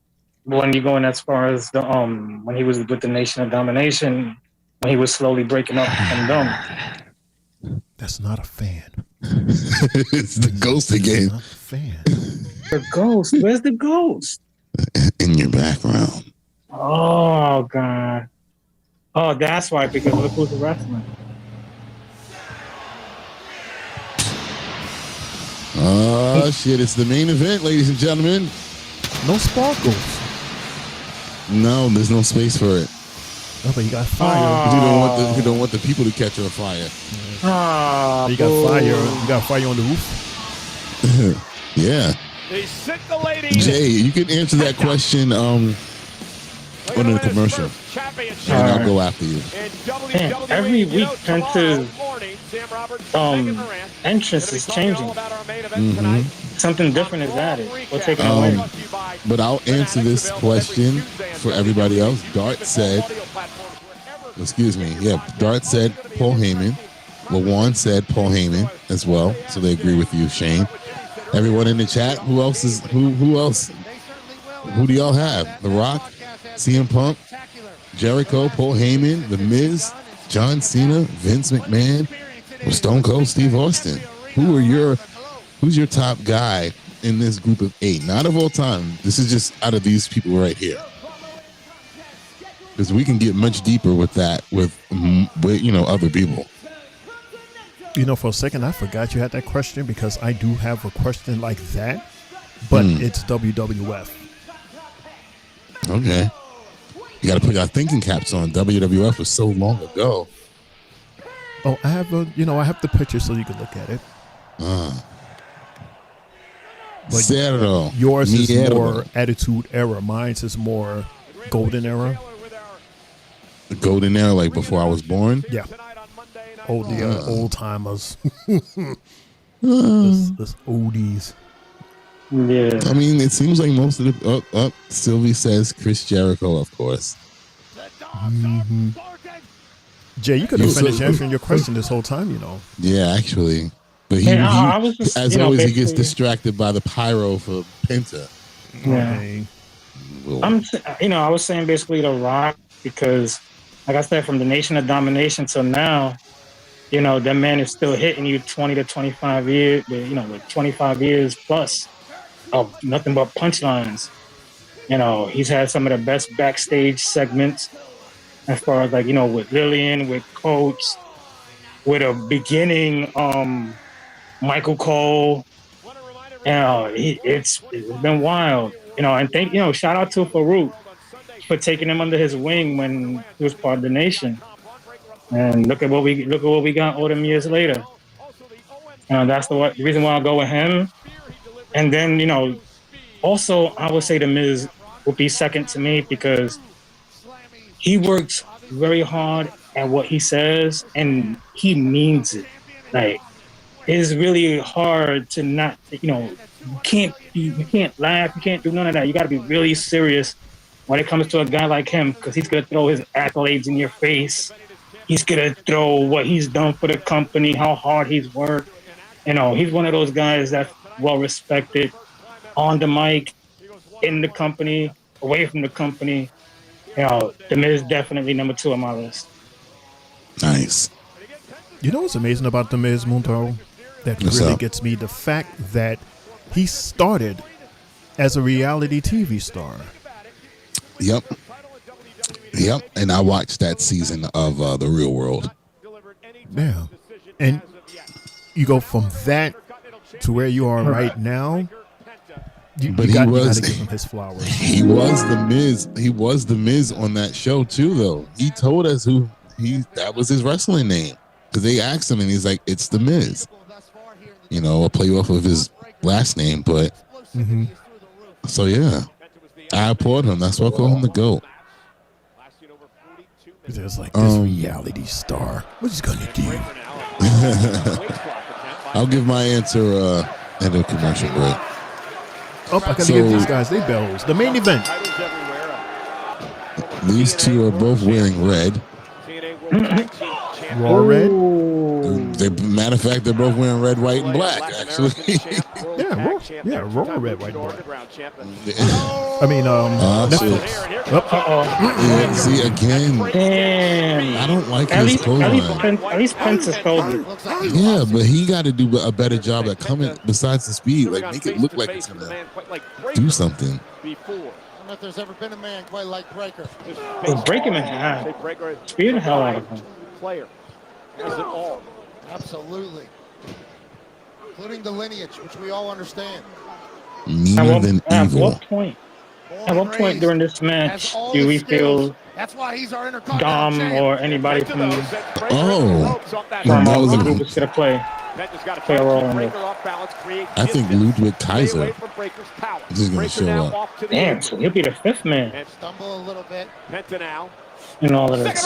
when you're going as far as the when he was with the Nation of Domination, when he was slowly breaking up from them. That's not a fan. It's the ghost again. Not a fan. The ghost. Where's the ghost? In your background. Oh God. Oh, that's why. Because look who's wrestling. Oh shit! It's the main event, ladies and gentlemen. No sparkles. No, there's no space for it. Oh, but you got fire. You don't want the people to catch on fire. You got fire. You got fire on the roof. Yeah. Jay, you can answer that question under the commercial, and I'll go after you. Man, every week Pence's entrance is changing. Something different is added. We'll take it away. But I'll answer this question for everybody else. Dart said Paul Heyman. LaJuan said Paul Heyman as well, so they agree with you, Shane. Everyone in the chat, who else? Who do y'all have? The Rock, CM Punk, Jericho, Paul Heyman, The Miz, John Cena, Vince McMahon, or Stone Cold Steve Austin? Who's your top guy in this group of 8? Not of all time. This is just out of these people right here. Because we can get much deeper with that with other people. For a second, I forgot you had that question because I do have a question like that, but it's WWF. Okay. You got to put our thinking caps on. WWF was so long ago. Oh, I have I have the picture so you can look at it. Cerro. Yours is more Attitude Era. Mine is more Golden Era. The Golden Era, like before I was born? Yeah. Old timers. This oldies. Yeah. I mean, it seems like most of the Sylvie says Chris Jericho, of course. Jay, you could have finished answering your question this whole time, Yeah, actually. But he as always, he gets distracted by the pyro for Penta. Yeah. I was saying basically The Rock because, like I said, from the Nation of Domination till now, that man is still hitting you 20 to 25 years, with 25 years plus of nothing but punchlines. He's had some of the best backstage segments as far as with Lillian, with Coach, with a beginning Michael Cole. It's been wild. And shout out to Farouk for taking him under his wing when he was part of the Nation. And look at what we got all them years later. That's the reason why I'll go with him. And then, also I would say The Miz would be second to me because he works very hard at what he says and he means it. Like, it's really hard to not, you can't laugh, you can't do none of that. You got to be really serious when it comes to a guy like him because he's going to throw his accolades in your face. He's going to throw what he's done for the company, how hard he's worked. He's one of those guys that's well-respected on the mic, in the company, away from the company. The Miz is definitely number 2 on my list. Nice. What's amazing about The Miz, Mundo? That really gets me, the fact that he started as a reality TV star. Yep, and I watched that season of The Real World. Yeah, and you go from that to where you are right now. You But got he to give him his flowers. He was the Miz. He was the Miz on that show too, though. He told us that was his wrestling name, because they asked him and he's like, "It's the Miz." You know, a play off of his last name, but so yeah, I applaud him. That's why I call him the GOAT. There's like this reality star. What's he gonna do? I'll give my answer at a commercial break. Oh, I gotta give these guys their bells. The main event. These two are both wearing red. Raw red. Matter of fact, they're both wearing red, white, and black. Actually, raw red, white, and black. I mean, Netflix. Yeah, see again. Damn. I don't like his clothesline. At least Pence is cold. Yeah, but he got to do a better job at coming. Besides the speed, like make it look like it's gonna do something. I don't know if there's ever been a man quite like Breaker. Break him in half. Speed the hell out of him. Player has it all. Absolutely. Including the lineage, which we all understand. Meaner than evil. At what point during this match do we feel that's why he's our Intercontinental Dom or anybody from that was a group is gonna play a role in this? I think Ludwig Kaiser is going to show up. Damn, so he'll be the fifth man. Stumble a little bit. Penta now. In all of this.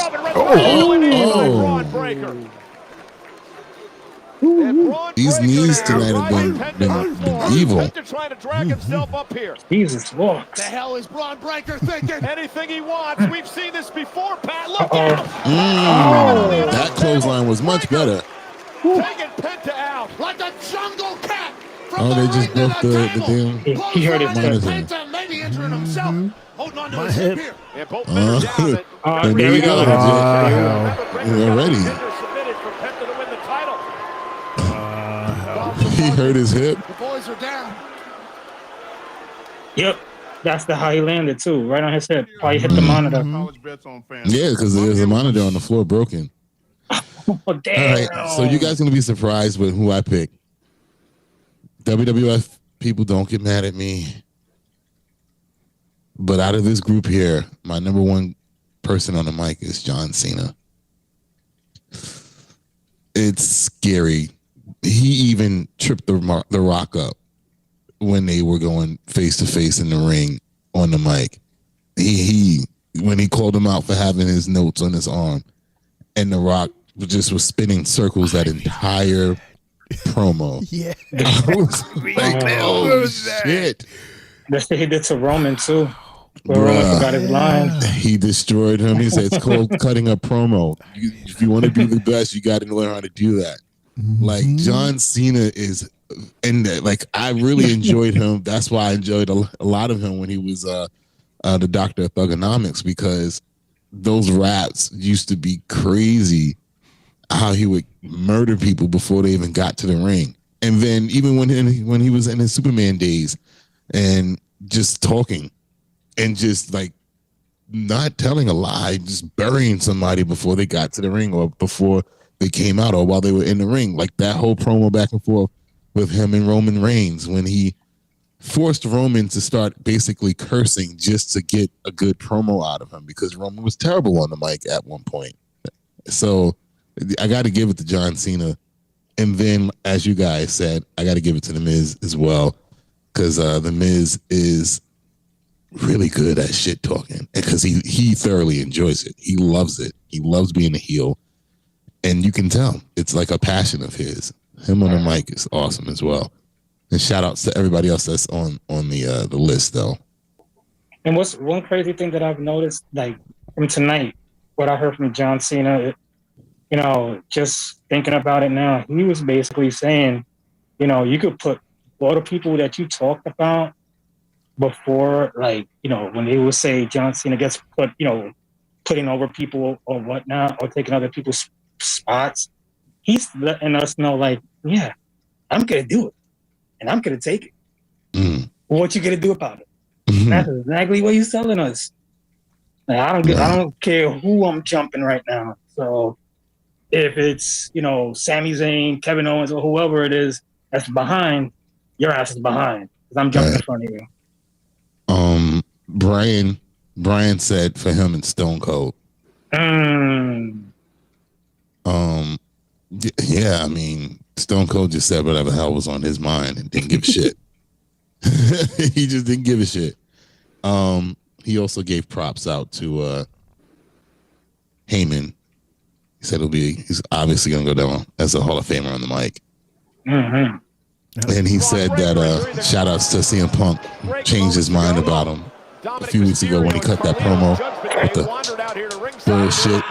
These knees tonight have been evil. Trying to drag himself up here. Jesus, what? The hell is Braun Breaker thinking? Anything he wants. We've seen this before, Pat. Look out! That clothesline was much better. Taking Penta out like a jungle cat. They just broke the damn. He heard it. Penta maybe injuring himself. Holding on to his hip here. And both men down. There we go. Already. Submitted for Penta to win the title. He hurt his hip. The boys are down. Yep. That's how he landed too, right on his hip. Why he hit the monitor. Yeah, because there's a monitor on the floor broken. Oh, damn. All right, so you guys gonna be surprised with who I pick. WWF people, don't get mad at me. But out of this group here, my number one person on the mic is John Cena. It's scary. He even tripped the Rock up when they were going face to face in the ring on the mic. He when he called him out for having his notes on his arm, and the Rock just was spinning circles that entire promo. Yeah, I was like, oh shit. That's what he did to Roman too. Roman forgot his line. He destroyed him. He said it's called cutting a promo. If you want to be the best, you got to learn how to do that. Like John Cena is, and like I really enjoyed him. That's why I enjoyed a lot of him when he was the Doctor of Thugonomics, because those raps used to be crazy. How he would murder people before they even got to the ring, and then even when he was in his Superman days, and just talking, and just like not telling a lie, just burying somebody before they got to the ring or before they came out or while they were in the ring. Like that whole promo back and forth with him and Roman Reigns when he forced Roman to start basically cursing just to get a good promo out of him, because Roman was terrible on the mic at one point. So I got to give it to John Cena. And then, as you guys said, I got to give it to The Miz as well, because The Miz is really good at shit talking, because he thoroughly enjoys it. He loves it. He loves being a heel. And you can tell it's like a passion of his. Him on the mic is awesome as well. And shout outs to everybody else that's on the list, though. And what's one crazy thing that I've noticed, like from tonight, what I heard from John Cena, just thinking about it now, he was basically saying, you could put all the people that you talked about before, like, when they would say John Cena gets put, putting over people or whatnot, or taking other people's spots, he's letting us know, like, yeah, I'm gonna do it, and I'm gonna take it. What you gonna do about it? That's exactly what he's telling us. Like, I don't care who I'm jumping right now. So if it's Sami Zayn, Kevin Owens, or whoever it is that's behind, your ass is behind, because I'm jumping in front of you. Brian said for him and Stone Cold. Yeah, I mean, Stone Cold just said whatever the hell was on his mind and didn't give a shit. He just didn't give a shit. He also gave props out to Heyman. He said he's obviously going to go down as a Hall of Famer on the mic. Mm-hmm. And he said that shout outs to CM Punk changed his mind about him a few weeks ago when he cut that promo with the bullshit.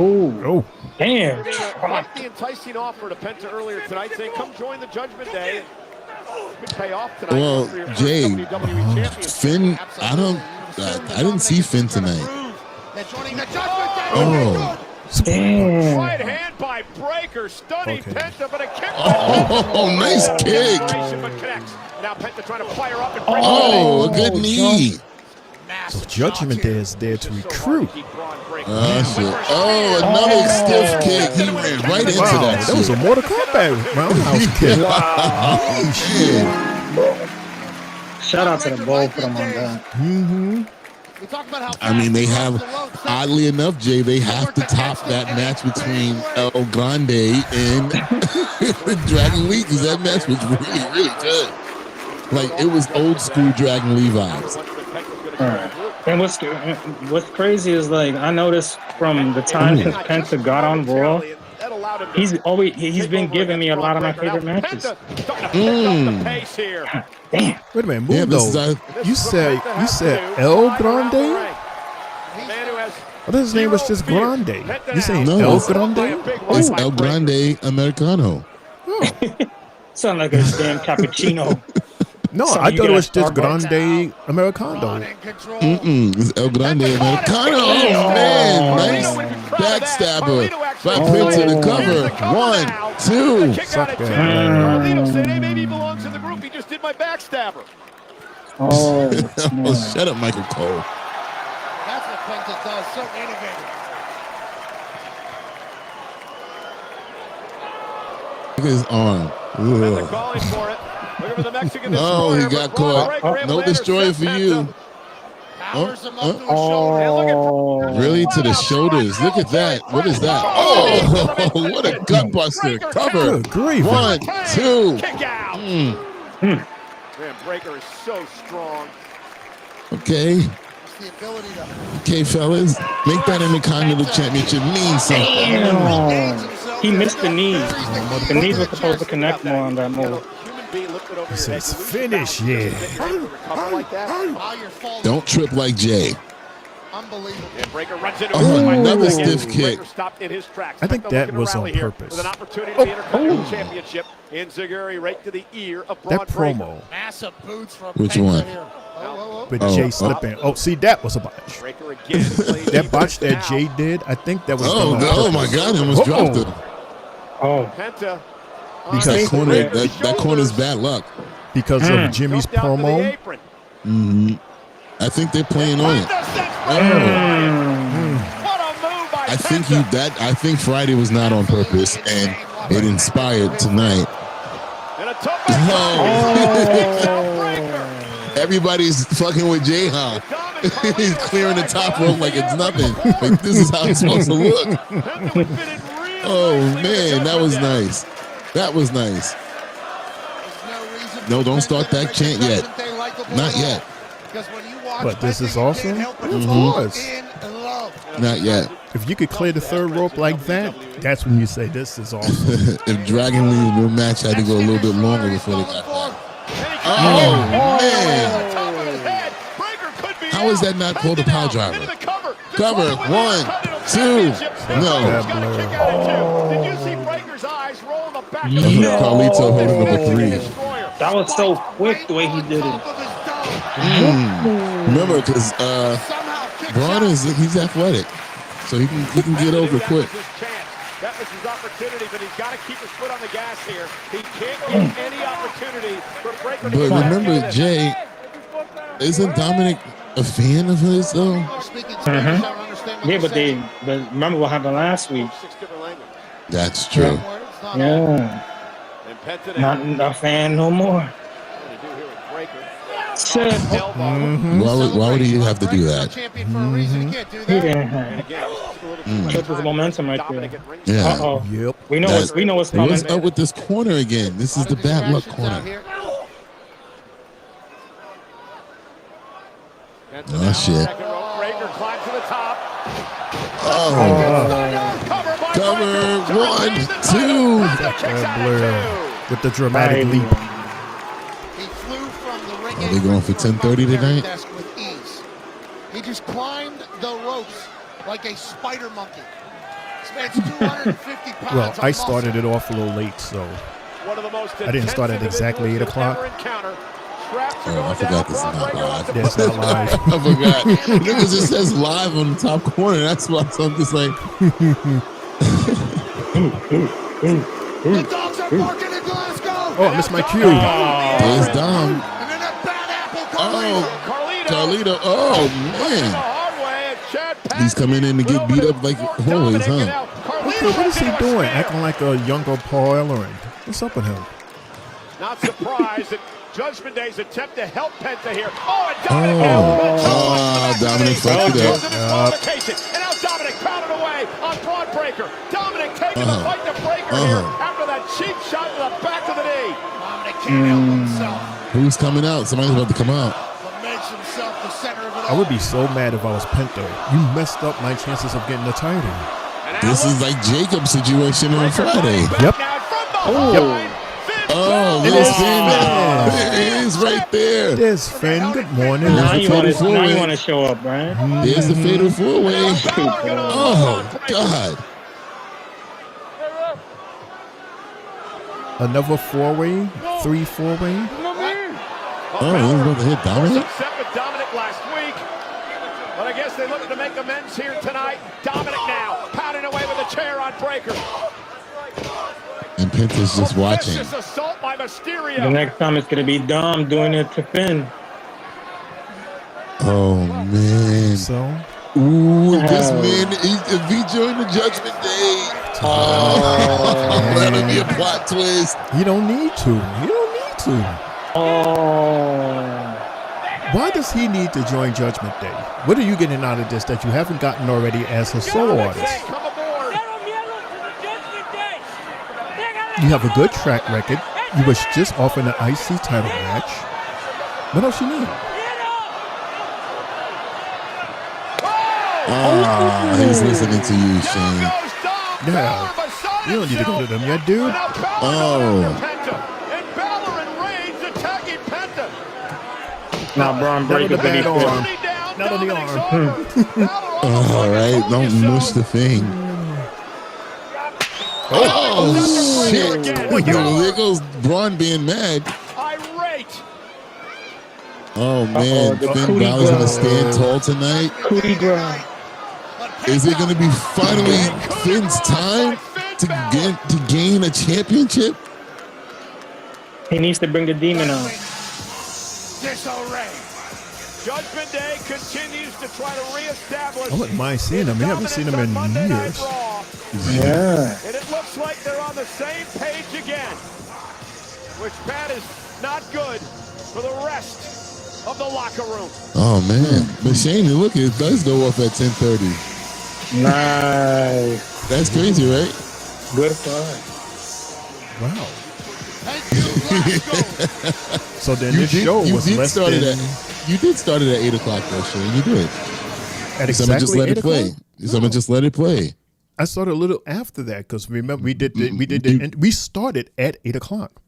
Oh, damn. Like the enticing offer to Penta earlier tonight, saying, come join the Judgment Day. Could pay off tonight. Well, for your first Jay, WWE championship. Finn, I didn't see Finn tonight. Oh, damn. Right hand by Breaker, stunning Penta, but a kick. Oh, nice kick. But connects. Now Penta trying to fire up and break. Oh, a good knee. So Judgment Day is there to recruit. Shit. Oh, another stiff kick. He ran right into that. That was a Mortal Kombat roundhouse kick. Oh, shit. Shout out to the Bowl for them on that. Mm-hmm. I mean, they have, oddly enough, Jay, they have to top that match between El Grande and Dragon Lee, because that match was really, really good. Like, it was old school Dragon Lee vibes. And what's crazy is, like, I noticed from the time since Penta got on Raw, he's been giving me a lot of my favorite matches. Damn. Wait a minute, Mundo. You said El Grande? I thought his name was just Grande. You saying El Grande? It's El Grande Americano. Sound like a damn cappuccino. No, I thought it was just Grande Americano. It's El Grande Americano. Oh, man. Nice backstabber. By Prince to the cover. 1, 2. Carlito said, hey, maybe he belongs in the group. He just did my backstabber. Oh, shut up, Michael Cole. That's what Penta does. So innovative. Look at his arm. They're calling for it. Look for the Mexican oh, he got caught. No destroyer for you. Really? To the shoulders. Look at that. What is that? Oh, what a gut buster. Cover. 1, 2. Kick out. Man, Breaker is so strong. Okay. Okay, fellas. Make that Intercontinental Championship mean something. Damn. He missed the knees. The knees were supposed to connect more on that move. He says finish, yeah. Don't trip like Jay. Unbelievable. Another stiff kick. I think that was on purpose. With an opportunity to be Intercontinental Championship in Zaguri right to the ear of Braun That promo. Massive boots from Which one? With Jay slipping. Oh, see, that was a botch. That botch that Jay did, I think that was done on oh purpose. my God, he almost dropped it. Oh. Penta. That corner's bad luck. Because of Jimmy's promo. I think they're playing on it. I think Friday was not on purpose, and it inspired tonight. Everybody's fucking with Jay, huh? He's clearing the top rope like it's nothing. Like, this is how it's supposed to look. Oh man, that was nice. That was nice. No, don't start that chant yet. Not yet. But this is awesome. Of course. Not yet. If you could clear the third rope like that, that's when you say this is awesome. If Dragon Lee's match had to go a little bit longer before they got back. Oh man! How is that not called a power driver? Cover. 1, 2. No. Did you see Breaker's eyes roll in the back of the Carlito holding up a 3. That was so quick the way he did it. Remember, because Braun he's athletic, so he can get over quick. That was his opportunity, but he's got to keep his foot on the gas here. He can't get any opportunity for Breaker. But remember, Jay, isn't Dominic a fan of his though? Yeah, but remember what happened last week. That's true. Yeah. Not a fan no more. Why would he have to do that? He didn't have. Took his momentum right there. Yeah. Uh-oh. Yep. We know what's coming. What's up with this corner again? This is the bad luck corner. Oh shit. Cover 1, 2. Blair with the dramatic leap. Are they going for 10:30 tonight? With ease. He just climbed the ropes like a spider monkey. This man's 250 pounds. Well, I started it off a little late, so I didn't start at exactly 8 o'clock. Oh, I forgot this is not live. That's not live. I forgot. Because it says live on the top corner. That's why I'm just like. The dogs are barking in Glasgow. Oh, I missed my cue. There's Dom. Carlito. Oh, man. He's coming in to get beat up like always, huh? Okay, what is he doing? Acting like a younger Paul Ellering. What's up with him? Not surprised at Judgment Day's attempt to help Penta here. Oh, and Dominic fucked it up. And now Dominic pounded away on Broad Breaker. Dominic taking the fight to Breaker here after that cheap shot to the back of the knee. Dominic can't help himself. Who's coming out? Somebody's about to come out. I would be so mad if I was Penta. You messed up my chances of getting the title. This is like Jacob's situation on Friday. Yep. Oh, there's Finn. There it is right there. There's Finn. Good morning. Now you want to show up, Brian. There's the fatal four-way. Oh, God. Another four-way? 3-4-way? Oh, he's going to hit Dominic? Upset with Dominic last week. But I guess they look to make amends here tonight. Dominic now pounding away with a chair on Breaker. And Penta's just watching. Assault by Mysterio. The next time it's going to be Dom doing it to Finn. Oh, man. So? Ooh, this man, if he joined the Judgment Day, that'll be a plot twist. You don't need to. You don't need to. Why does he need to join Judgment Day? What are you getting out of this that you haven't gotten already as a solo artist? You have a good track record. You was just off in an IC title match. What else you need? He's listening to you, Shane. Yeah. You don't need to go to them yet, dude. Now Braun Breaker the bad arm. Not on the arm. All right, don't mush the thing. Oh, shit. There goes Braun being mad. Irate. Oh, man. Finn Balor's going to stand tall tonight. Is it going to be finally Finn's time to gain a championship? He needs to bring the demon out. Disarray. Judgment Day continues to try to reestablish. I wouldn't mind seeing him. We haven't seen him in years. Yeah. And it looks like they're on the same page again, which, Pat, is not good for the rest of the locker room. Oh, man. But Shane, look, it does go off at 10:30. Nice. That's crazy, right? Good fun. Wow. So then this show was less than... You did start it at 8 o'clock, though, Shane. You did. At Someone exactly just let 8 it play. o'clock? Someone just let it play. I started a little after that because remember we started at 8 o'clock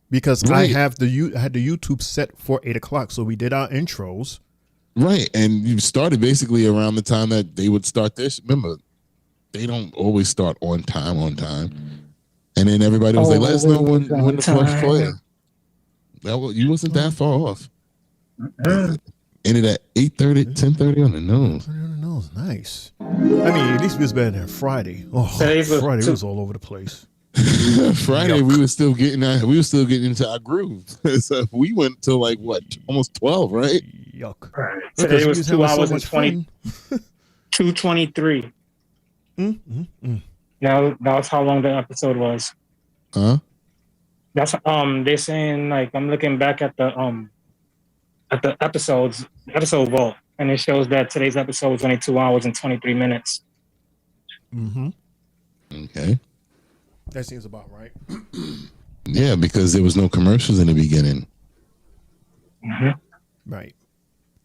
because I had the YouTube set for 8 o'clock, so we did our intros. Right, and you started basically around the time that they would start this. Remember, they don't always start on time. And then everybody was like, "Let us know when the first player." You wasn't that far off. Ended at 8:30, 10:30 on the nose. On the nose, nice. I mean, at least it was better than Friday. Oh, Friday was all over the place. Friday, we were still getting into our groove. So we went till like what, almost 12, right? Yuck. Today was 2 hours and 2:23. That's how long the episode was. Huh? That's they're saying, like, I'm looking back at the at the episode vault, and it shows that today's episode was only 2 hours and 23 minutes. Mm-hmm. Okay. That seems about right. Yeah, because there was no commercials in the beginning. Mm-hmm. Right.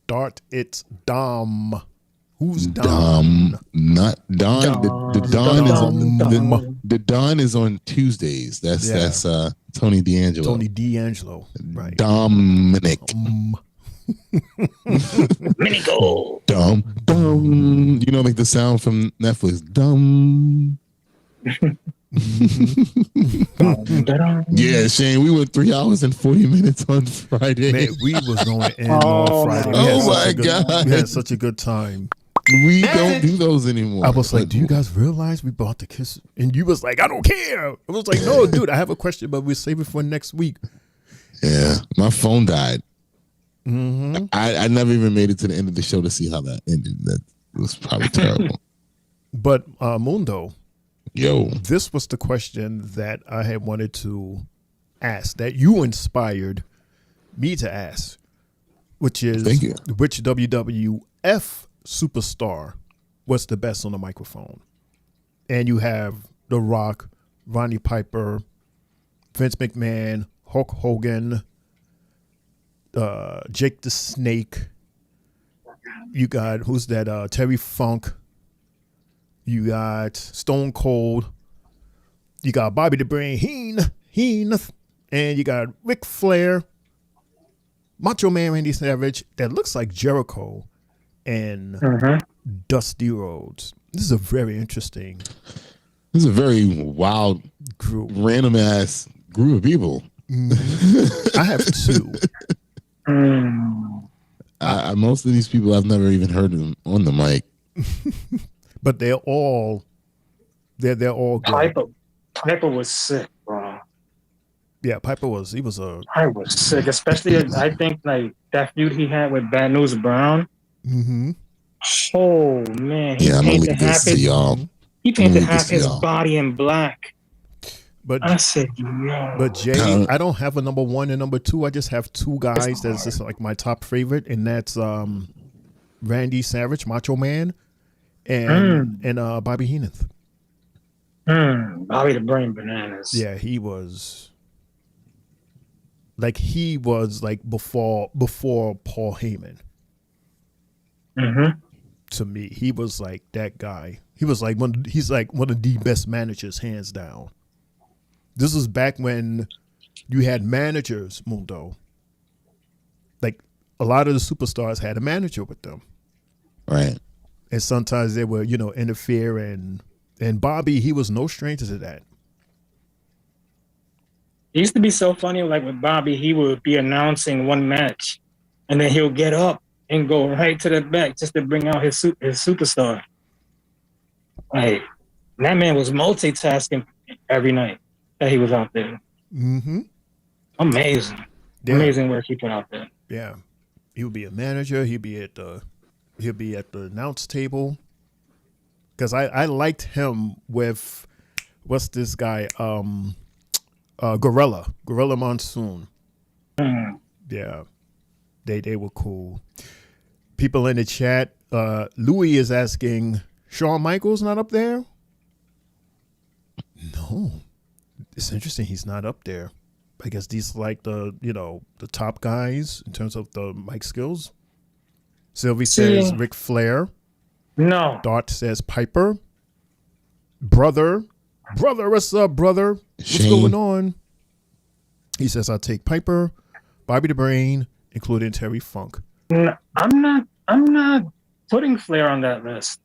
Dart, it's Dom. Who's Dom? Dom, not Don. The Don is on the Don is on Tuesdays. That's Tony D'Angelo. Tony D'Angelo. Right. Dominic. Minigo. Dum. You know, like the sound from Netflix. Dum. Yeah, Shane, we went 3 hours and 40 minutes on Friday. Man, we was going in on Friday. My God. We had such a good time. We don't do those anymore. I was like, do you guys realize we bought the Kiss? And you was like, I don't care. I was like, no, dude, I have a question, but we'll save it for next week. Yeah, my phone died. Mm-hmm. I never even made it to the end of the show to see how that ended. That was probably terrible. But Mundo, yo, this was the question that I had wanted to ask, that you inspired me to ask, which is, which WWF superstar was the best on the microphone? And you have The Rock, Roddy Piper, Vince McMahon, Hulk Hogan, Jake the Snake. You got, who's that? Terry Funk. You got Stone Cold. You got Bobby the Brain Heenan, and you got Ric Flair, Macho Man Randy Savage. That looks like Jericho, and Dusty Rhodes. This is a very interesting. This is a very wild, random ass group of people. I have two. Most of these people I've never even heard of them on the mic. But they're all good. Piper was sick, bro. Yeah, Piper was sick, especially I think like that feud he had with Bad News Brown. Mm-hmm. Oh man, he painted half his body in black. But I said, yo. But Jay, I don't have a number one and number two. I just have two guys that's just like my top favorite, and that's Randy Savage, Macho Man, and Bobby Heenan. Bobby the Brain Bananas. Yeah, he was like before Paul Heyman. To me, he was like that guy. He was like he's like one of the best managers, hands down. This is back when you had managers, Mundo. Like a lot of the superstars had a manager with them. Right. And sometimes they would, interfere, and Bobby, he was no stranger to that. It used to be so funny, like with Bobby, he would be announcing one match and then he'll get up and go right to the back just to bring out his superstar. Like, that man was multitasking every night that he was out there. Mm-hmm. Amazing. Yeah. Amazing work he put out there. Yeah. He would be a manager. He'll be at the announce table. Because I liked him with, what's this guy? Gorilla Monsoon. Yeah. They were cool. People in the chat, Louis is asking, Shawn Michaels not up there? No. It's interesting he's not up there. I guess these like the top guys in terms of the mic skills. Sylvie says Ric Flair. No. Dart says Piper. Brother, what's up, brother? What's going on? He says I'll take Piper, Bobby the Brain, including Terry Funk. No, I'm not putting Flair on that list.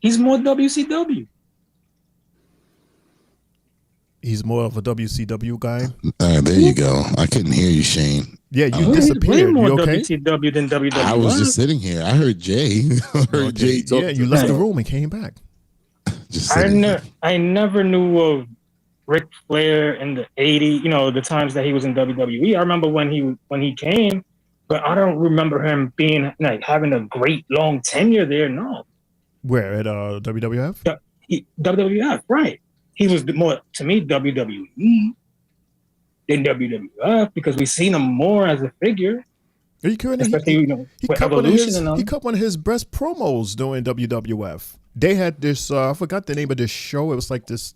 He's more WCW. He's more of a WCW guy. There you go. I couldn't hear you, Shane. Yeah, you disappeared. Way more you okay? WCW than WWE. I was just sitting here. I heard Jay. Jay yeah, you left the room and came back. I never knew of Ric Flair in the 80s, the times that he was in WWE. I remember when he came, but I don't remember him being like having a great long tenure there. No. Where at WWF? WWF, right? He was more to me WWE than WWF because we've seen him more as a figure. Are you kidding? Especially He with cut one of Evolution his he cut one of his best promos during WWF. They had this I forgot the name of this show. It was like this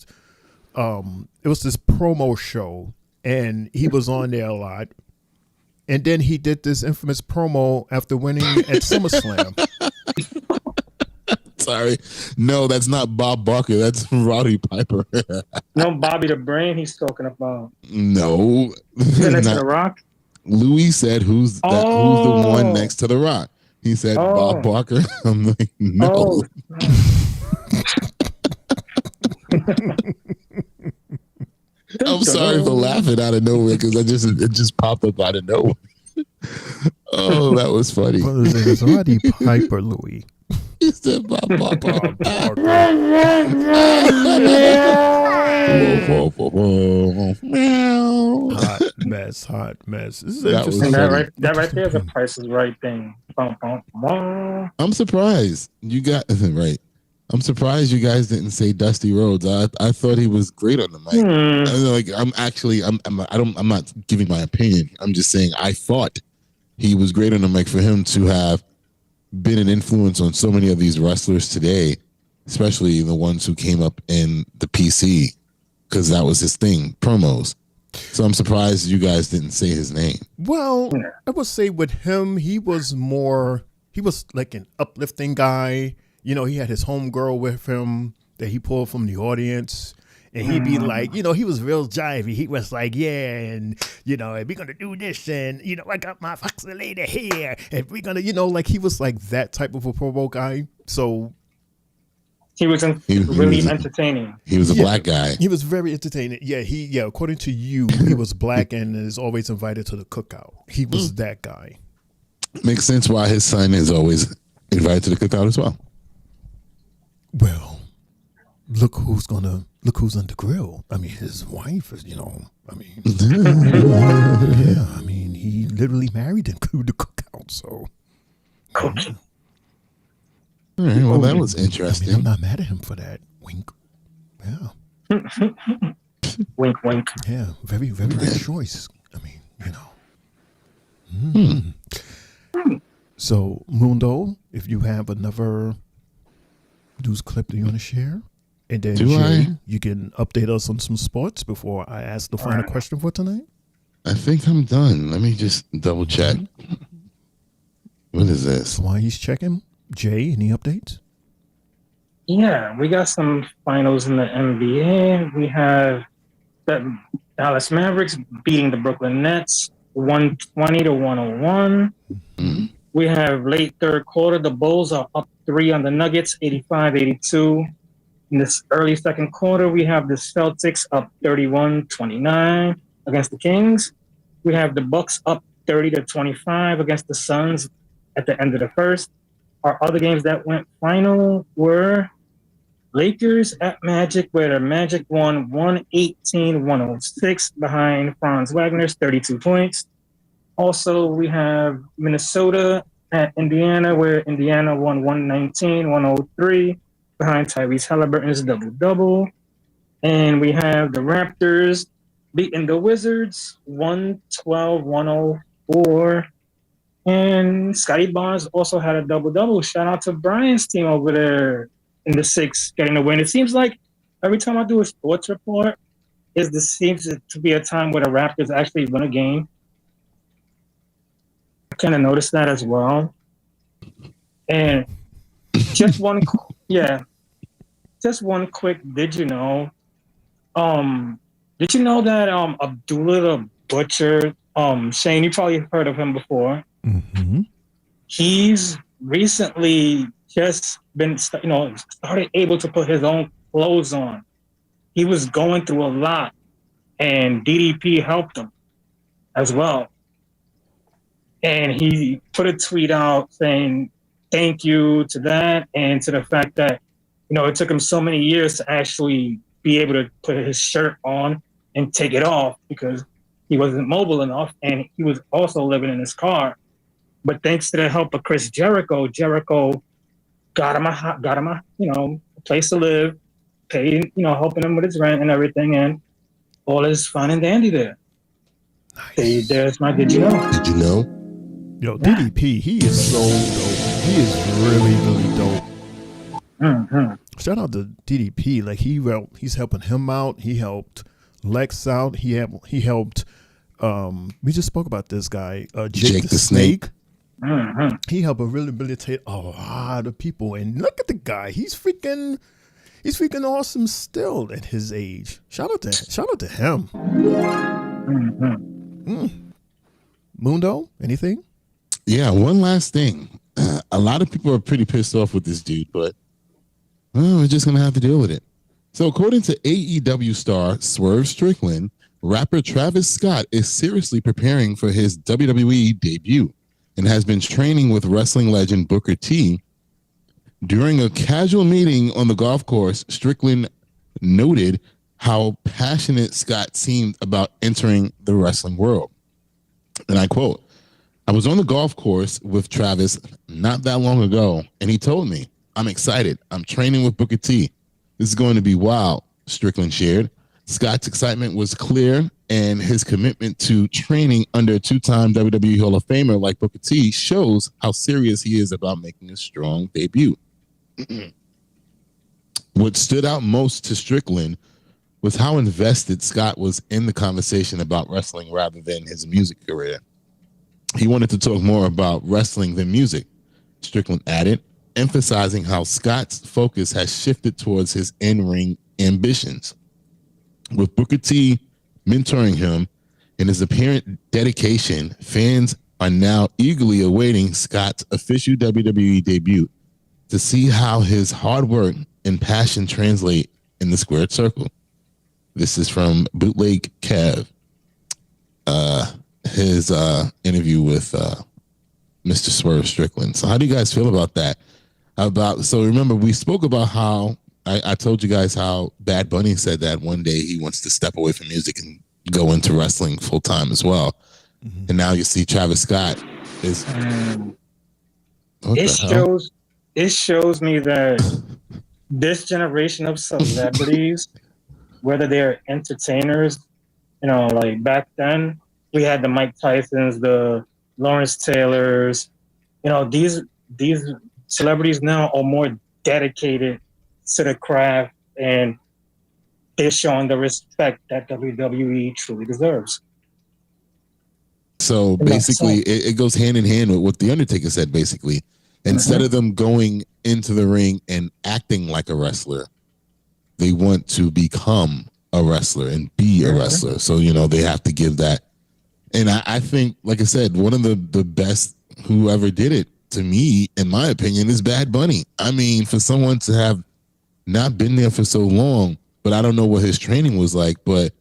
it was this promo show, and he was on there a lot. And then he did this infamous promo after winning at SummerSlam. Sorry. No, that's not Bob Barker. That's Roddy Piper. No, Bobby the Brain he's talking about. No. Next to The Rock? Louis said, who's the one next to The Rock? He said, Bob Barker. I'm like, no. I'm sorry for laughing out of nowhere because it just popped up out of nowhere. Oh, that was funny. It's Roddy Piper, Louis. He said Bob Barker. Hot mess. This is That was interesting. That right there is a Price is Right thing. Bum, bum, bum. I'm surprised you got right. I'm surprised you guys didn't say Dusty Rhodes. I thought he was great on the mic. I'm not giving my opinion. I'm just saying I thought he was great on the mic for him to have been an influence on so many of these wrestlers today, especially the ones who came up in the PC, because that was his thing, promos. So I'm surprised you guys didn't say his name. Well, I would say with him, he was like an uplifting guy. You know, he had his homegirl with him that he pulled from the audience. And he'd be like, he was real jivey. He was like, yeah, and, we're going to do this. And, I got my foxy lady here. And we're going to, like he was like that type of a promo guy. So he was really entertaining. He was a black guy. He was very entertaining. Yeah, according to you, he was black and is always invited to the cookout. He was that guy. Makes sense why his son is always invited to the cookout as well. Well, look who's on the grill. I mean, his wife is, he literally married him to the cookout. So, all right, well, that was interesting. I'm not mad at him for that. Wink. Yeah. Wink, wink. Yeah, very, very good choice. Mm-hmm. So, Mundo, if you have another news clip that you want to share, and then Jay, you can update us on some sports before I ask the final question for tonight. I think I'm done. Let me just double check. What is this? While he's checking, Jay, any updates? Yeah, we got some finals in the NBA. We have the Dallas Mavericks beating the Brooklyn Nets 120-101. Mm-hmm. We have late third quarter. The Bulls are up 3 on the Nuggets, 85-82. In this early second quarter, we have the Celtics up 31-29 against the Kings. We have the Bucks up 30-25 against the Suns at the end of the first. Our other games that went final were Lakers at Magic, where the Magic won 118-106 behind Franz Wagner's 32 points. Also, we have Minnesota at Indiana, where Indiana won 119-103 behind Tyrese Halliburton's double-double. And we have the Raptors beating the Wizards 112-104. And Scotty Barnes also had a double-double. Shout out to Brian's team over there in the 6 getting the win. It seems like every time I do a sports report, seems to be a time where the Raptors actually win a game. I kind of noticed that as well. And just one quick, did you know that Abdullah the Butcher, Shane, you probably heard of him before. Mm-hmm. He's recently just been, started able to put his own clothes on. He was going through a lot, and DDP helped him as well. And he put a tweet out saying thank you to that and to the fact that, it took him so many years to actually be able to put his shirt on and take it off because he wasn't mobile enough, and he was also living in his car. But thanks to the help of Chris Jericho got him a place to live, paid, helping him with his rent and everything, and all is fine and dandy there. Nice. There's my did you know? Did you know? DDP, he is so dope. He is really, really dope. Shout out to DDP. Like he's helping him out. He helped Lex out. He helped. We just spoke about this guy, Jake the Snake. He helped rehabilitate a lot of people. And look at the guy. He's freaking awesome still at his age. Shout out to him. Mundo, anything? Yeah, one last thing. A lot of people are pretty pissed off with this dude, but we're just going to have to deal with it. So according to AEW star Swerve Strickland, rapper Travis Scott is seriously preparing for his WWE debut and has been training with wrestling legend Booker T. During a casual meeting on the golf course, Strickland noted how passionate Scott seemed about entering the wrestling world. And I quote, "I was on the golf course with Travis not that long ago, and he told me, 'I'm excited. I'm training with Booker T. This is going to be wild,'" Strickland shared. Scott's excitement was clear, and his commitment to training under a two-time WWE Hall of Famer like Booker T shows how serious he is about making a strong debut. What stood out most to Strickland was how invested Scott was in the conversation about wrestling rather than his music career. He wanted to talk more about wrestling than music, Strickland added, emphasizing how Scott's focus has shifted towards his in-ring ambitions. With Booker T mentoring him and his apparent dedication, fans are now eagerly awaiting Scott's official WWE debut to see how his hard work and passion translate in the squared circle. This is from Bootleg Kev, his interview with Mr. Swerve Strickland. So how do you guys feel about that? So remember, we spoke about how I told you guys how Bad Bunny said that one day he wants to step away from music and go into wrestling full time as well. Mm-hmm. And now you see Travis Scott is. It shows me that this generation of celebrities, whether they're entertainers, like back then we had the Mike Tysons, the Lawrence Taylors, these celebrities now are more dedicated to the craft, and they're showing the respect that WWE truly deserves. So basically, it goes hand in hand with what The Undertaker said, basically. Instead of them going into the ring and acting like a wrestler, they want to become a wrestler and be a wrestler. So, they have to give that. And I think, like I said, one of the best who ever did it, to me, in my opinion, is Bad Bunny. I mean, for someone to have not been there for so long, but I don't know what his training was like, but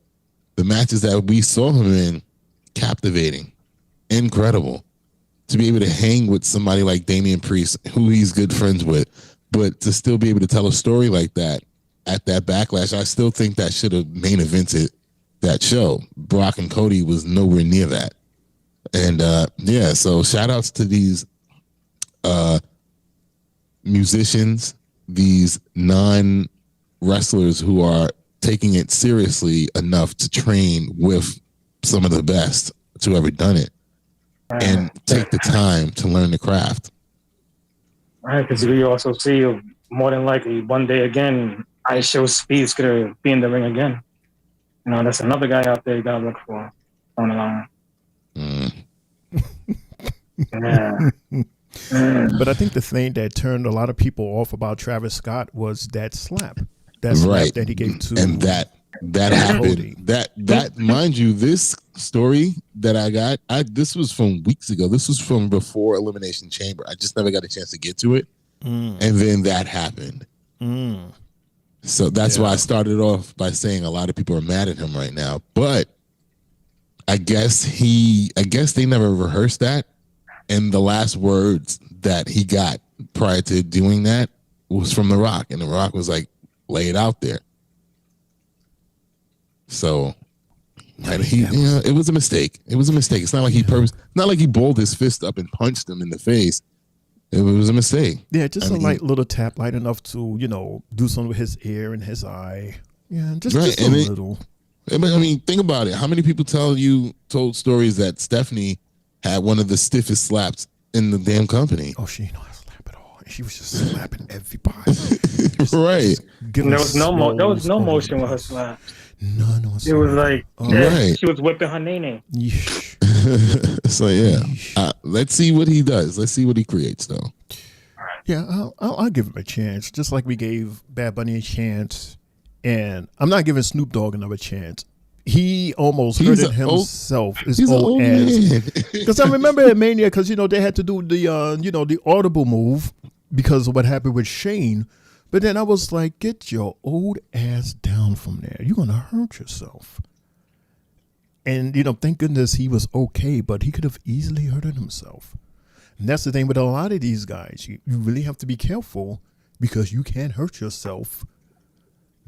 the matches that we saw him in, captivating, incredible. To be able to hang with somebody like Damian Priest, who he's good friends with, but to still be able to tell a story like that at that Backlash, I still think that should have main evented that show. Brock and Cody was nowhere near that. And so shout outs to these musicians, these non-wrestlers who are taking it seriously enough to train with some of the best to ever done it and take the time to learn the craft. Right, because we also see more than likely one day again, IShow Speed's going to be in the ring again. That's another guy out there you got to look for on the line. But I think the thing that turned a lot of people off about Travis Scott was that slap. That slap that he gave to, and that happened. That mind you, this story that I got, this was from weeks ago. This was from before Elimination Chamber. I just never got a chance to get to it, and then that happened. So that's why I started off by saying a lot of people are mad at him right now. But I guess they never rehearsed that, and the last words that he got prior to doing that was from The Rock, and The Rock was like, "Lay it out there." So, it was a mistake. It was a mistake. It's not like not like he bowled his fist up and punched him in the face. It was a mistake. Yeah, just a light little tap, light enough to do something with his ear and his eye. Yeah, just a little. I mean, think about it. How many people told stories that Stephanie had one of the stiffest slaps in the damn company. Oh, she didn't know how to slap at all. She was just slapping everybody. Right. There was no motion with her slap. None It was like Right. she was whipping her nene. So yeah, let's see what he does. Let's see what he creates, though. Yeah, I'll give him a chance, just like we gave Bad Bunny a chance, and I'm not giving Snoop Dogg another chance. He almost hurted himself. His old ass. Because I remember at Mania, because they had to do the the audible move because of what happened with Shane. But then I was like, get your old ass down from there. You're gonna hurt yourself. And thank goodness he was okay, but he could have easily hurted himself. And that's the thing with a lot of these guys. You really have to be careful because you can hurt yourself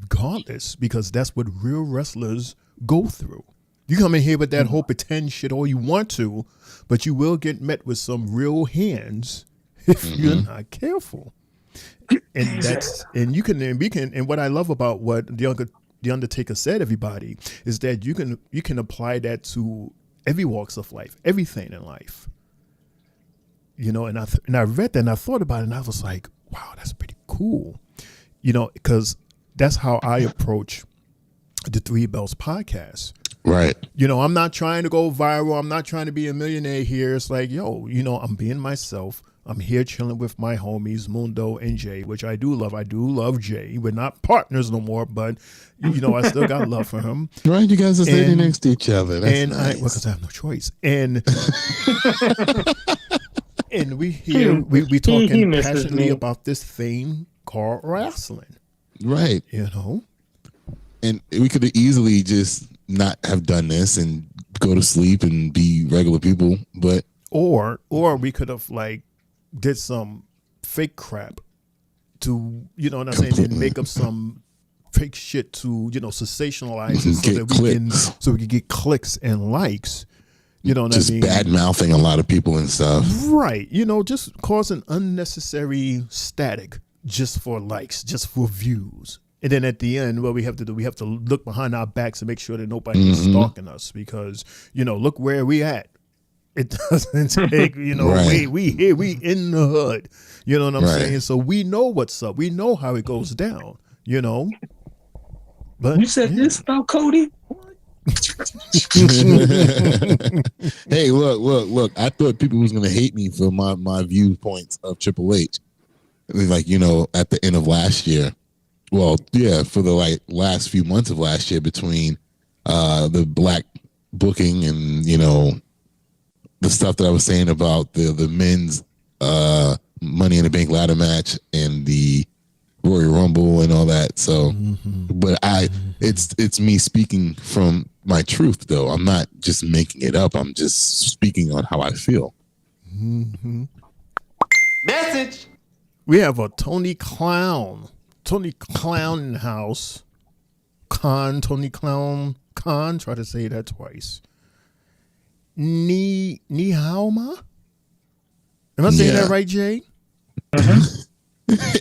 regardless, because that's what real wrestlers go through. You come in here with that whole pretend shit all you want to, but you will get met with some real hands if you're not careful. And and what I love about what the Undertaker said, everybody, is that you can apply that to every walks of life, everything in life. And I read that and I thought about it and I was like, wow, that's pretty cool. Because that's how I approach the Three Bells podcast. Right. I'm not trying to go viral. I'm not trying to be a millionaire here. It's like, I'm being myself. I'm here chilling with my homies, Mundo and Jay, which I do love. I do love Jay. We're not partners no more, but, I still got love for him. Right, you guys are standing next to each other. That's nice. Because I have no choice. And and we talking passionately about this thing called wrestling. Right. And we could have easily just not have done this and go to sleep and be regular people, but or we could have did some fake crap to and make up some fake shit to sensationalize it so we can get clicks and likes. Just bad mouthing a lot of people and stuff. Right. Just causing unnecessary static just for likes, just for views. And then at the end, what we have to do, we have to look behind our backs and make sure that nobody is stalking us because, look where we at. It doesn't take, right. we here, we in the hood. You know what I'm saying? So we know what's up. We know how it goes down, But you said this about Cody? Hey, look. I thought people was going to hate me for my viewpoints of Triple H. At the end of last year. Well, yeah, for the last few months of last year between the black booking and, the stuff that I was saying about the men's Money in the Bank ladder match and the Royal Rumble and all that. So, but it's me speaking from my truth, though. I'm not just making it up. I'm just speaking on how I feel. Message. We have a Tony Clown in the house. Tony Clown. Try to say that twice. Ni hao ma? Am I saying that right, Jay?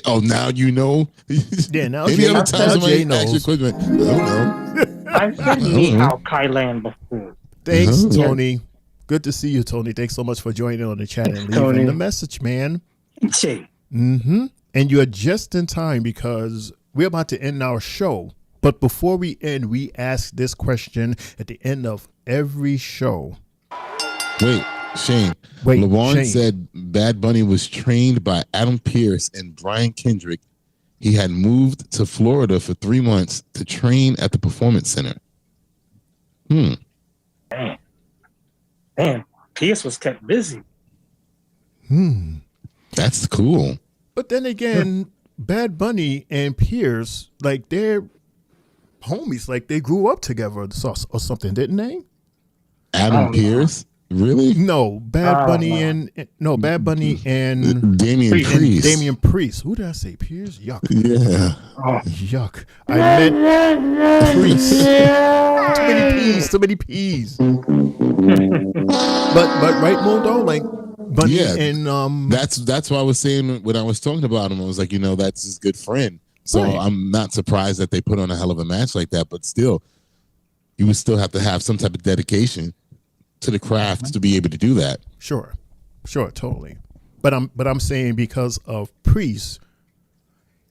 Oh, now you know. Yeah, now Any Jay, other time somebody Jay knows. asks you a question, I don't know. I've said Ni Hao Thailand before. Thanks, Tony. Good to see you, Tony. Thanks so much for joining on the chat and leaving Tony. the message, man. Jay. And you're just in time because we're about to end our show. But before we end, we ask this question at the end of every show. Wait, Shane. LeBron said Bad Bunny was trained by Adam Pearce and Brian Kendrick. He had moved to Florida for 3 months to train at the Performance Center. Damn, Pierce was kept busy. That's cool. But then again, Bad Bunny and Pierce, they're homies. They grew up together or something, didn't they? Adam Pearce? Really? No, Bad Bunny and Damian Priest. Damian Priest. Who did I say? Pierce? Yuck. Yeah. Yuck. I meant Priest. Too many P's. But right, Mundo, Bunny and that's why I was saying when I was talking about him, I was like, that's his good friend. So I'm not surprised that they put on a hell of a match like that, but still, you would still have to have some type of dedication to the craft to be able to do that. Sure, totally. But I'm saying because of Priest,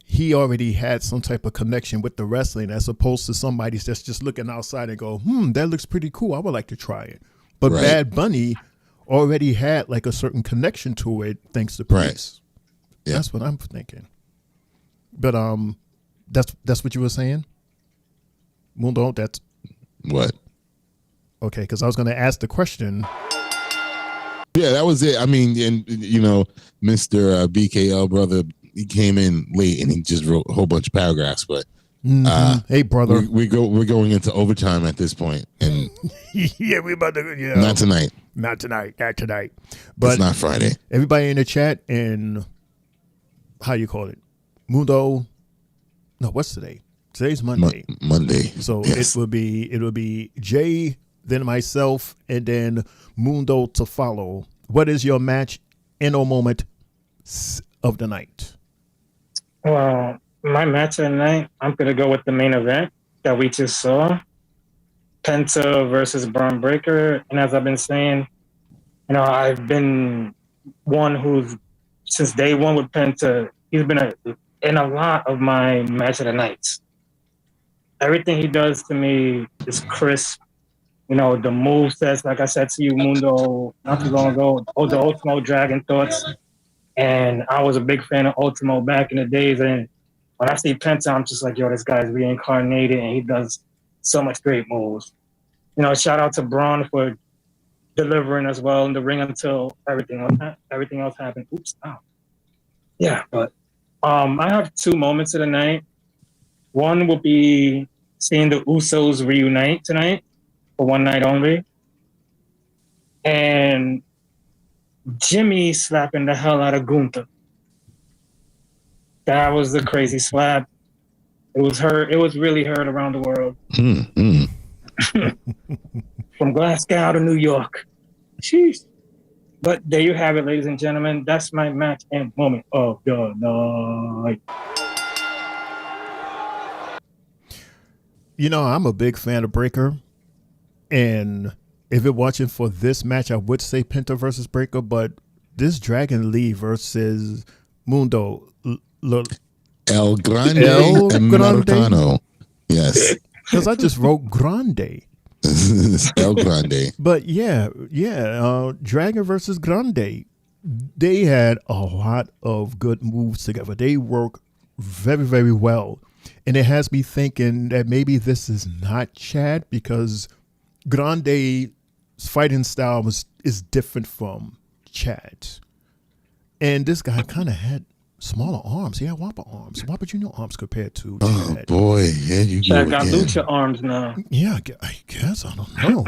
he already had some type of connection with the wrestling, as opposed to somebody that's just looking outside and go, that looks pretty cool. I would like to try it. But Right. Bad Bunny already had like a certain connection to it thanks to Priest. Right. Yeah. That's what I'm thinking. But that's what you were saying, Mundo. That's what. Okay, because I was going to ask the question. Yeah, that was it. I mean, and Mr. BKL brother, he came in late and he just wrote a whole bunch of paragraphs. But hey, brother, we're going into overtime at this point, and yeah, we about to. Yeah, not tonight. Not tonight. But it's not Friday. Everybody in the chat and how you call it, Mundo. No, what's today? Today's Monday. Monday. So yes. it will be Jay, then myself, and then Mundo to follow. What is your match in or moment of the night? Well, my match of the night, I'm going to go with the main event that we just saw. Penta versus Braun Breaker. And as I've been saying, I've been one who's, since day one with Penta, he's been in a lot of my match of the nights. Everything he does to me is crisp. The movesets, like I said to you, Mundo, not too long ago, the Ultimo Dragon Thoughts. And I was a big fan of Ultimo back in the days. And when I see Penta, I'm just like, yo, this guy's reincarnated and he does so much great moves. Shout out to Braun for delivering as well in the ring until everything else happened. Oops. Oh. Yeah, but I have two moments of the night. One will be seeing the Usos reunite tonight for one night only. And Jimmy slapping the hell out of Gunther. That was the crazy slap. It was heard. It was really heard around the world. From Glasgow to New York. Jeez. But there you have it, ladies and gentlemen. That's my match and moment of the night. I'm a big fan of Breaker. And if you're watching for this match, I would say Penta versus Breaker. But this Dragon Lee versus Mundo. El Grande Americano. Yes. Because I just wrote Grande. El Grande. But yeah, Dragon versus Grande. They had a lot of good moves together. They work very, very well. And it has me thinking that maybe this is not Chad, because Grande's fighting style is different from Chad's. And this guy kind of had smaller arms. He had Whopper arms. Whopper Jr. arms compared to Chad. Oh, boy. Yeah, you Chad got lucha arms now. Yeah, I guess. I don't know.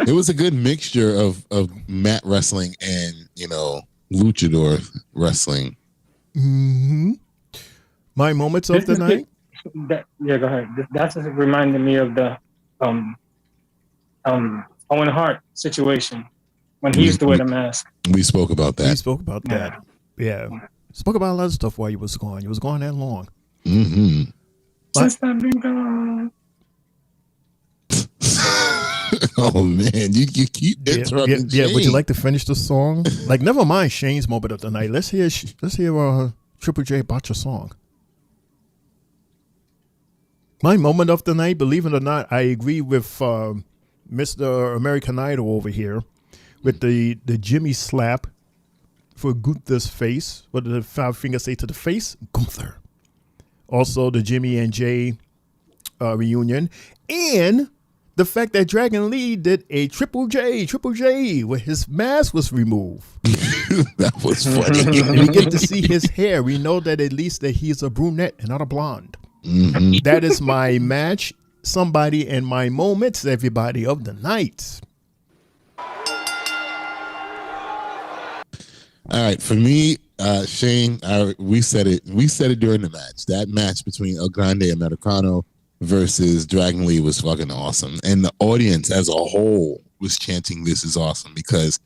It was a good mixture of mat wrestling and, luchador wrestling. Mm-hmm. My moments of the night? Yeah, go ahead. That's just reminding me of the Owen Hart situation when he used to wear the mask. We spoke about that. Yeah. Spoke about a lot of stuff while you was gone. You was gone that long. Mm-hmm. Since I've been gone. Oh man, you keep interrupting. Yeah. Would you like to finish the song? Like, never mind Shane's moment of the night. Let's hear Triple J about your song. My moment of the night, believe it or not, I agree with Mr. American Idol over here with the Jimmy slap for Gunther's face. What did the five fingers say to the face? Gunther. Also, the Jimmy and Jay reunion. And the fact that Dragon Lee did a Triple J, where his mask was removed. That was funny. And we get to see his hair. We know that at least that he's a brunette and not a blonde. Mm-hmm. That is my match, somebody, and my moments, everybody, of the night. All right, for me, Shane, we said it during the match. That match between El Grande Americano versus Dragon Lee was fucking awesome. And the audience as a whole was chanting, "This is awesome," because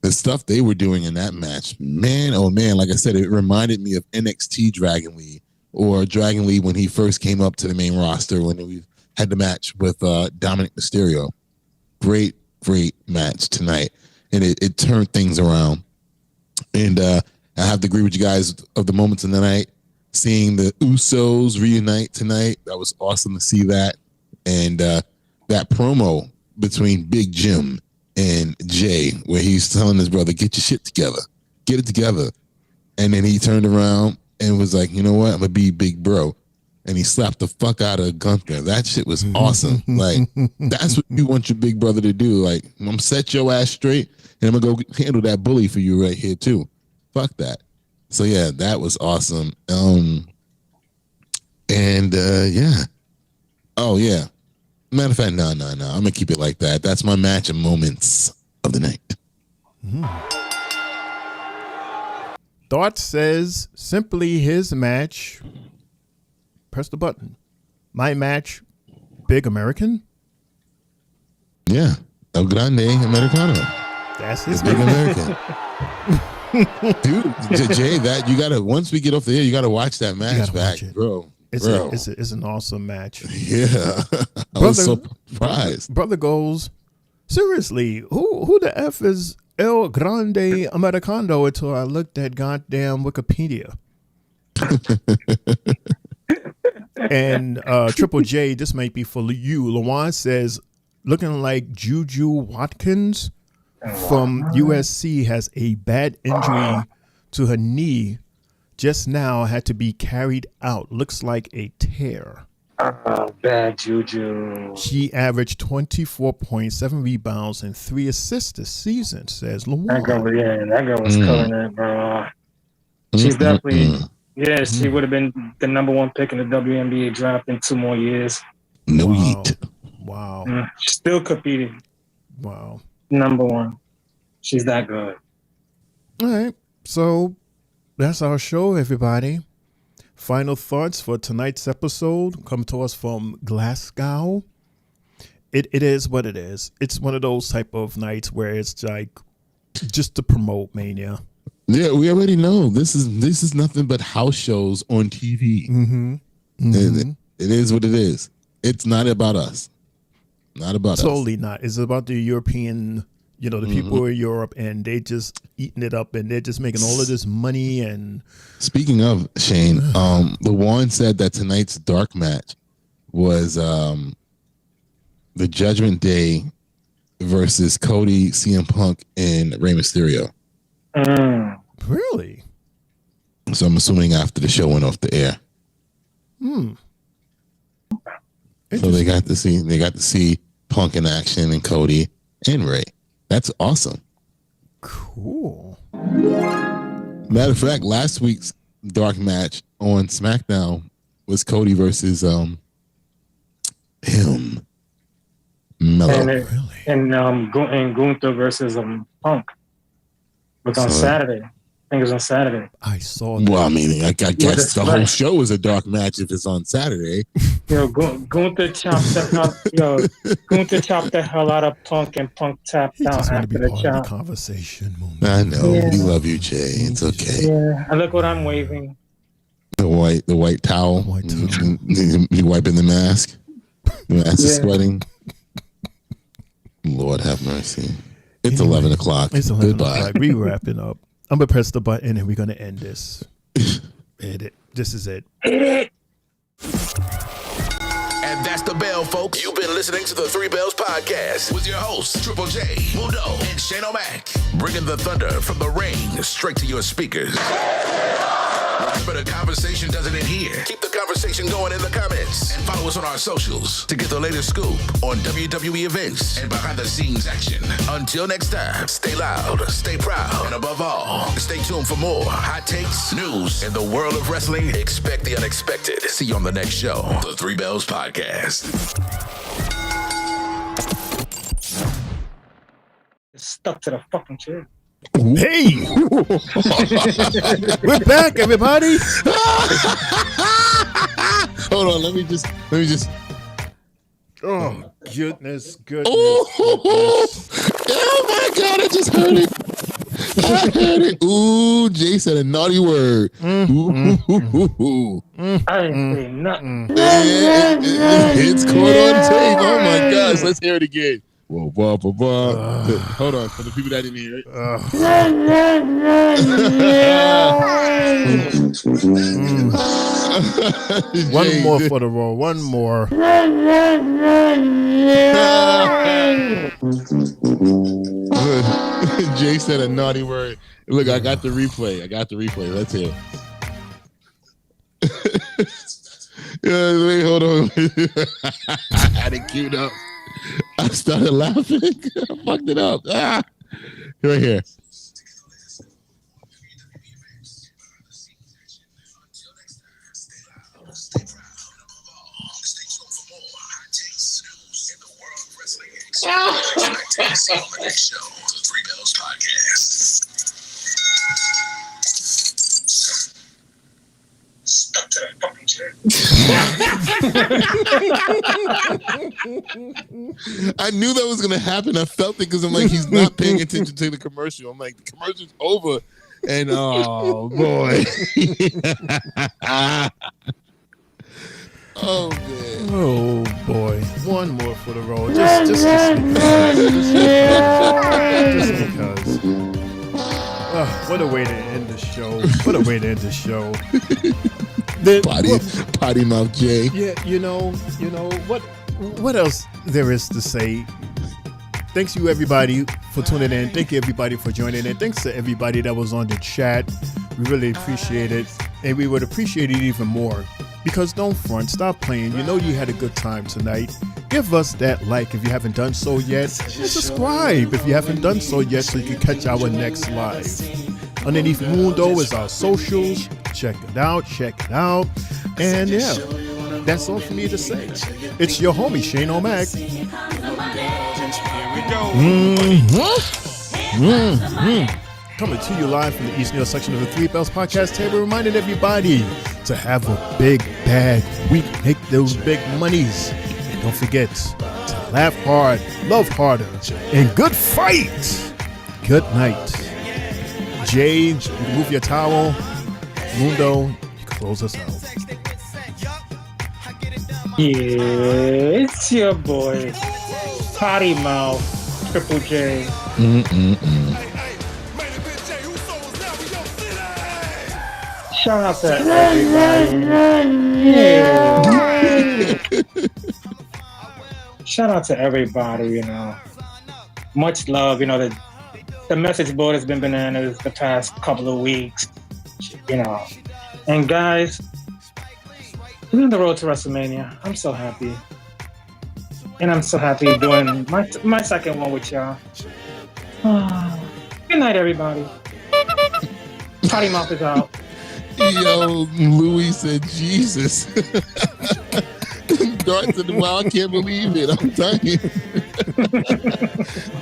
the stuff they were doing in that match, man, oh man, like I said, it reminded me of NXT Dragon Lee, or Dragon Lee when he first came up to the main roster when we had the match with Dominic Mysterio. Great great match tonight, and it turned things around. And I have to agree with you guys of the moments in the night. Seeing the Usos reunite tonight, that was awesome to see that. And that promo between Big Jim and Jay, where he's telling his brother, get your shit together. Get it together. And then he turned around and was like, you know what? I'm going to be big bro. And he slapped the fuck out of Gunther. That shit was awesome. Like, that's what you want your big brother to do. Like, I'm going to set your ass straight, and I'm going to go handle that bully for you right here, too. Fuck that. So, yeah, that was awesome. Yeah. Oh, yeah. Matter of fact, no. I'm going to keep it like that. That's my match and moments of the night. Thought says simply his match. Press the button. My match, Big American. Yeah, El Grande Americano. That's his Big American. Dude, Jay, that you gotta. Once we get off the air, you gotta watch that match back, bro. It's an awesome match. Yeah, I was so surprised. Brother goes, seriously, who the F is El Grande Americano until I looked at goddamn Wikipedia. And Triple J, this might be for you. Lawan says, looking like Juju Watkins from USC has a bad injury to her knee. Just now had to be carried out. Looks like a tear. Bad Juju. She averaged 24.7 rebounds and 3 assists this season, says Lawan. That girl was killing it, bro. She's definitely... Yeah, she would have been the number 1 pick in the WNBA draft in 2 more years. No heat. Wow. Still competing. Wow. Number 1. She's that good. All right. So that's our show, everybody. Final thoughts for tonight's episode come to us from Glasgow. It is what it is. It's one of those type of nights where it's like just to promote Mania. Yeah, we already know this is nothing but house shows on TV. It is what it is. It's not about us. Not about us. Totally not. It's about the European, the people in Europe, and they just eating it up, and they're just making all of this money. And speaking of Shane, LeWan said that tonight's dark match was the Judgment Day versus Cody, CM Punk, and Rey Mysterio. Really? So I'm assuming after the show went off the air. So they got to see Punk in action and Cody and Ray. That's awesome. Cool. Matter of fact, last week's dark match on SmackDown was Cody versus him. Mello. And Gunther versus Punk. It was on Saturday. I think it was on Saturday. I saw that. Well, I mean, I guess the whole show is a dark match if it's on Saturday. Gunther chopped the hell out of Punk, and Punk tapped out after the chop. Conversation moment. I know. We love you, Jay. It's okay. Yeah. And look what I'm waving. The white towel. You wiping the mask. The mask is sweating. Lord have mercy. It's 11 o'clock. It's 11 Goodbye. o'clock. We wrapping up. I'm going to press the button and we're going to end this. Edit. This is it. And that's the bell, folks. You've been listening to the Three Bells Podcast with your hosts, Triple J, Mundo, and Shane O'Mac. Bringing the thunder from the ring straight to your speakers. But the conversation doesn't end here. Keep the conversation going in the comments. And follow us on our socials to get the latest scoop on WWE events and behind-the-scenes action. Until next time, stay loud, stay proud, and above all, stay tuned for more hot takes, news, in the world of wrestling. Expect the unexpected. See you on the next show, the Three Bells Podcast. Stuck to the fucking chair. Hey! We're back, everybody. Hold on, let me just. Oh, goodness. Oh my God, I just heard it. I heard it. Ooh, Jay said a naughty word. I ain't saying nothing. It's caught on tape. Oh my gosh, let's hear it again. Whoa, whoa, whoa, whoa. Hold on, for the people that didn't hear it. One more for the roll. One more. Jay said a naughty word. Look, I got the replay. Let's hear it. Wait, hold on. I had it queued up. I started laughing. I fucked it up. Right here. Stuck to that fucking chair. I knew that was gonna happen. I felt it because I'm like, he's not paying attention to the commercial. I'm like, the commercial's over, and oh boy. Oh man. Oh boy. One more for the roll. Just because. What a way to end the show. Potty mouth Jay. Yeah, you know what else there is to say. Thanks you everybody for tuning in. Thank you everybody for joining in. Thanks to everybody that was on the chat. We really appreciate it, and we would appreciate it even more. Because don't front, stop playing. You know you had a good time tonight. Give us that like if you haven't done so yet. And subscribe if you haven't done so yet so you can catch our next live. Underneath Mundo is our socials. Check it out. And yeah, that's all for me to say. It's your homie, Shane O'Mac. Coming to you live from the East New York section of the Three Bells podcast table, reminding everybody to have a big bag week, make those big monies, and don't forget to laugh hard, love harder, and good fight. Good night. Jay, you can move your towel. Mundo, you can close us out. Yeah, it's your boy, Potty Mouth, Triple J. Shout out to everybody. Shout out to everybody, you know. Much love, you know, the message board has been bananas the past couple of weeks, you know. And guys, we're on the road to WrestleMania. I'm so happy. And I'm so happy doing my second one with y'all. Good night, everybody. Potty Mouth is out. Yo, Louis said, Jesus. Dart said, well, I can't believe it. I'm telling you.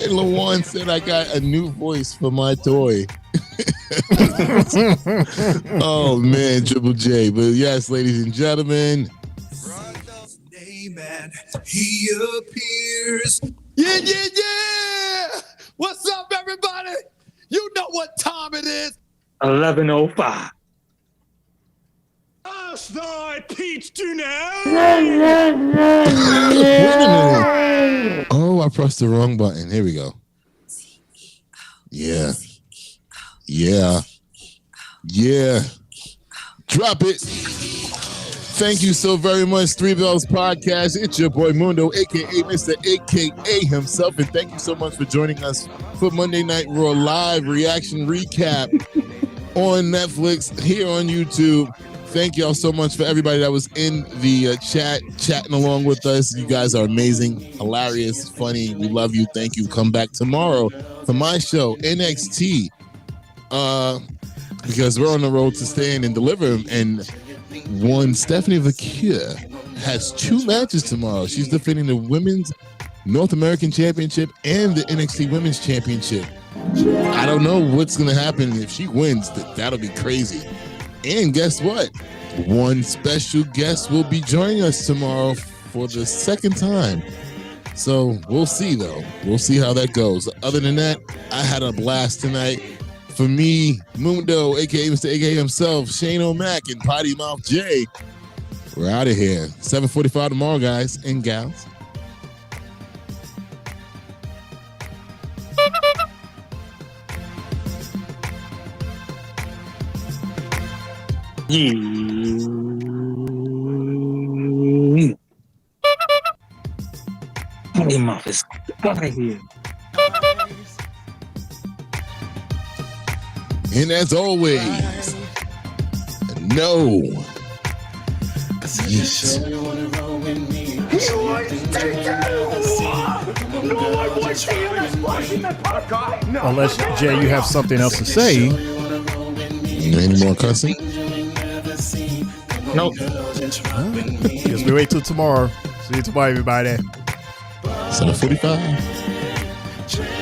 And LaJuan said, I got a new voice for my toy. Oh, man, Triple J. But yes, ladies and gentlemen. He appears. Yeah. What's up, everybody? You know what time it is. 11:05. Last night, Peach tonight. Wait a minute. Oh, I pressed the wrong button. Here we go. Yeah. Drop it. Thank you so very much, Three Bells Podcast. It's your boy Mundo, a.k.a. Mr. A.K.A. himself. And thank you so much for joining us for Monday Night Raw Live Reaction Recap on Netflix, here on YouTube. Thank y'all so much for everybody that was in the chat, chatting along with us. You guys are amazing, hilarious, funny. We love you. Thank you. Come back tomorrow for my show, NXT. Because we're on the road to stand and deliver. And one, Stephanie Vaquia has 2 matches tomorrow. She's defending the Women's North American Championship and the NXT Women's Championship. I don't know what's going to happen if she wins. That'll be crazy. And guess what? One special guest will be joining us tomorrow for the second time. So we'll see, though. We'll see how that goes. Other than that, I had a blast tonight. For me, Mundo, a.k.a. Mr. A.K.A. himself, Shane O'Mac, and Potty Mouth Jay, we're out of here. 7:45 tomorrow, guys and gals. Holy mouth is out of here. And as always, no. Yes. Unless, Jay, you have something else to say. Any more cussing? Nope. Guess we wait till tomorrow. See you tomorrow, everybody. 7:45.